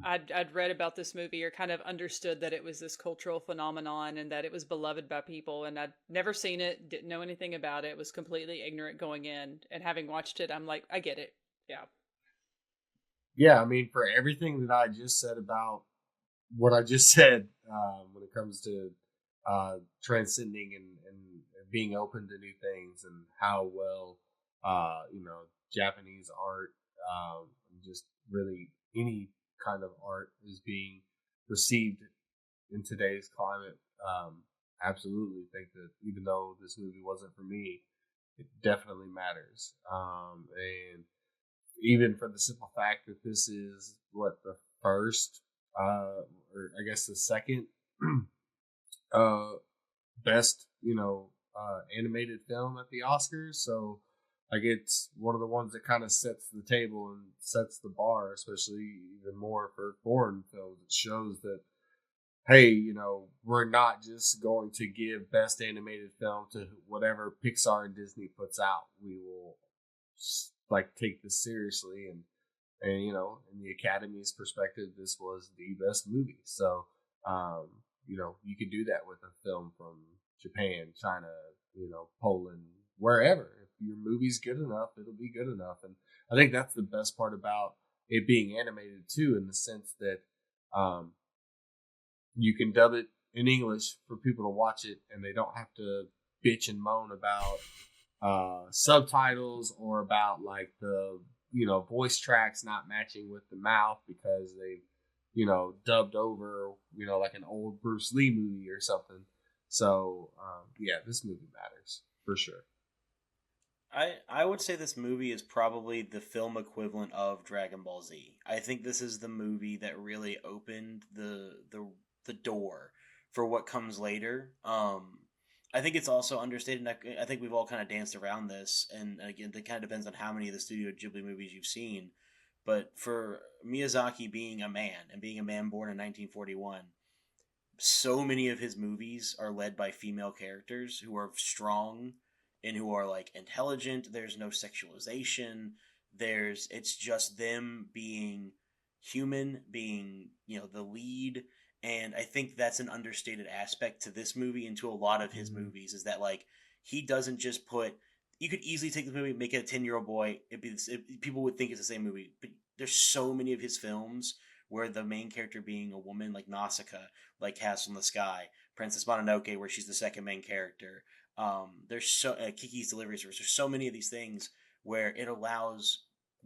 I'd read about this movie, or kind of understood that it was this cultural phenomenon and that it was beloved by people, and I'd never seen it, didn't know anything about it, was completely ignorant going in, and having watched it, I'm like, I get it. Yeah. Yeah, I mean, for everything that I just said about what I just said, when it comes to transcending and being open to new things, and how well, Japanese art, just really any kind of art is being received in today's climate. Absolutely think that even though this movie wasn't for me, it definitely matters. And even for the simple fact that this is the first, or I guess the second best, animated film at the Oscars. So like, it's one of the ones that kind of sets the table and sets the bar, especially even more for foreign films. It shows that, hey, we're not just going to give best animated film to whatever Pixar and Disney puts out. We will take this seriously, and in the Academy's perspective, this was the best movie. So you can do that with a film from Japan, China, Poland, wherever. If your movie's good enough, it'll be good enough. And I think that's the best part about it being animated too, in the sense that you can dub it in English for people to watch it, and they don't have to bitch and moan about subtitles, or about like the voice tracks not matching with the mouth because they've dubbed over like an old Bruce Lee movie or something. So this movie matters for sure. I would say this movie is probably the film equivalent of Dragon Ball Z. I think this is the movie that really opened the door for what comes later. I think it's also understated, and I think we've all kind of danced around this, and again, it kind of depends on how many of the Studio Ghibli movies you've seen. But for Miyazaki being a man, and being a man born in 1941, so many of his movies are led by female characters who are strong and who are like intelligent. There's no sexualization. It's just them being human, being, the lead. And I think that's an understated aspect to this movie and to a lot of his movies, is that like, he doesn't just you could easily take the movie, make it a 10-year-old boy. People would think it's the same movie, but there's so many of his films where the main character being a woman, like Nausicaa, like Castle in the Sky, Princess Mononoke, where she's the second main character. There's Kiki's Delivery Service. There's so many of these things where it allows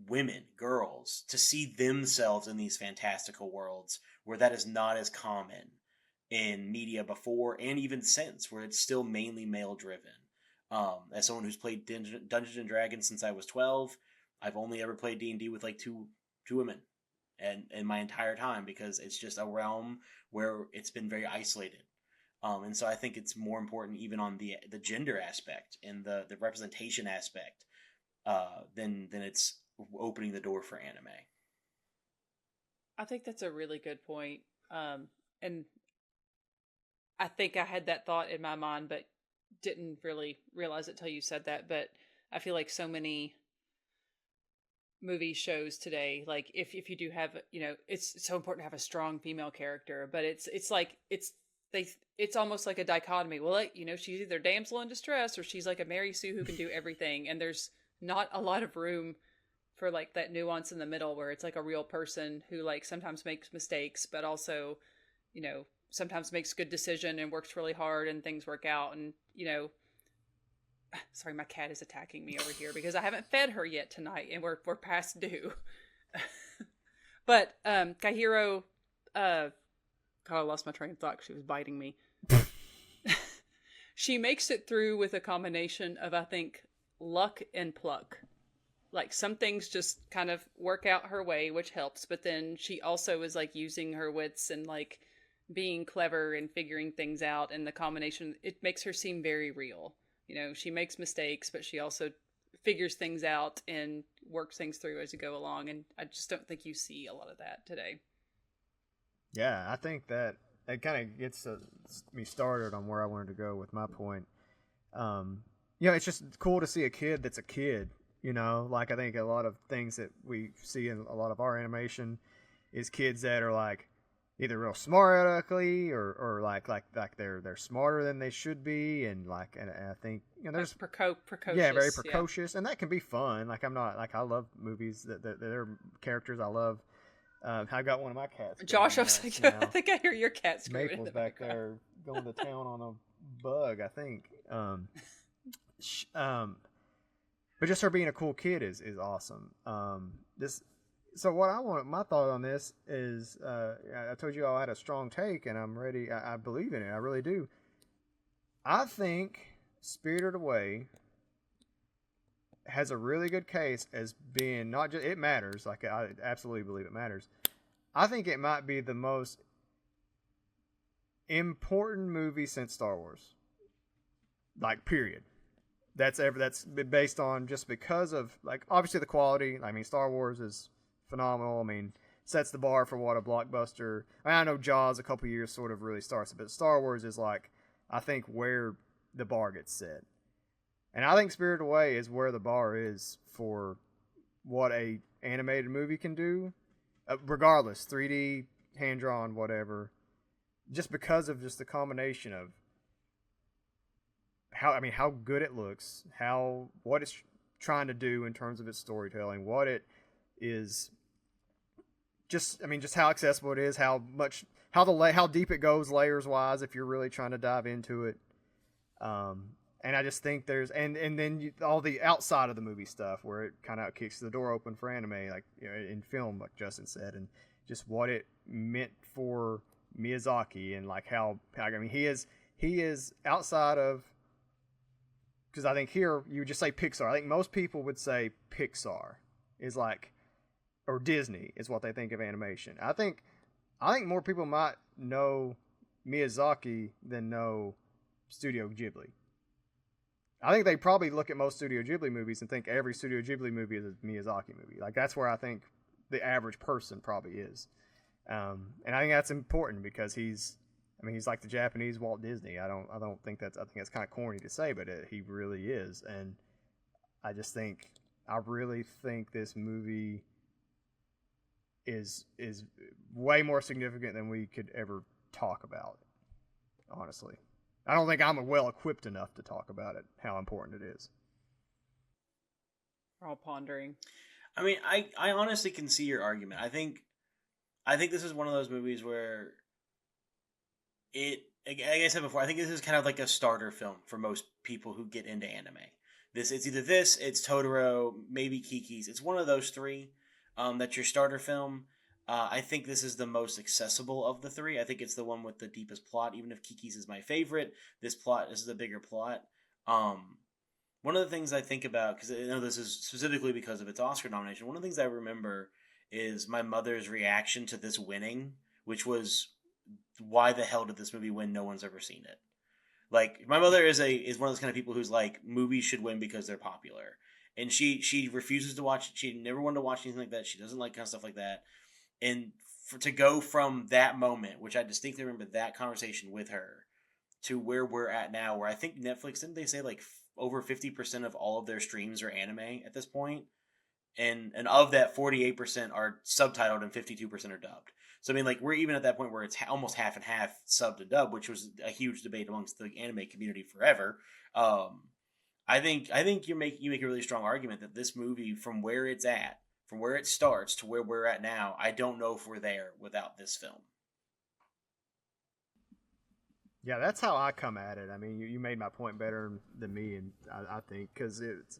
women, girls, to see themselves in these fantastical worlds where that is not as common in media before and even since, where it's still mainly male driven. As someone who's played Dungeons and Dragons since I was 12, I've only ever played D&D with like two women, and in my entire time, because it's just a realm where it's been very isolated. And so I think it's more important even on the gender aspect and the representation aspect than it's opening the door for anime. I think that's a really good point. And I think I had that thought in my mind, but didn't really realize it till you said that. But I feel like so many movie shows today, like if you do have, it's so important to have a strong female character, but it's almost like a dichotomy. Well, like, she's either damsel in distress or she's like a Mary Sue who can do everything. And there's not a lot of room for like that nuance in the middle where it's like a real person who like sometimes makes mistakes, but also, sometimes makes good decision and works really hard and things work out. And, sorry, my cat is attacking me over here because I haven't fed her yet tonight and we're past due. But, Chihiro, God, I lost my train of thought because she was biting me. She makes it through with a combination of, I think, luck and pluck. Like some things just kind of work out her way, which helps. But then she also is like using her wits and like being clever and figuring things out. And the combination, it makes her seem very real. She makes mistakes, but she also figures things out and works things through as you go along. And I just don't think you see a lot of that today. Yeah, I think that it kind of gets me started on where I wanted to go with my point. It's just cool to see a kid that's a kid. Like I think a lot of things that we see in a lot of our animation is kids that are like either real smart aleckly or like they're smarter than they should be, and I think there's precocious. Yeah, very precocious, and that can be fun. Like I love movies that are characters I love. I got one of my cats. Josh, I was like, I think I hear your cat screaming. Maple's in the back background. there going to town on a bug, I think. But just her being a cool kid is awesome. So what I want, my thought on this is, I told you I had a strong take, and I'm ready. I believe in it. I really do. I think Spirited Away has a really good case as being not just, it matters. Like I absolutely believe it matters. I think it might be the most important movie since Star Wars. Like period. That's based on just because of like obviously the quality. I mean, Star Wars is phenomenal. I mean, sets the bar for what a blockbuster. I know Jaws a couple years sort of really starts it, but Star Wars is like I think where the bar gets set, and I think Spirited Away is where the bar is for what a animated movie can do, regardless 3D, hand drawn, whatever. Just because of just the combination of how good it looks, what it's trying to do in terms of its storytelling, what it is, just how accessible it is, how deep it goes layers wise if you're really trying to dive into it. And I just think there's and then all the outside of the movie stuff where it kind of kicks the door open for anime, like in film, like Justin said, and just what it meant for Miyazaki and like how he is outside of. Because I think here you would just say Pixar. I think most people would say Pixar is like, or Disney is what they think of animation. I think more people might know Miyazaki than know Studio Ghibli. I think they probably look at most Studio Ghibli movies and think every Studio Ghibli movie is a Miyazaki movie. Like that's where I think the average person probably is. And I think that's important because he's like the Japanese Walt Disney. I think that's kind of corny to say, but he really is. And I really think this movie is way more significant than we could ever talk about. Honestly, I don't think I'm well equipped enough to talk about it, how important it is. We're all pondering. I mean, I honestly can see your argument. I think this is one of those movies where like I said before, I think this is kind of like a starter film for most people who get into anime. It's either this, it's Totoro, maybe Kiki's. It's one of those three. That's your starter film. I think this is the most accessible of the three. I think it's the one with the deepest plot. Even if Kiki's is my favorite, this is the bigger plot. One of the things I think about, because I know this is specifically because of its Oscar nomination, one of the things I remember is my mother's reaction to this winning, which was, why the hell did this movie win? No one's ever seen it. Like, my mother is one of those kind of people who's like, movies should win because they're popular. And she refuses to watch, she never wanted to watch anything like that. She doesn't like kind of stuff like that. And to go from that moment, which I distinctly remember that conversation with her, to where we're at now, where I think Netflix, didn't they say like over 50% of all of their streams are anime at this point? And of that, 48% are subtitled and 52% are dubbed. So I mean, like, we're even at that point where it's almost half and half sub to dub, which was a huge debate amongst the anime community forever. I think you make a really strong argument that this movie, from where it's at, from where it starts to where we're at now, I don't know if we're there without this film. Yeah, that's how I come at it. I mean, you made my point better than me, and I think, because it's,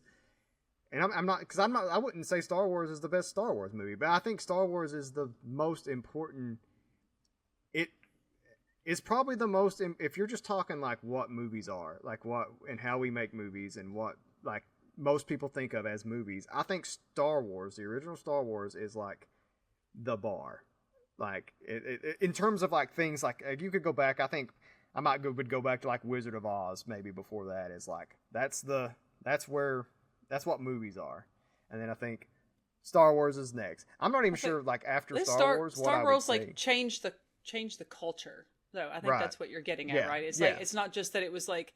and I wouldn't say Star Wars is the best Star Wars movie, but I think Star Wars is the most important. It is probably the most, if you're just talking like what movies are, like what and how we make movies and what like most people think of as movies. I think Star Wars, the original Star Wars, is like the bar. Like in terms of like things like you could go back. I think I would go back to like Wizard of Oz maybe before that. Is like that's what movies are. And then I think Star Wars is next. I'm not even sure like after Star Wars what I would say. Like changed the culture though. I think Right. That's what you're getting at, right? It's like it's not just that it was like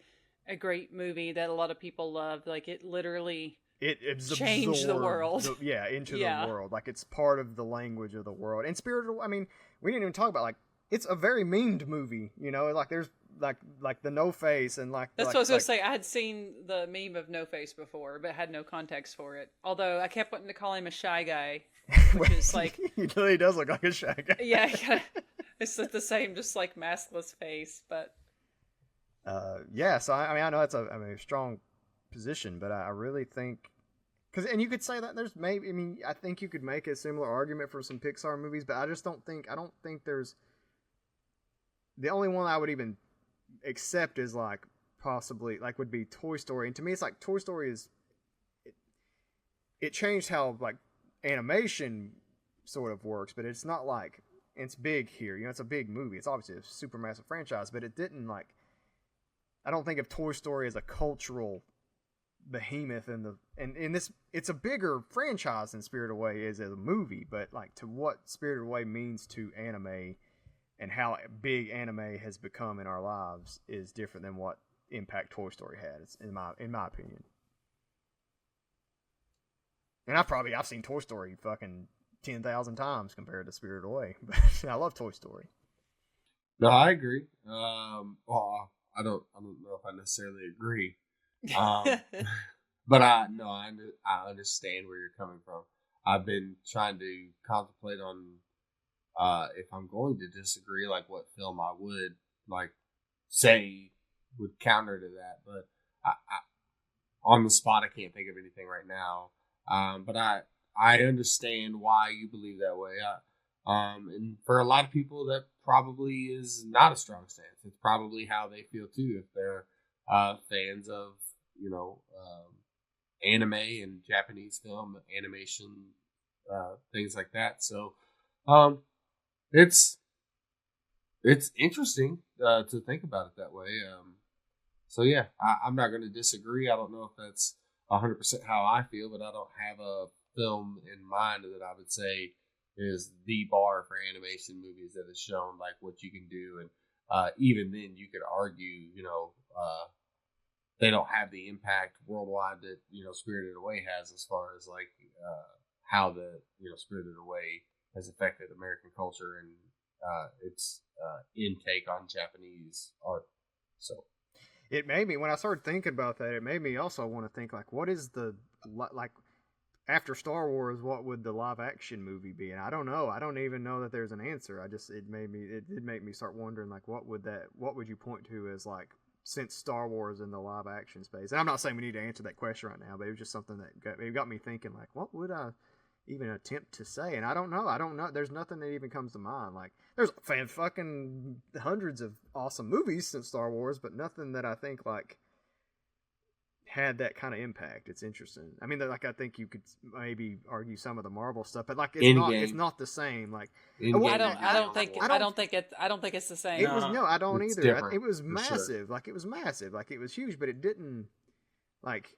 a great movie that a lot of people loved. Like it literally changed the world. Into the world. Like it's part of the language of the world. And spiritual. I mean, we didn't even talk about like it's a very memed movie. You know, like there's like the no face and like that's what I was gonna say. I had seen the meme of no face before, but had no context for it. Although I kept wanting to call him a shy guy, which is like he really does look like a shy guy. Yeah, it's the same, just like maskless face, but. So I mean, I know that's a strong position, but I really think and you could say that there's maybe, I mean, I think you could make a similar argument for some Pixar movies, but I don't think there's the only one I would even accept is like possibly like would be Toy Story. And to me, it's like Toy Story is it changed how like animation sort of works, but it's not like it's big here. You know, it's a big movie. It's obviously a super massive franchise, but it didn't like. I don't think of Toy Story as a cultural behemoth in this. It's a bigger franchise than Spirited Away is as a movie, but like to what Spirited Away means to anime and how big anime has become in our lives is different than what impact Toy Story had. It's in my opinion. And I've seen Toy Story fucking 10,000 times compared to Spirited Away, but I love Toy Story. No, I agree. Well, I don't know if I necessarily agree. But I understand where you're coming from. I've been trying to contemplate on if I'm going to disagree, like what film I would like say would counter to that. But I on the spot, I can't think of anything right now. But I understand why you believe that way. And for a lot of people, that probably is not a strong stance. It's probably how they feel too if they're fans of anime and Japanese film, animation, things like that. So it's interesting to think about it that way. So yeah, I'm not going to disagree. I don't know if that's 100% how I feel, but I don't have a film in mind that I would say is the bar for animation movies that has shown like what you can do. And even then you could argue, they don't have the impact worldwide that, Spirited Away has as far as like how the, Spirited Away has affected American culture and its intake on Japanese art. So it made me, when I started thinking about that, it made me also want to think like, what is the, like after Star Wars, what would the live action movie be? And I don't know. I don't even know that there's an answer. It did make me start wondering like, what would you point to as like since Star Wars in the live action space. And I'm not saying we need to answer that question right now, but it was just something that got me thinking, like, what would I even attempt to say? And I don't know. There's nothing that even comes to mind. Like, there's fucking hundreds of awesome movies since Star Wars, but nothing that I think like had that kind of impact. It's interesting. I mean, like, I think you could maybe argue some of the Marvel stuff, but like it's not the same. Like, I don't think it's the same. It was I don't It's either. different, It was for massive. sure. Like, it was massive. Like, it was huge, but it didn't like.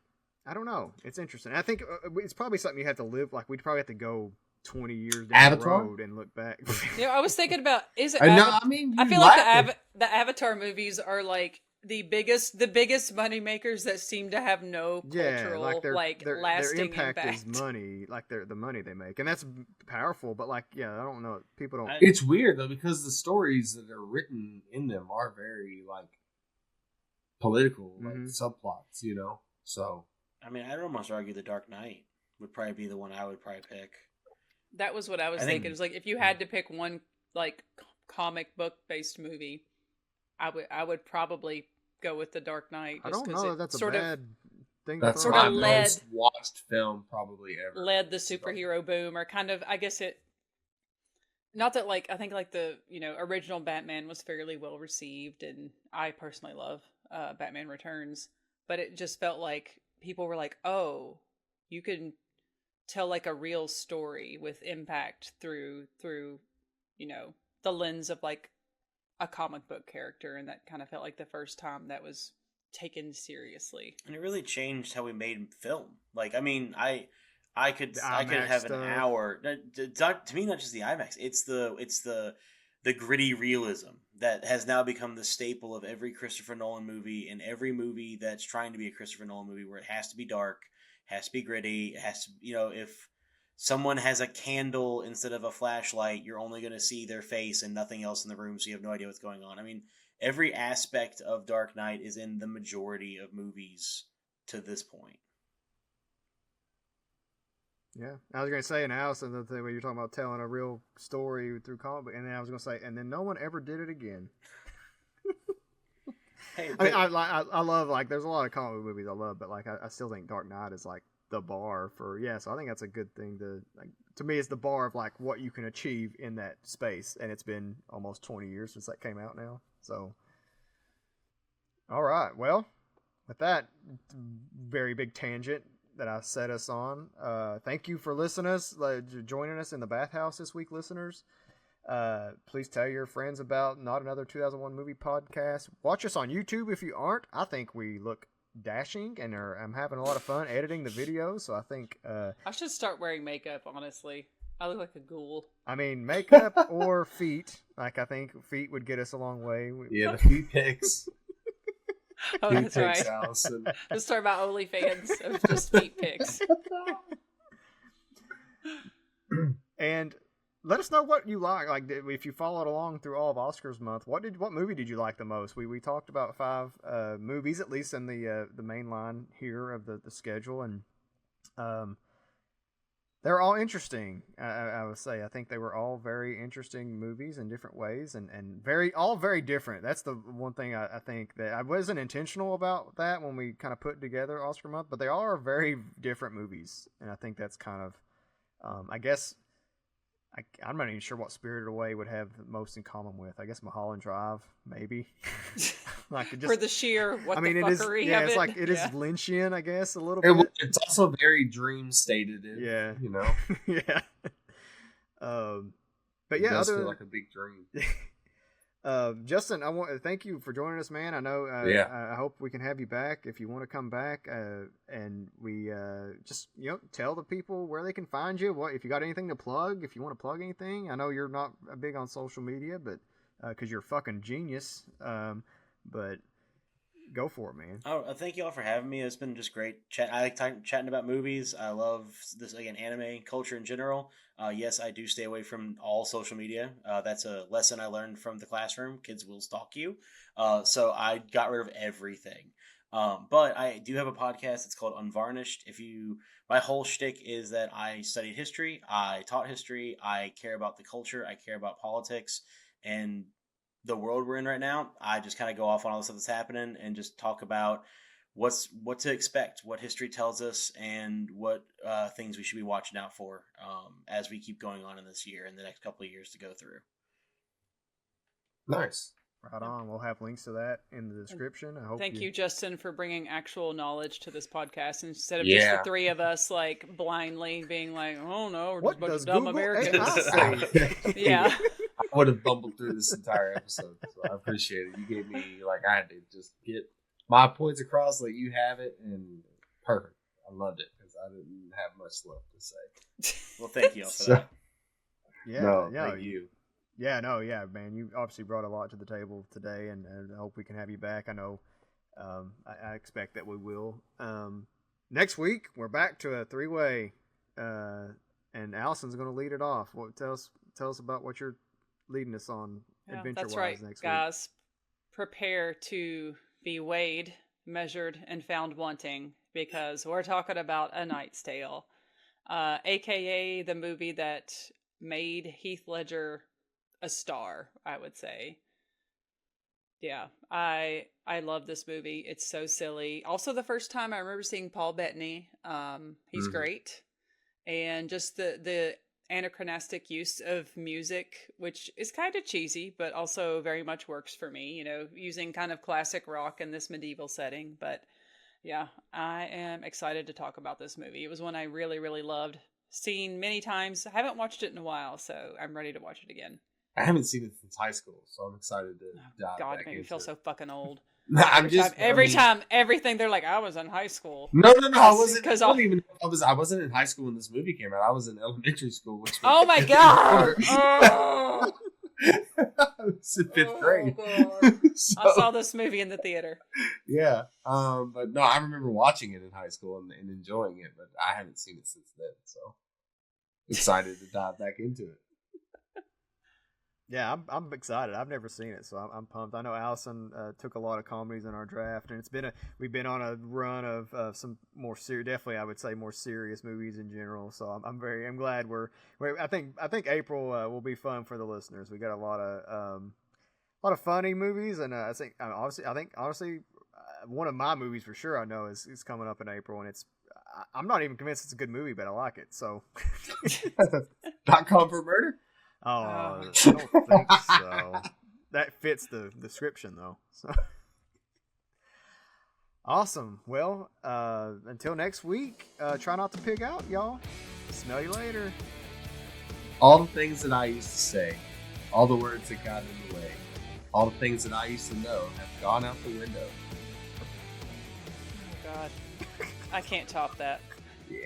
I don't know. It's interesting. I think it's probably something you have to live. Like, we'd probably have to go 20 years down Avatar? the road and look back. I was thinking about I feel laugh like the Avatar movies are like the biggest money makers that seem to have no cultural their lasting impact is money, like the money they make, and that's powerful. But like, I don't know. People don't. It's weird though, because the stories that are written in them are very like political, like subplots, you know. So I mean, I'd almost argue The Dark Knight would probably be the one I would probably pick. That was what I was thinking. It was like, if you had to pick one like comic book based movie, I would probably go with The Dark Knight. I don't know. That's a bad thing. That's sort of most watched film probably ever. Led the superhero boom, or kind of, I guess it. Not that like I think like the original Batman was fairly well received, and I personally love Batman Returns, but it just felt like people were like, oh, you can tell like a real story with impact through the lens of like a comic book character, and that kind of felt like the first time that was taken seriously. And it really changed how we made film. Like, I mean, I could have an hour. To me, not just the IMAX. It's the gritty realism that has now become the staple of every Christopher Nolan movie, and every movie that's trying to be a Christopher Nolan movie, where it has to be dark, has to be gritty, it has to, if someone has a candle instead of a flashlight, you're only going to see their face and nothing else in the room, so you have no idea what's going on. I mean, every aspect of Dark Knight is in the majority of movies to this point. Yeah, I was going to say, and Allison, the thing when you're talking about telling a real story through comic book, and then I was going to say, and then no one ever did it again. Hey, I mean, I love, like, there's a lot of comic book movies I love, but like, I still think Dark Knight is like the bar for, so I think that's a good thing to me, it's the bar of like what you can achieve in that space, and it's been almost 20 years since that came out now. So, all right, well, with that very big tangent that I set us on, thank you for joining us in the bathhouse this week, listeners. Please tell your friends about Not Another 2001 Movie Podcast. Watch us on YouTube if you aren't. I think we look dashing, and I'm having a lot of fun editing the videos, so I think I should start wearing makeup, honestly. I look like a ghoul. I mean, makeup or feet. Like, I think feet would get us a long way. Yeah, the feet pics. Oh, that's right. Just start about OnlyFans of just feet pics. And let us know what you like. Like, if you followed along through all of Oscars month, what movie did you like the most? We talked about 5 movies, at least in the main line here of the schedule, and they're all interesting. I would say I think they were all very interesting movies in different ways, and all very different. That's the one thing I think that I wasn't intentional about that when we kind of put together Oscar month, but they all are very different movies, and I think that's kind of I guess. I'm not even sure what Spirited Away would have the most in common with. I guess Mulholland Drive, maybe. Like, just, for the sheer the fuckery it is. of It's it. like it is Lynchian, I guess, a little bit. It's also very dream stated. Yeah, you know. Yeah. But yeah, it does feel like a big dream. Justin, I want to thank you for joining us, man. I know. I hope we can have you back if you want to come back. And we just tell the people where they can find you. What if you got anything to plug? If you want to plug anything, I know you're not big on social media, but because you're a fucking genius. But go for it, man. Oh, thank you all for having me. It's been just great chat. I like chatting about movies. I love this, again, anime culture in general. Yes, I do stay away from all social media. That's a lesson I learned from the classroom. Kids will stalk you. So I got rid of everything. But I do have a podcast. It's called Unvarnished. My whole shtick is that I studied history. I taught history. I care about the culture. I care about politics. And the world we're in right now, I just kind of go off on all the stuff that's happening and just talk about what to expect, what history tells us, and what things we should be watching out for as we keep going on in this year and the next couple of years to go through. Nice. Right on. We'll have links to that in the description. I hope. Thank you, Justin, for bringing actual knowledge to this podcast instead of just the three of us like blindly being like, "Oh no, we're just a bunch of dumb Americans." Yeah, I would have bumbled through this entire episode, so I appreciate it. You gave me I had to just get my points across, like you have it, and perfect. I loved it because I didn't have much left to say. Well, thank you all for that. Thank you. Yeah, man. You obviously brought a lot to the table today, and I hope we can have you back. I know, I expect that we will. Next week, we're back to a 3-way, and Allison's going to lead it off. Tell us about what you're leading us on adventure-wise that's right, next guys. Prepare to be weighed, measured, and found wanting, because we're talking about A Knight's Tale, aka the movie that made Heath Ledger a star, I would say. Yeah, I love this movie. It's so silly. Also, the first time I remember seeing Paul Bettany, he's great, and just the anachronistic use of music, which is kind of cheesy, but also very much works for me. You know, using kind of classic rock in this medieval setting. But yeah, I am excited to talk about this movie. It was one I really, really loved, seen many times. I haven't watched it in a while, so I'm ready to watch it again. I haven't seen it since high school, so I'm excited to dive God, back make me into feel it. so fucking old. Every time, everything they're like, I was in high school. No, I wasn't. I wasn't in high school when this movie came out. I was in elementary school. Which oh my god! I was in 5th grade. So, I saw this movie in the theater. Yeah, but no, I remember watching it in high school and enjoying it, but I haven't seen it since then. So excited to dive back into it. Yeah, I'm excited. I've never seen it, so I'm pumped. I know Allison took a lot of comedies in our draft, and we've been on a run of some more serious, definitely I would say more serious movies in general. So I'm glad I think April will be fun for the listeners. We got a lot of funny movies, and I think honestly one of my movies for sure I know is coming up in April, and I'm not even convinced it's a good movie, but I like it. So .com for murder. Oh, I don't think so. That fits the description, though. So. Awesome. Well, until next week, try not to pig out, y'all. Smell you later. All the things that I used to say, all the words that got in the way, all the things that I used to know have gone out the window. Oh, God. I can't top that. Yeah.